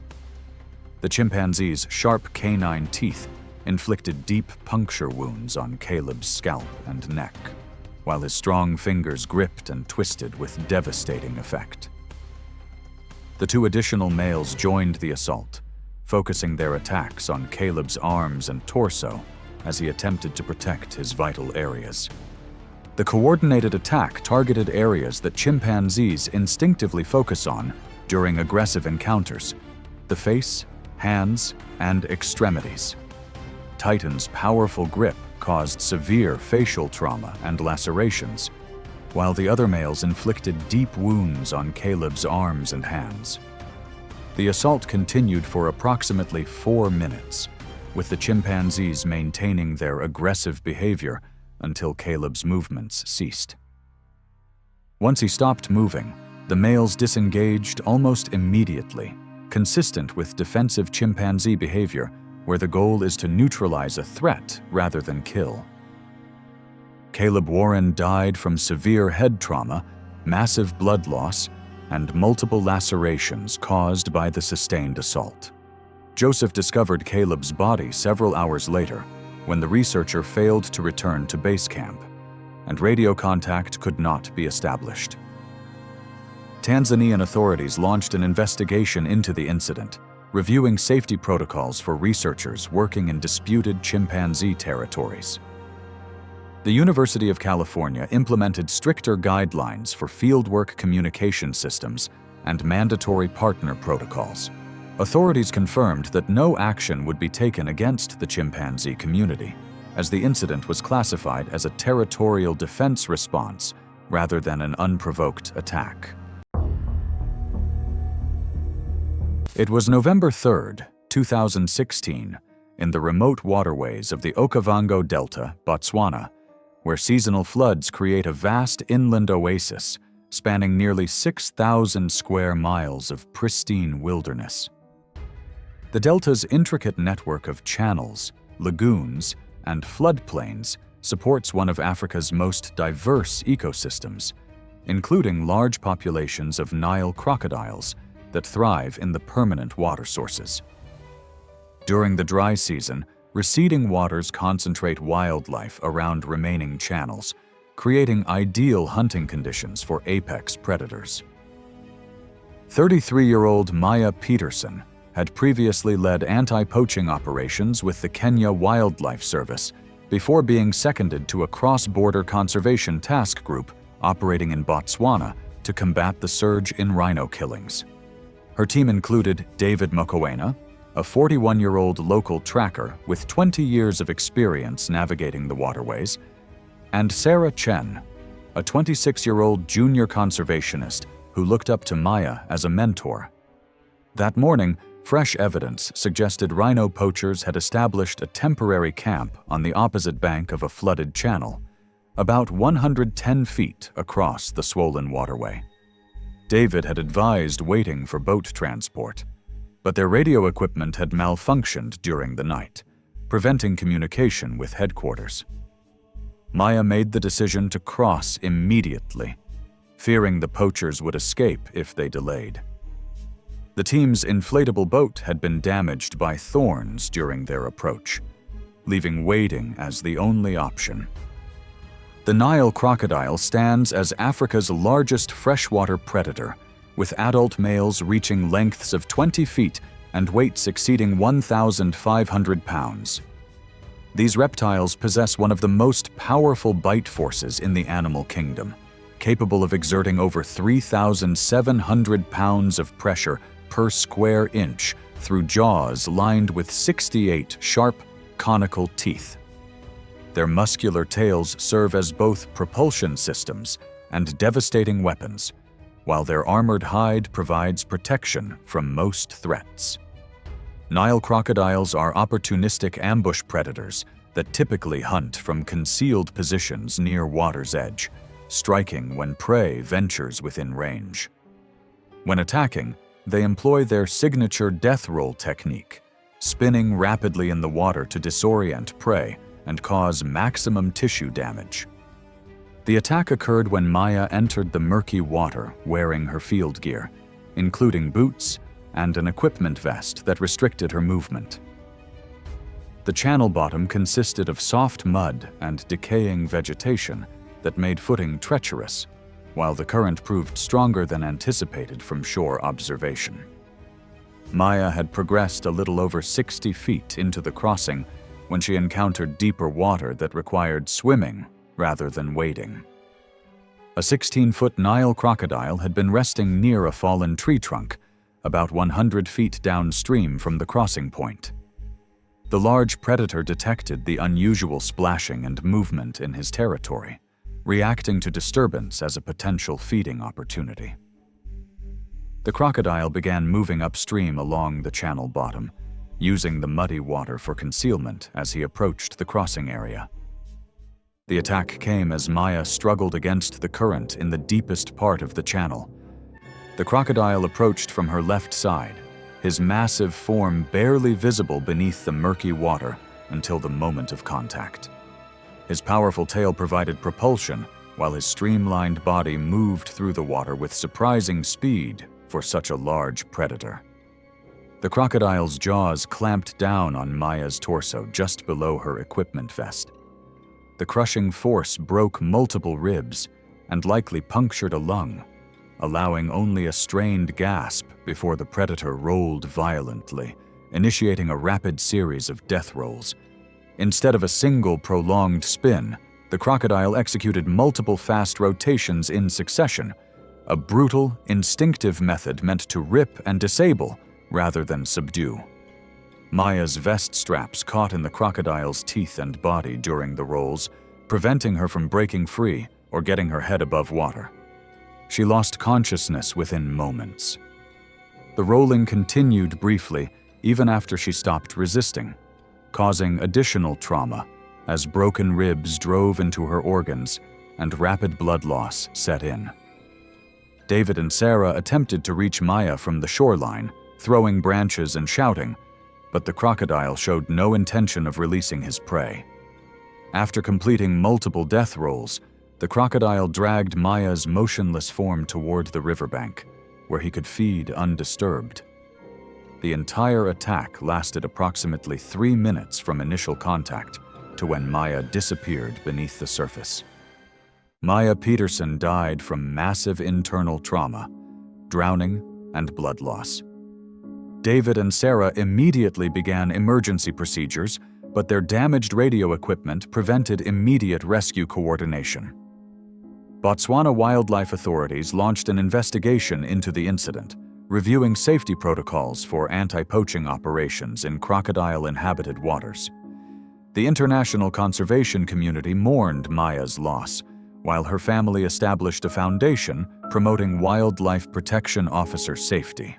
The chimpanzee's sharp canine teeth inflicted deep puncture wounds on Caleb's scalp and neck, while his strong fingers gripped and twisted with devastating effect. The two additional males joined the assault, focusing their attacks on Caleb's arms and torso as he attempted to protect his vital areas. The coordinated attack targeted areas that chimpanzees instinctively focus on during aggressive encounters: the face, hands, and extremities. Titan's powerful grip caused severe facial trauma and lacerations, while the other males inflicted deep wounds on Caleb's arms and hands. The assault continued for approximately 4 minutes, with the chimpanzees maintaining their aggressive behavior until Caleb's movements ceased. Once he stopped moving, the males disengaged almost immediately, consistent with defensive chimpanzee behavior, where the goal is to neutralize a threat rather than kill. Caleb Warren died from severe head trauma, massive blood loss, and multiple lacerations caused by the sustained assault. Joseph discovered Caleb's body several hours later when the researcher failed to return to base camp, and radio contact could not be established. Tanzanian authorities launched an investigation into the incident, reviewing safety protocols for researchers working in disputed chimpanzee territories. The University of California implemented stricter guidelines for fieldwork communication systems and mandatory partner protocols. Authorities confirmed that no action would be taken against the chimpanzee community, as the incident was classified as a territorial defense response rather than an unprovoked attack. It was November 3, 2016, in the remote waterways of the Okavango Delta, Botswana, where seasonal floods create a vast inland oasis spanning nearly 6,000 square miles of pristine wilderness. The delta's intricate network of channels, lagoons, and floodplains supports one of Africa's most diverse ecosystems, including large populations of Nile crocodiles that thrive in the permanent water sources. During the dry season, receding waters concentrate wildlife around remaining channels, creating ideal hunting conditions for apex predators. 33-year-old Maya Peterson had previously led anti-poaching operations with the Kenya Wildlife Service before being seconded to a cross-border conservation task group operating in Botswana to combat the surge in rhino killings. Her team included David Mokoena, a 41-year-old local tracker with 20 years of experience navigating the waterways, and Sarah Chen, a 26-year-old junior conservationist who looked up to Maya as a mentor. That morning, fresh evidence suggested rhino poachers had established a temporary camp on the opposite bank of a flooded channel, about 110 feet across the swollen waterway. David had advised waiting for boat transport, but their radio equipment had malfunctioned during the night, preventing communication with headquarters. Maya made the decision to cross immediately, fearing the poachers would escape if they delayed. The team's inflatable boat had been damaged by thorns during their approach, leaving wading as the only option. The Nile crocodile stands as Africa's largest freshwater predator, with adult males reaching lengths of 20 feet and weights exceeding 1,500 pounds. These reptiles possess one of the most powerful bite forces in the animal kingdom, capable of exerting over 3,700 pounds of pressure per square inch through jaws lined with 68 sharp, conical teeth. Their muscular tails serve as both propulsion systems and devastating weapons, while their armored hide provides protection from most threats. Nile crocodiles are opportunistic ambush predators that typically hunt from concealed positions near water's edge, striking when prey ventures within range. When attacking, they employ their signature death roll technique, spinning rapidly in the water to disorient prey and cause maximum tissue damage. The attack occurred when Maya entered the murky water wearing her field gear, including boots and an equipment vest that restricted her movement. The channel bottom consisted of soft mud and decaying vegetation that made footing treacherous, while the current proved stronger than anticipated from shore observation. Maya had progressed a little over 60 feet into the crossing when she encountered deeper water that required swimming rather than wading. A 16-foot Nile crocodile had been resting near a fallen tree trunk, about 100 feet downstream from the crossing point. The large predator detected the unusual splashing and movement in his territory, reacting to disturbance as a potential feeding opportunity. The crocodile began moving upstream along the channel bottom, using the muddy water for concealment as he approached the crossing area. The attack came as Maya struggled against the current in the deepest part of the channel. The crocodile approached from her left side, his massive form barely visible beneath the murky water until the moment of contact. His powerful tail provided propulsion, while his streamlined body moved through the water with surprising speed for such a large predator. The crocodile's jaws clamped down on Maya's torso just below her equipment vest. The crushing force broke multiple ribs and likely punctured a lung, allowing only a strained gasp before the predator rolled violently, initiating a rapid series of death rolls. Instead of a single prolonged spin, the crocodile executed multiple fast rotations in succession, a brutal, instinctive method meant to rip and disable rather than subdue. Maya's vest straps caught in the crocodile's teeth and body during the rolls, preventing her from breaking free or getting her head above water. She lost consciousness within moments. The rolling continued briefly even after she stopped resisting, causing additional trauma as broken ribs drove into her organs and rapid blood loss set in. David and Sarah attempted to reach Maya from the shoreline, throwing branches and shouting, but the crocodile showed no intention of releasing his prey. After completing multiple death rolls, the crocodile dragged Maya's motionless form toward the riverbank, where he could feed undisturbed. The entire attack lasted approximately 3 minutes from initial contact to when Maya disappeared beneath the surface. Maya Peterson died from massive internal trauma, drowning, and blood loss. David and Sarah immediately began emergency procedures, but their damaged radio equipment prevented immediate rescue coordination. Botswana wildlife authorities launched an investigation into the incident, reviewing safety protocols for anti-poaching operations in crocodile-inhabited waters. The international conservation community mourned Maya's loss, while her family established a foundation promoting wildlife protection officer safety.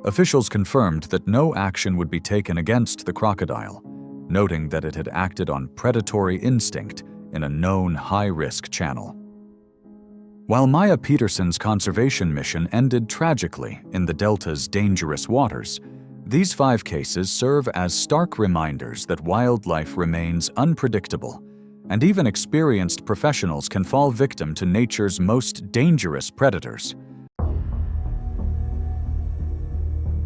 Officials confirmed that no action would be taken against the crocodile, noting that it had acted on predatory instinct in a known high-risk channel. While Maya Peterson's conservation mission ended tragically in the Delta's dangerous waters, these 5 cases serve as stark reminders that wildlife remains unpredictable, and even experienced professionals can fall victim to nature's most dangerous predators.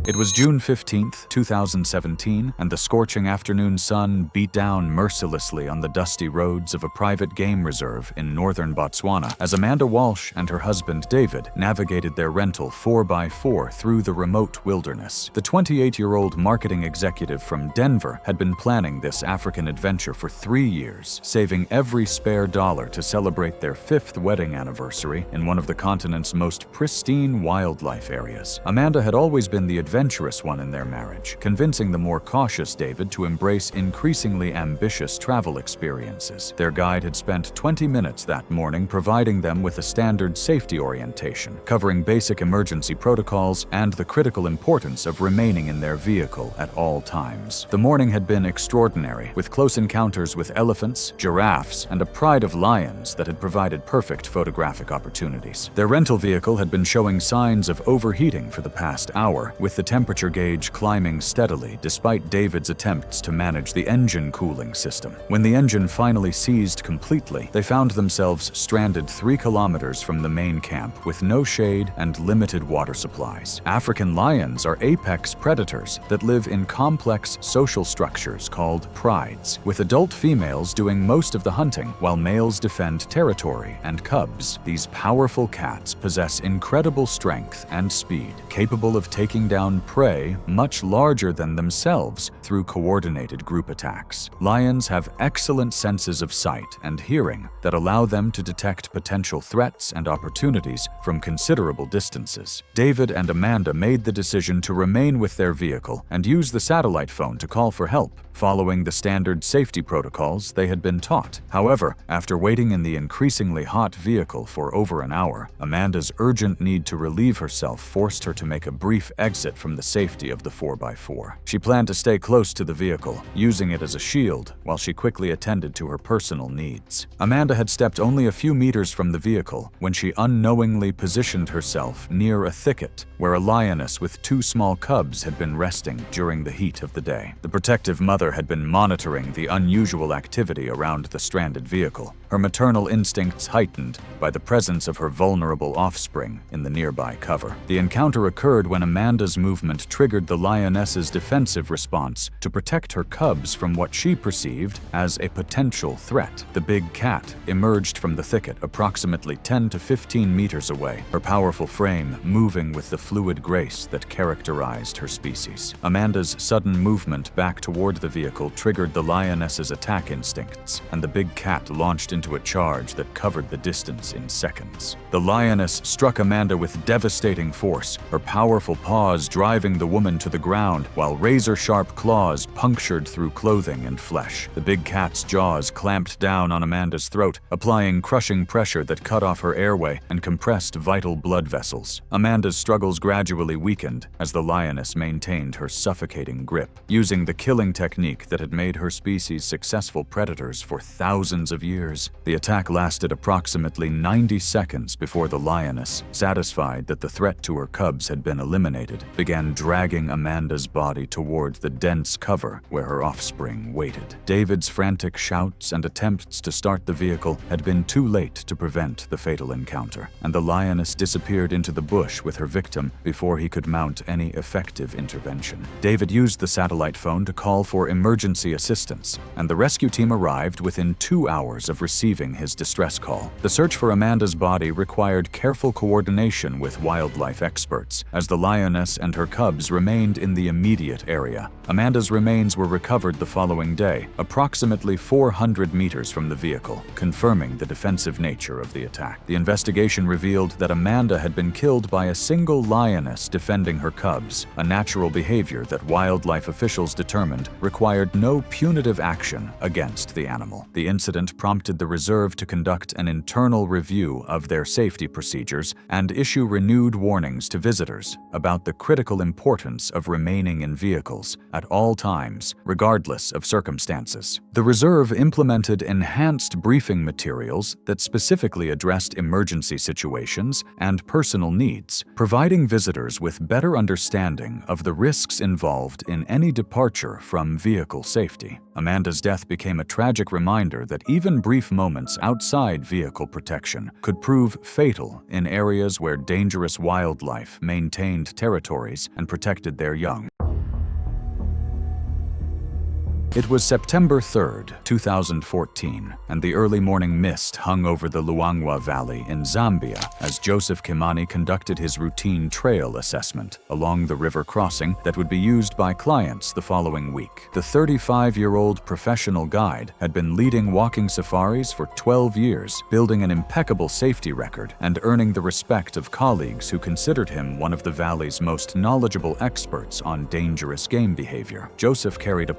It was June 15, 2017, and the scorching afternoon sun beat down mercilessly on the dusty roads of a private game reserve in northern Botswana as Amanda Walsh and her husband David navigated their rental 4x4 through the remote wilderness. The 28-year-old marketing executive from Denver had been planning this African adventure for 3 years, saving every spare dollar to celebrate their 5th wedding anniversary in one of the continent's most pristine wildlife areas. Amanda had always been the adventurous one in their marriage, convincing the more cautious David to embrace increasingly ambitious travel experiences. Their guide had spent 20 minutes that morning providing them with a standard safety orientation, covering basic emergency protocols and the critical importance of remaining in their vehicle at all times. The morning had been extraordinary, with close encounters with elephants, giraffes, and a pride of lions that had provided perfect photographic opportunities. Their rental vehicle had been showing signs of overheating for the past hour, with the temperature gauge climbing steadily despite David's attempts to manage the engine cooling system. When the engine finally seized completely, they found themselves stranded 3 kilometers from the main camp with no shade and limited water supplies. African lions are apex predators that live in complex social structures called prides, with adult females doing most of the hunting while males defend territory and cubs. These powerful cats possess incredible strength and speed, capable of taking down prey much larger than themselves through coordinated group attacks. Lions have excellent senses of sight and hearing that allow them to detect potential threats and opportunities from considerable distances. David and Amanda made the decision to remain with their vehicle and use the satellite phone to call for help, following the standard safety protocols they had been taught. However, after waiting in the increasingly hot vehicle for over an hour, Amanda's urgent need to relieve herself forced her to make a brief exit from the safety of the 4x4. She planned to stay close to the vehicle, using it as a shield while she quickly attended to her personal needs. Amanda had stepped only a few meters from the vehicle when she unknowingly positioned herself near a thicket where a lioness with 2 small cubs had been resting during the heat of the day. The protective mother had been monitoring the unusual activity around the stranded vehicle, her maternal instincts heightened by the presence of her vulnerable offspring in the nearby cover. The encounter occurred when Amanda's movement triggered the lioness's defensive response to protect her cubs from what she perceived as a potential threat. The big cat emerged from the thicket approximately 10 to 15 meters away, her powerful frame moving with the fluid grace that characterized her species. Amanda's sudden movement back toward the vehicle triggered the lioness's attack instincts, and the big cat launched into a charge that covered the distance in seconds. The lioness struck Amanda with devastating force, her powerful paws driving the woman to the ground, while razor-sharp claws punctured through clothing and flesh. The big cat's jaws clamped down on Amanda's throat, applying crushing pressure that cut off her airway and compressed vital blood vessels. Amanda's struggles gradually weakened as the lioness maintained her suffocating grip, using the killing technique that had made her species successful predators for thousands of years. The attack lasted approximately 90 seconds before the lioness, satisfied that the threat to her cubs had been eliminated, began dragging Amanda's body toward the dense cover where her offspring waited. David's frantic shouts and attempts to start the vehicle had been too late to prevent the fatal encounter, and the lioness disappeared into the bush with her victim before he could mount any effective intervention. David used the satellite phone to call for emergency assistance, and the rescue team arrived within 2 hours of receiving his distress call. The search for Amanda's body required careful coordination with wildlife experts, as the lioness and her cubs remained in the immediate area. Amanda's remains were recovered the following day, approximately 400 meters from the vehicle, confirming the defensive nature of the attack. The investigation revealed that Amanda had been killed by a single lioness defending her cubs, a natural behavior that wildlife officials determined required no punitive action against the animal. The incident prompted the the reserve to conduct an internal review of their safety procedures and issue renewed warnings to visitors about the critical importance of remaining in vehicles at all times, regardless of circumstances. The reserve implemented enhanced briefing materials that specifically addressed emergency situations and personal needs, providing visitors with better understanding of the risks involved in any departure from vehicle safety. Amanda's death became a tragic reminder that even brief moments outside vehicle protection could prove fatal in areas where dangerous wildlife maintained territories and protected their young. It was September 3rd, 2014, and the early morning mist hung over the Luangwa Valley in Zambia as Joseph Kimani conducted his routine trail assessment along the river crossing that would be used by clients the following week. The 35-year-old professional guide had been leading walking safaris for 12 years, building an impeccable safety record and earning the respect of colleagues who considered him one of the valley's most knowledgeable experts on dangerous game behavior. Joseph carried a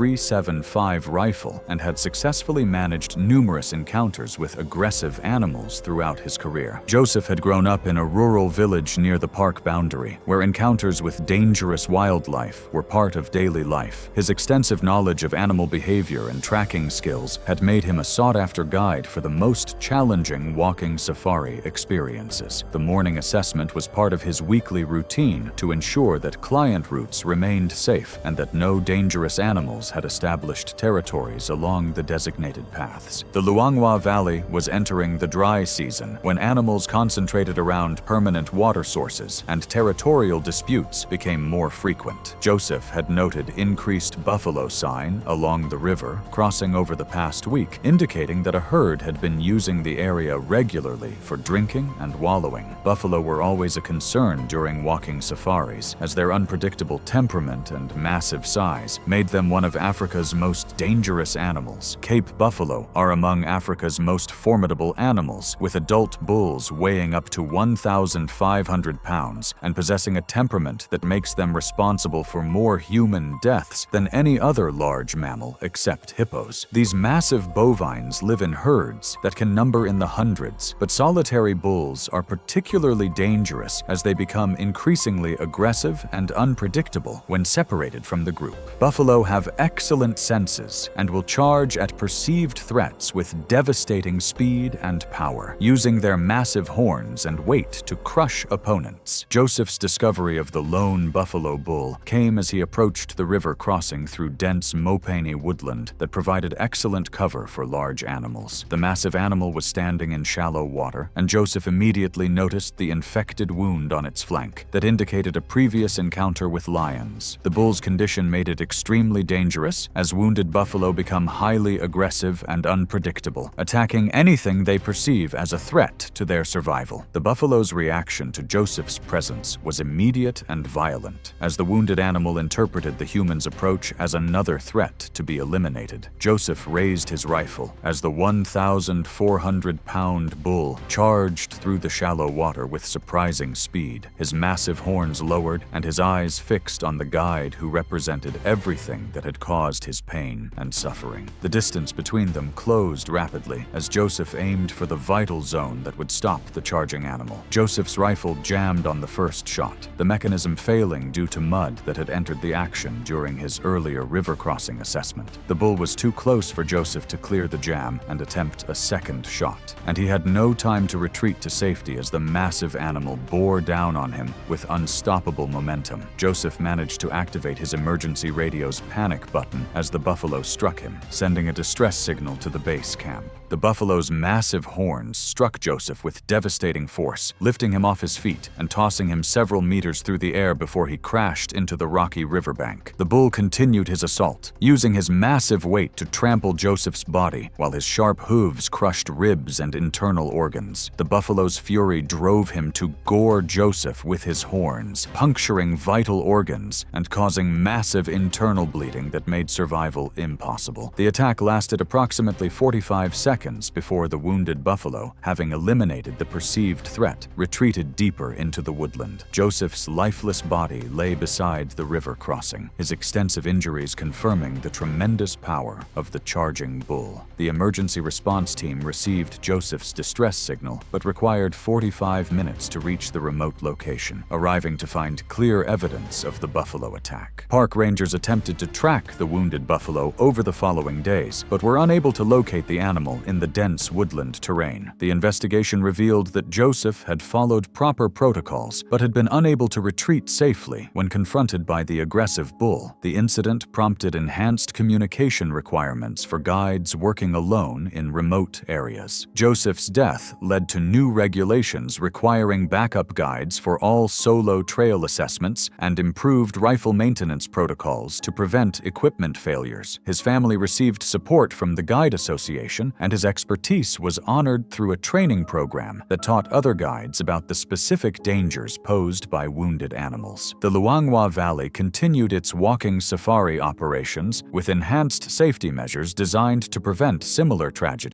.375 rifle and had successfully managed numerous encounters with aggressive animals throughout his career. Joseph had grown up in a rural village near the park boundary, where encounters with dangerous wildlife were part of daily life. His extensive knowledge of animal behavior and tracking skills had made him a sought-after guide for the most challenging walking safari experiences. The morning assessment was part of his weekly routine to ensure that client routes remained safe and that no dangerous animals had established territories along the designated paths. The Luangwa Valley was entering the dry season, when animals concentrated around permanent water sources and territorial disputes became more frequent. Joseph had noted increased buffalo sign along the river crossing over the past week, indicating that a herd had been using the area regularly for drinking and wallowing. Buffalo were always a concern during walking safaris, as their unpredictable temperament and massive size made them one of Africa's most dangerous animals. Cape buffalo are among Africa's most formidable animals, with adult bulls weighing up to 1,500 pounds and possessing a temperament that makes them responsible for more human deaths than any other large mammal except hippos. These massive bovines live in herds that can number in the hundreds, but solitary bulls are particularly dangerous as they become increasingly aggressive and unpredictable when separated from the group. Buffalo have excellent senses and will charge at perceived threats with devastating speed and power, using their massive horns and weight to crush opponents. Joseph's discovery of the lone buffalo bull came as he approached the river crossing through dense mopane woodland that provided excellent cover for large animals. The massive animal was standing in shallow water, and Joseph immediately noticed the infected wound on its flank that indicated a previous encounter with lions. The bull's condition made it extremely dangerous, as wounded buffalo become highly aggressive and unpredictable, attacking anything they perceive as a threat to their survival. The buffalo's reaction to Joseph's presence was immediate and violent, as the wounded animal interpreted the human's approach as another threat to be eliminated. Joseph raised his rifle as the 1,400-pound bull charged through the shallow water with surprising speed, his massive horns lowered and his eyes fixed on the guide who represented everything that had caused his pain and suffering. The distance between them closed rapidly as Joseph aimed for the vital zone that would stop the charging animal. Joseph's rifle jammed on the first shot, the mechanism failing due to mud that had entered the action during his earlier river crossing assessment. The bull was too close for Joseph to clear the jam and attempt a second shot, and he had no time to retreat to safety as the massive animal bore down on him with unstoppable momentum. Joseph managed to activate his emergency radio's panic button as the buffalo struck him, sending a distress signal to the base camp. The buffalo's massive horns struck Joseph with devastating force, lifting him off his feet and tossing him several meters through the air before he crashed into the rocky riverbank. The bull continued his assault, using his massive weight to trample Joseph's body while his sharp hooves crushed ribs and internal organs. The buffalo's fury drove him to gore Joseph with his horns, puncturing vital organs and causing massive internal bleeding that made survival impossible. The attack lasted approximately 45 seconds, seconds before the wounded buffalo, having eliminated the perceived threat, retreated deeper into the woodland. Joseph's lifeless body lay beside the river crossing, his extensive injuries confirming the tremendous power of the charging bull. The emergency response team received Joseph's distress signal, but required 45 minutes to reach the remote location, arriving to find clear evidence of the buffalo attack. Park rangers attempted to track the wounded buffalo over the following days, but were unable to locate the animal in the dense woodland terrain. The investigation revealed that Joseph had followed proper protocols, but had been unable to retreat safely when confronted by the aggressive bull. The incident prompted enhanced communication requirements for guides working alone in remote areas. Joseph's death led to new regulations requiring backup guides for all solo trail assessments and improved rifle maintenance protocols to prevent equipment failures. His family received support from the Guide Association, and his expertise was honored through a training program that taught other guides about the specific dangers posed by wounded animals. The Luangwa Valley continued its walking safari operations with enhanced safety measures designed to prevent similar tragedies.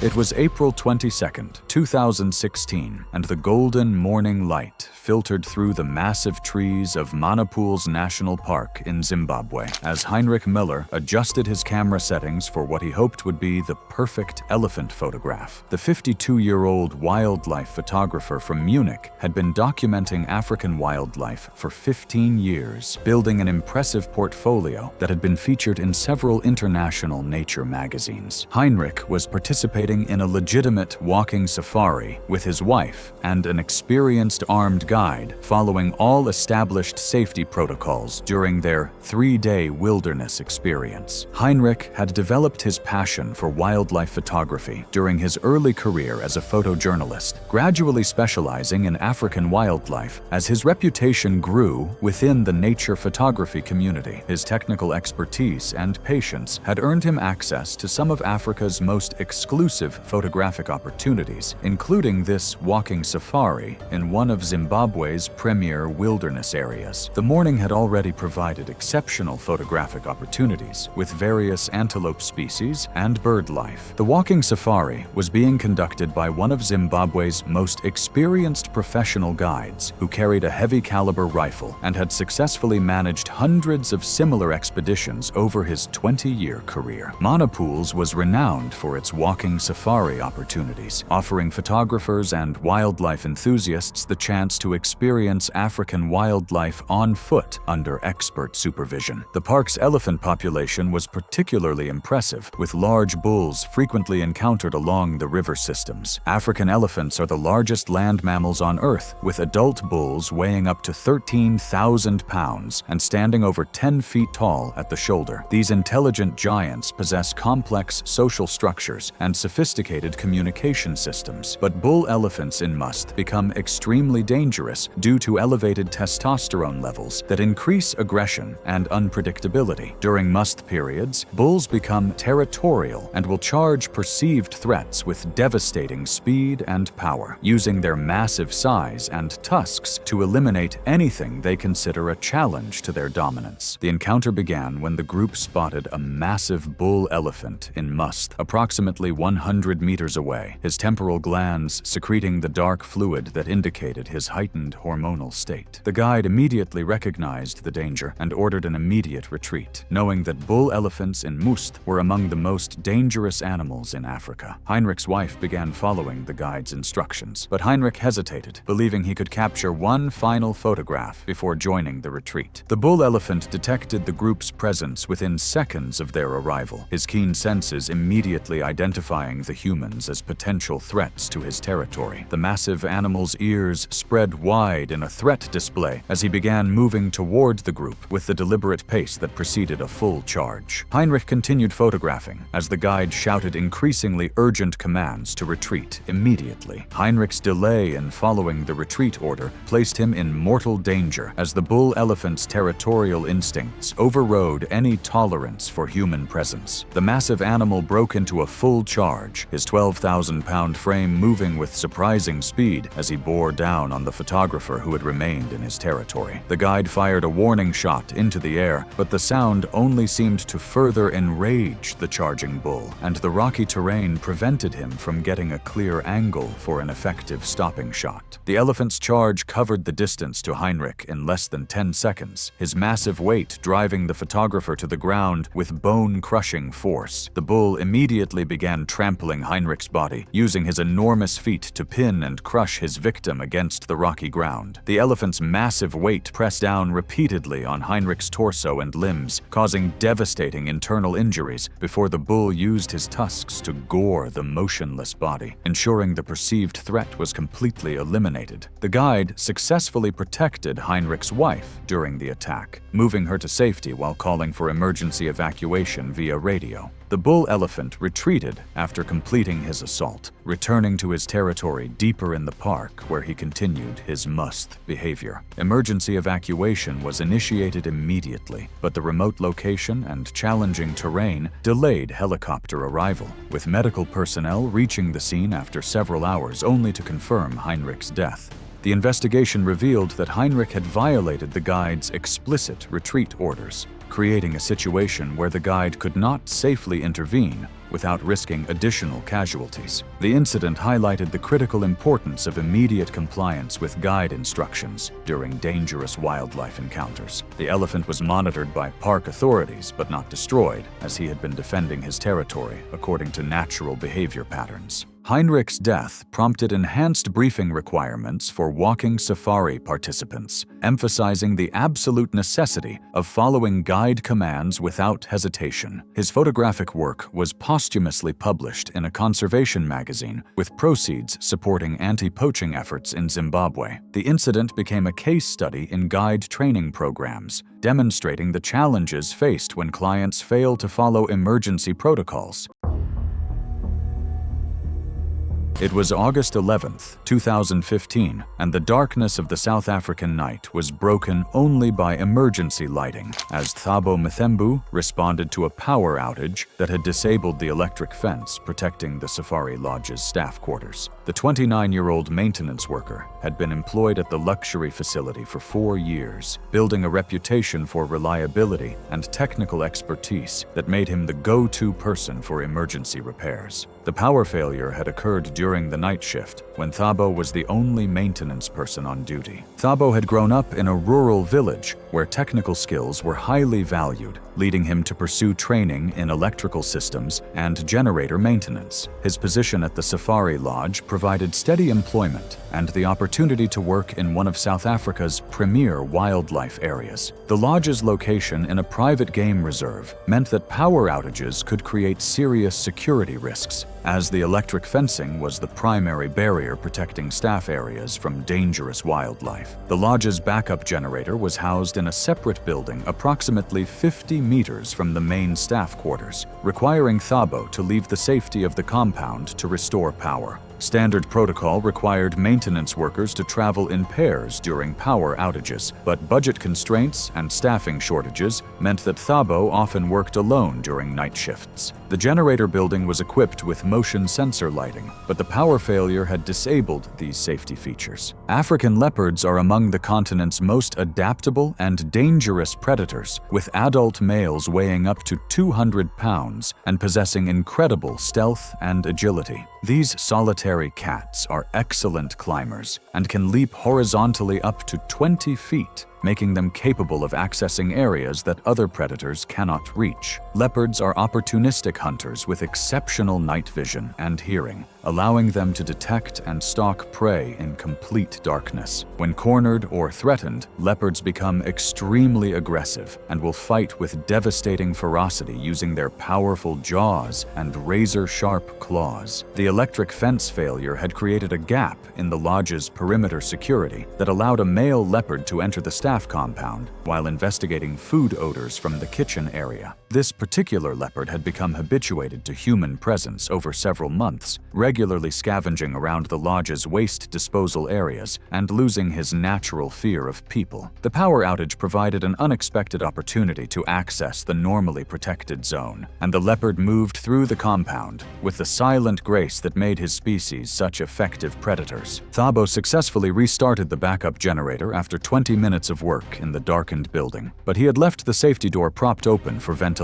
It was April 22, 2016, and the golden morning light filtered through the massive trees of Manapools National Park in Zimbabwe as Heinrich Miller adjusted his camera settings for what he hoped would be the perfect elephant photograph. The 52-year-old wildlife photographer from Munich had been documenting African wildlife for 15 years, building an impressive portfolio that had been featured in several international nature magazines. Heinrich was participating in a legitimate walking safari with his wife and an experienced armed guide, following all established safety protocols during their 3-day wilderness experience. Heinrich had developed his passion for wildlife photography during his early career as a photojournalist, gradually specializing in African wildlife as his reputation grew within the nature photography community. His technical expertise and patience had earned him access to some of Africa's most exclusive photographic opportunities, including this walking safari in one of Zimbabwe's premier wilderness areas. The morning had already provided exceptional photographic opportunities with various antelope species and bird life. The walking safari was being conducted by one of Zimbabwe's most experienced professional guides who carried a heavy caliber rifle and had successfully managed hundreds of similar expeditions over his 20-year career. Manapools was renowned for its walking safari opportunities, offering photographers and wildlife enthusiasts the chance to experience African wildlife on foot under expert supervision. The park's elephant population was particularly impressive, with large bulls frequently encountered along the river systems. African elephants are the largest land mammals on Earth, with adult bulls weighing up to 13,000 pounds and standing over 10 feet tall at the shoulder. These intelligent giants possess complex social structures and sophisticated communication systems, but bull elephants must become extremely dangerous due to elevated testosterone levels that increase aggression and unpredictability. During must periods, bulls become territorial and will charge perceived threats with devastating speed and power, using their massive size and tusks to eliminate anything they consider a challenge to their dominance. The encounter began when the group spotted a massive bull elephant in must, approximately 100 meters away, his temporal glands secreting the dark fluid that indicated his heightened hormonal state. The guide immediately recognized the danger and ordered an immediate retreat, knowing that bull elephants in must were among the most dangerous animals in Africa. Heinrich's wife began following the guide's instructions, but Heinrich hesitated, believing he could capture one final photograph before joining the retreat. The bull elephant detected the group's presence within seconds of their arrival, his keen senses immediately identifying the humans as potential threats to his territory. The massive animal's ears spread wide in a threat display as he began moving toward the group with the deliberate pace that preceded a full charge. Heinrich continued photographing as the guide shouted increasingly urgent commands to retreat immediately. Heinrich's delay in following the retreat order placed him in mortal danger as the bull elephant's territorial instincts overrode any tolerance for human presence. The massive animal broke into a full charge, charge, his 12,000-pound frame moving with surprising speed as he bore down on the photographer who had remained in his territory. The guide fired a warning shot into the air, but the sound only seemed to further enrage the charging bull, and the rocky terrain prevented him from getting a clear angle for an effective stopping shot. The elephant's charge covered the distance to Heinrich in less than 10 seconds, his massive weight driving the photographer to the ground with bone-crushing force. The bull immediately began trampling Heinrich's body, using his enormous feet to pin and crush his victim against the rocky ground. The elephant's massive weight pressed down repeatedly on Heinrich's torso and limbs, causing devastating internal injuries before the bull used his tusks to gore the motionless body, ensuring the perceived threat was completely eliminated. The guide successfully protected Heinrich's wife during the attack, moving her to safety while calling for emergency evacuation via radio. The bull elephant retreated after completing his assault, returning to his territory deeper in the park where he continued his must behavior. Emergency evacuation was initiated immediately, but the remote location and challenging terrain delayed helicopter arrival, with medical personnel reaching the scene after several hours only to confirm Heinrich's death. The investigation revealed that Heinrich had violated the guide's explicit retreat orders, creating a situation where the guide could not safely intervene without risking additional casualties. The incident highlighted the critical importance of immediate compliance with guide instructions during dangerous wildlife encounters. The elephant was monitored by park authorities but not destroyed, as he had been defending his territory according to natural behavior patterns. Heinrich's death prompted enhanced briefing requirements for walking safari participants, emphasizing the absolute necessity of following guide commands without hesitation. His photographic work was posthumously published in a conservation magazine, with proceeds supporting anti-poaching efforts in Zimbabwe. The incident became a case study in guide training programs, demonstrating the challenges faced when clients fail to follow emergency protocols. It was August 11, 2015, and the darkness of the South African night was broken only by emergency lighting, as Thabo Mthembu responded to a power outage that had disabled the electric fence protecting the Safari Lodge's staff quarters. The 29-year-old maintenance worker had been employed at the luxury facility for 4 years, building a reputation for reliability and technical expertise that made him the go-to person for emergency repairs. The power failure had occurred during the night shift, when Thabo was the only maintenance person on duty. Thabo had grown up in a rural village where technical skills were highly valued, leading him to pursue training in electrical systems and generator maintenance. His position at the Safari Lodge provided steady employment and the opportunity to work in one of South Africa's premier wildlife areas. The lodge's location in a private game reserve meant that power outages could create serious security risks, as the electric fencing was the primary barrier protecting staff areas from dangerous wildlife. The lodge's backup generator was housed in a separate building approximately 50 meters from the main staff quarters, requiring Thabo to leave the safety of the compound to restore power. Standard protocol required maintenance workers to travel in pairs during power outages, but budget constraints and staffing shortages meant that Thabo often worked alone during night shifts. The generator building was equipped with motion sensor lighting, but the power failure had disabled these safety features. African leopards are among the continent's most adaptable and dangerous predators, with adult males weighing up to 200 pounds and possessing incredible stealth and agility. These solitary cats are excellent climbers and can leap horizontally up to 20 feet, making them capable of accessing areas that other predators cannot reach. Leopards are opportunistic hunters with exceptional night vision and hearing, allowing them to detect and stalk prey in complete darkness. When cornered or threatened, leopards become extremely aggressive and will fight with devastating ferocity using their powerful jaws and razor-sharp claws. The electric fence failure had created a gap in the lodge's perimeter security that allowed a male leopard to enter the staff compound while investigating food odors from the kitchen area. This particular leopard had become habituated to human presence over several months, regularly scavenging around the lodge's waste disposal areas and losing his natural fear of people. The power outage provided an unexpected opportunity to access the normally protected zone, and the leopard moved through the compound with the silent grace that made his species such effective predators. Thabo successfully restarted the backup generator after 20 minutes of work in the darkened building, but he had left the safety door propped open for ventilation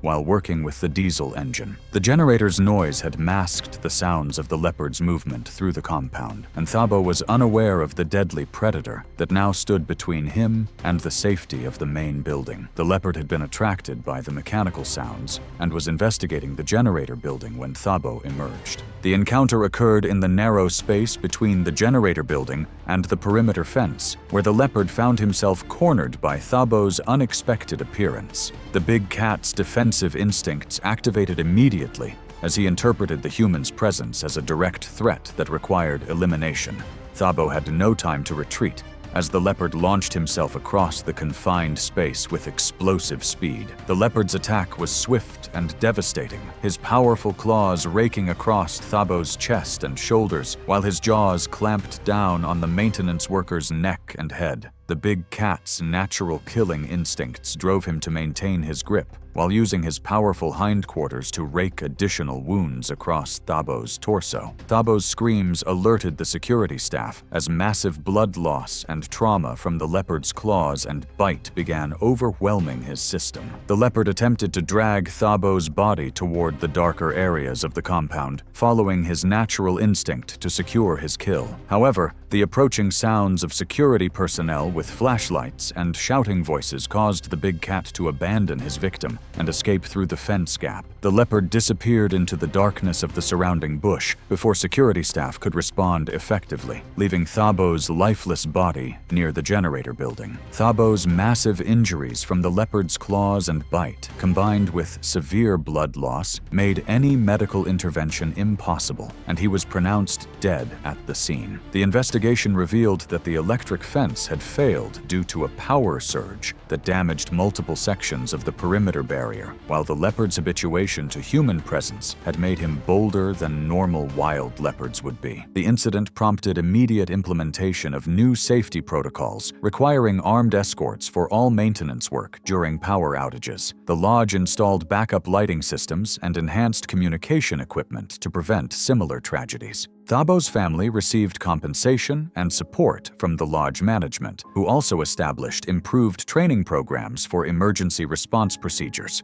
while working with the diesel engine. The generator's noise had masked the sounds of the leopard's movement through the compound, and Thabo was unaware of the deadly predator that now stood between him and the safety of the main building. The leopard had been attracted by the mechanical sounds and was investigating the generator building when Thabo emerged. The encounter occurred in the narrow space between the generator building and the perimeter fence, where the leopard found himself cornered by Thabo's unexpected appearance. The big cat's defensive instincts activated immediately as he interpreted the human's presence as a direct threat that required elimination. Thabo had no time to retreat, as the leopard launched himself across the confined space with explosive speed. The leopard's attack was swift and devastating, his powerful claws raking across Thabo's chest and shoulders, while his jaws clamped down on the maintenance worker's neck and head. The big cat's natural killing instincts drove him to maintain his grip, while using his powerful hindquarters to rake additional wounds across Thabo's torso. Thabo's screams alerted the security staff as massive blood loss and trauma from the leopard's claws and bite began overwhelming his system. The leopard attempted to drag Thabo's body toward the darker areas of the compound, following his natural instinct to secure his kill. However, the approaching sounds of security personnel with flashlights and shouting voices caused the big cat to abandon his victim and escape through the fence gap. The leopard disappeared into the darkness of the surrounding bush before security staff could respond effectively, leaving Thabo's lifeless body near the generator building. Thabo's massive injuries from the leopard's claws and bite, combined with severe blood loss, made any medical intervention impossible, and he was pronounced dead at the scene. The investigation revealed that the electric fence had failed due to a power surge that damaged multiple sections of the perimeter barrier, while the leopard's habituation to human presence had made him bolder than normal wild leopards would be. The incident prompted immediate implementation of new safety protocols requiring armed escorts for all maintenance work during power outages. The lodge installed backup lighting systems and enhanced communication equipment to prevent similar tragedies. Thabo's family received compensation and support from the lodge management, who also established improved training programs for emergency response procedures.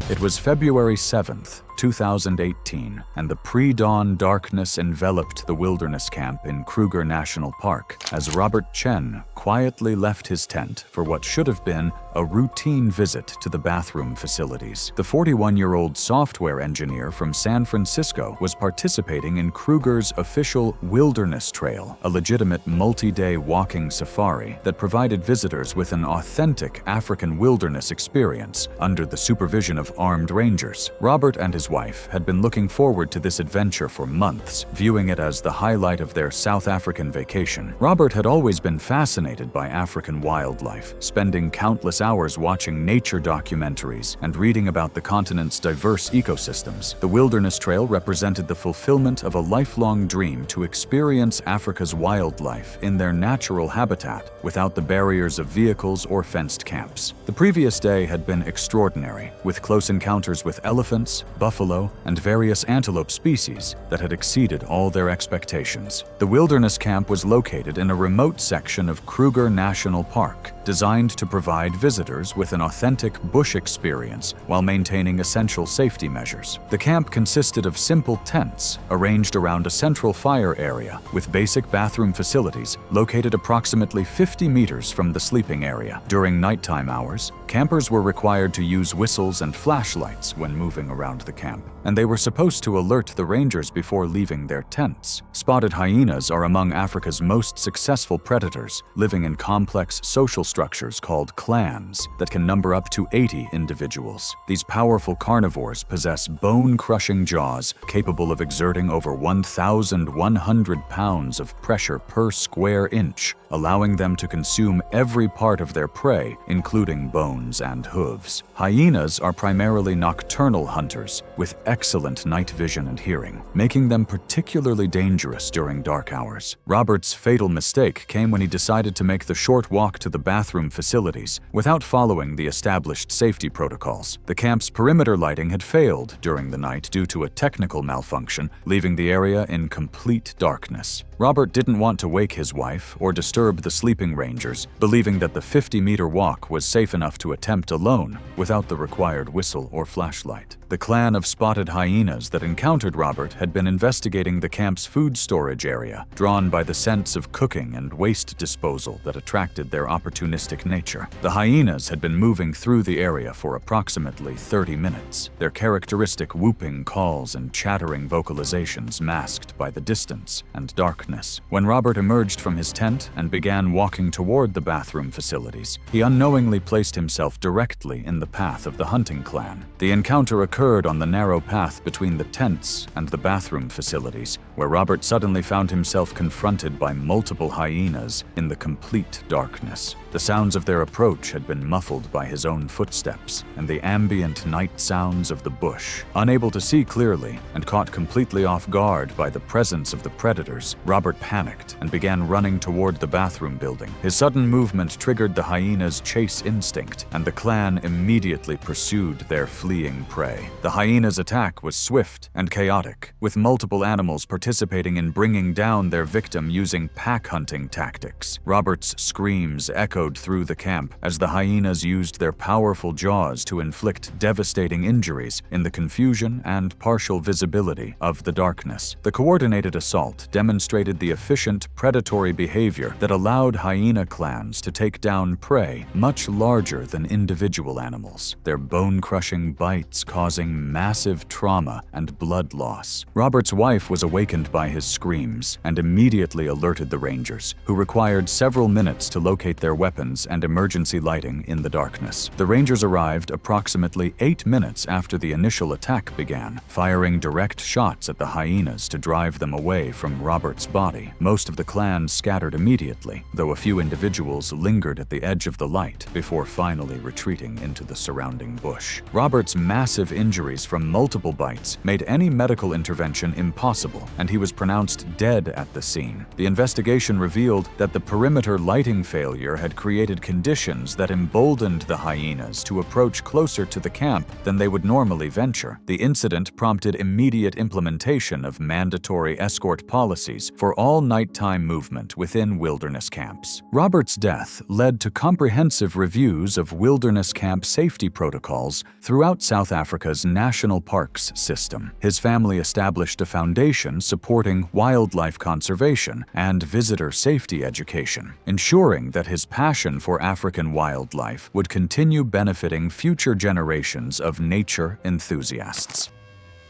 It was February 7th, 2018, and the pre-dawn darkness enveloped the wilderness camp in Kruger National Park as Robert Chen quietly left his tent for what should have been a routine visit to the bathroom facilities. The 41-year-old software engineer from San Francisco was participating in Kruger's official Wilderness Trail, a legitimate multi-day walking safari that provided visitors with an authentic African wilderness experience under the supervision of armed rangers. Robert and his wife had been looking forward to this adventure for months, viewing it as the highlight of their South African vacation. Robert had always been fascinated by African wildlife, spending countless hours watching nature documentaries and reading about the continent's diverse ecosystems. The Wilderness Trail represented the fulfillment of a lifelong dream to experience Africa's wildlife in their natural habitat without the barriers of vehicles or fenced camps. The previous day had been extraordinary, with close encounters with elephants, buffalo, and various antelope species that had exceeded all their expectations. The wilderness camp was located in a remote section of Kruger National Park, designed to provide visitors with an authentic bush experience while maintaining essential safety measures. The camp consisted of simple tents arranged around a central fire area with basic bathroom facilities located approximately 50 meters from the sleeping area. During nighttime hours, campers were required to use whistles and flashlights when moving around the camp. camp, and they were supposed to alert the rangers before leaving their tents. Spotted hyenas are among Africa's most successful predators, living in complex social structures called clans that can number up to 80 individuals. These powerful carnivores possess bone-crushing jaws capable of exerting over 1,100 pounds of pressure per square inch, allowing them to consume every part of their prey, including bones and hooves. Hyenas are primarily nocturnal hunters with excellent night vision and hearing, making them particularly dangerous during dark hours. Robert's fatal mistake came when he decided to make the short walk to the bathroom facilities without following the established safety protocols. The camp's perimeter lighting had failed during the night due to a technical malfunction, leaving the area in complete darkness. Robert didn't want to wake his wife or disturb the sleeping rangers, believing that the 50-meter walk was safe enough to attempt alone without the required whistle or flashlight. The clan of spotted hyenas that encountered Robert had been investigating the camp's food storage area, drawn by the sense of cooking and waste disposal that attracted their opportunistic nature. The hyenas had been moving through the area for approximately 30 minutes, their characteristic whooping calls and chattering vocalizations masked by the distance and darkness. When Robert emerged from his tent and began walking toward the bathroom facilities, he unknowingly placed himself directly in the path of the hunting clan. The encounter occurred on the narrow path between the tents and the bathroom facilities, where Robert suddenly found himself confronted by multiple hyenas in the complete darkness. The sounds of their approach had been muffled by his own footsteps and the ambient night sounds of the bush. Unable to see clearly and caught completely off guard by the presence of the predators, Robert panicked and began running toward the bathroom building. His sudden movement triggered the hyena's chase instinct, and the clan immediately pursued their fleeing prey. The hyena's attack was swift and chaotic, with multiple animals participating in bringing down their victim using pack hunting tactics. Robert's screams echoed through the camp as the hyenas used their powerful jaws to inflict devastating injuries in the confusion and partial visibility of the darkness. The coordinated assault demonstrated the efficient predatory behavior that allowed hyena clans to take down prey much larger than individual animals, their bone-crushing bites causing massive trauma and blood loss. Robert's wife was awakened by his screams and immediately alerted the rangers, who required several minutes to locate their weapons and emergency lighting in the darkness. The rangers arrived approximately 8 minutes after the initial attack began, firing direct shots at the hyenas to drive them away from Robert's body. Most of the clan scattered immediately, though a few individuals lingered at the edge of the light before finally retreating into the surrounding bush. Robert's massive injuries from multiple bites made any medical intervention impossible, and he was pronounced dead at the scene. The investigation revealed that the perimeter lighting failure had created conditions that emboldened the hyenas to approach closer to the camp than they would normally venture. The incident prompted immediate implementation of mandatory escort policies for all nighttime movement within wilderness camps. Robert's death led to comprehensive reviews of wilderness camp safety protocols throughout South Africa's national parks system. His family established a foundation supporting wildlife conservation and visitor safety education, ensuring that his passion for African wildlife would continue benefiting future generations of nature enthusiasts.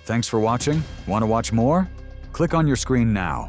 Thanks for watching. Want to watch more? Click on your screen now.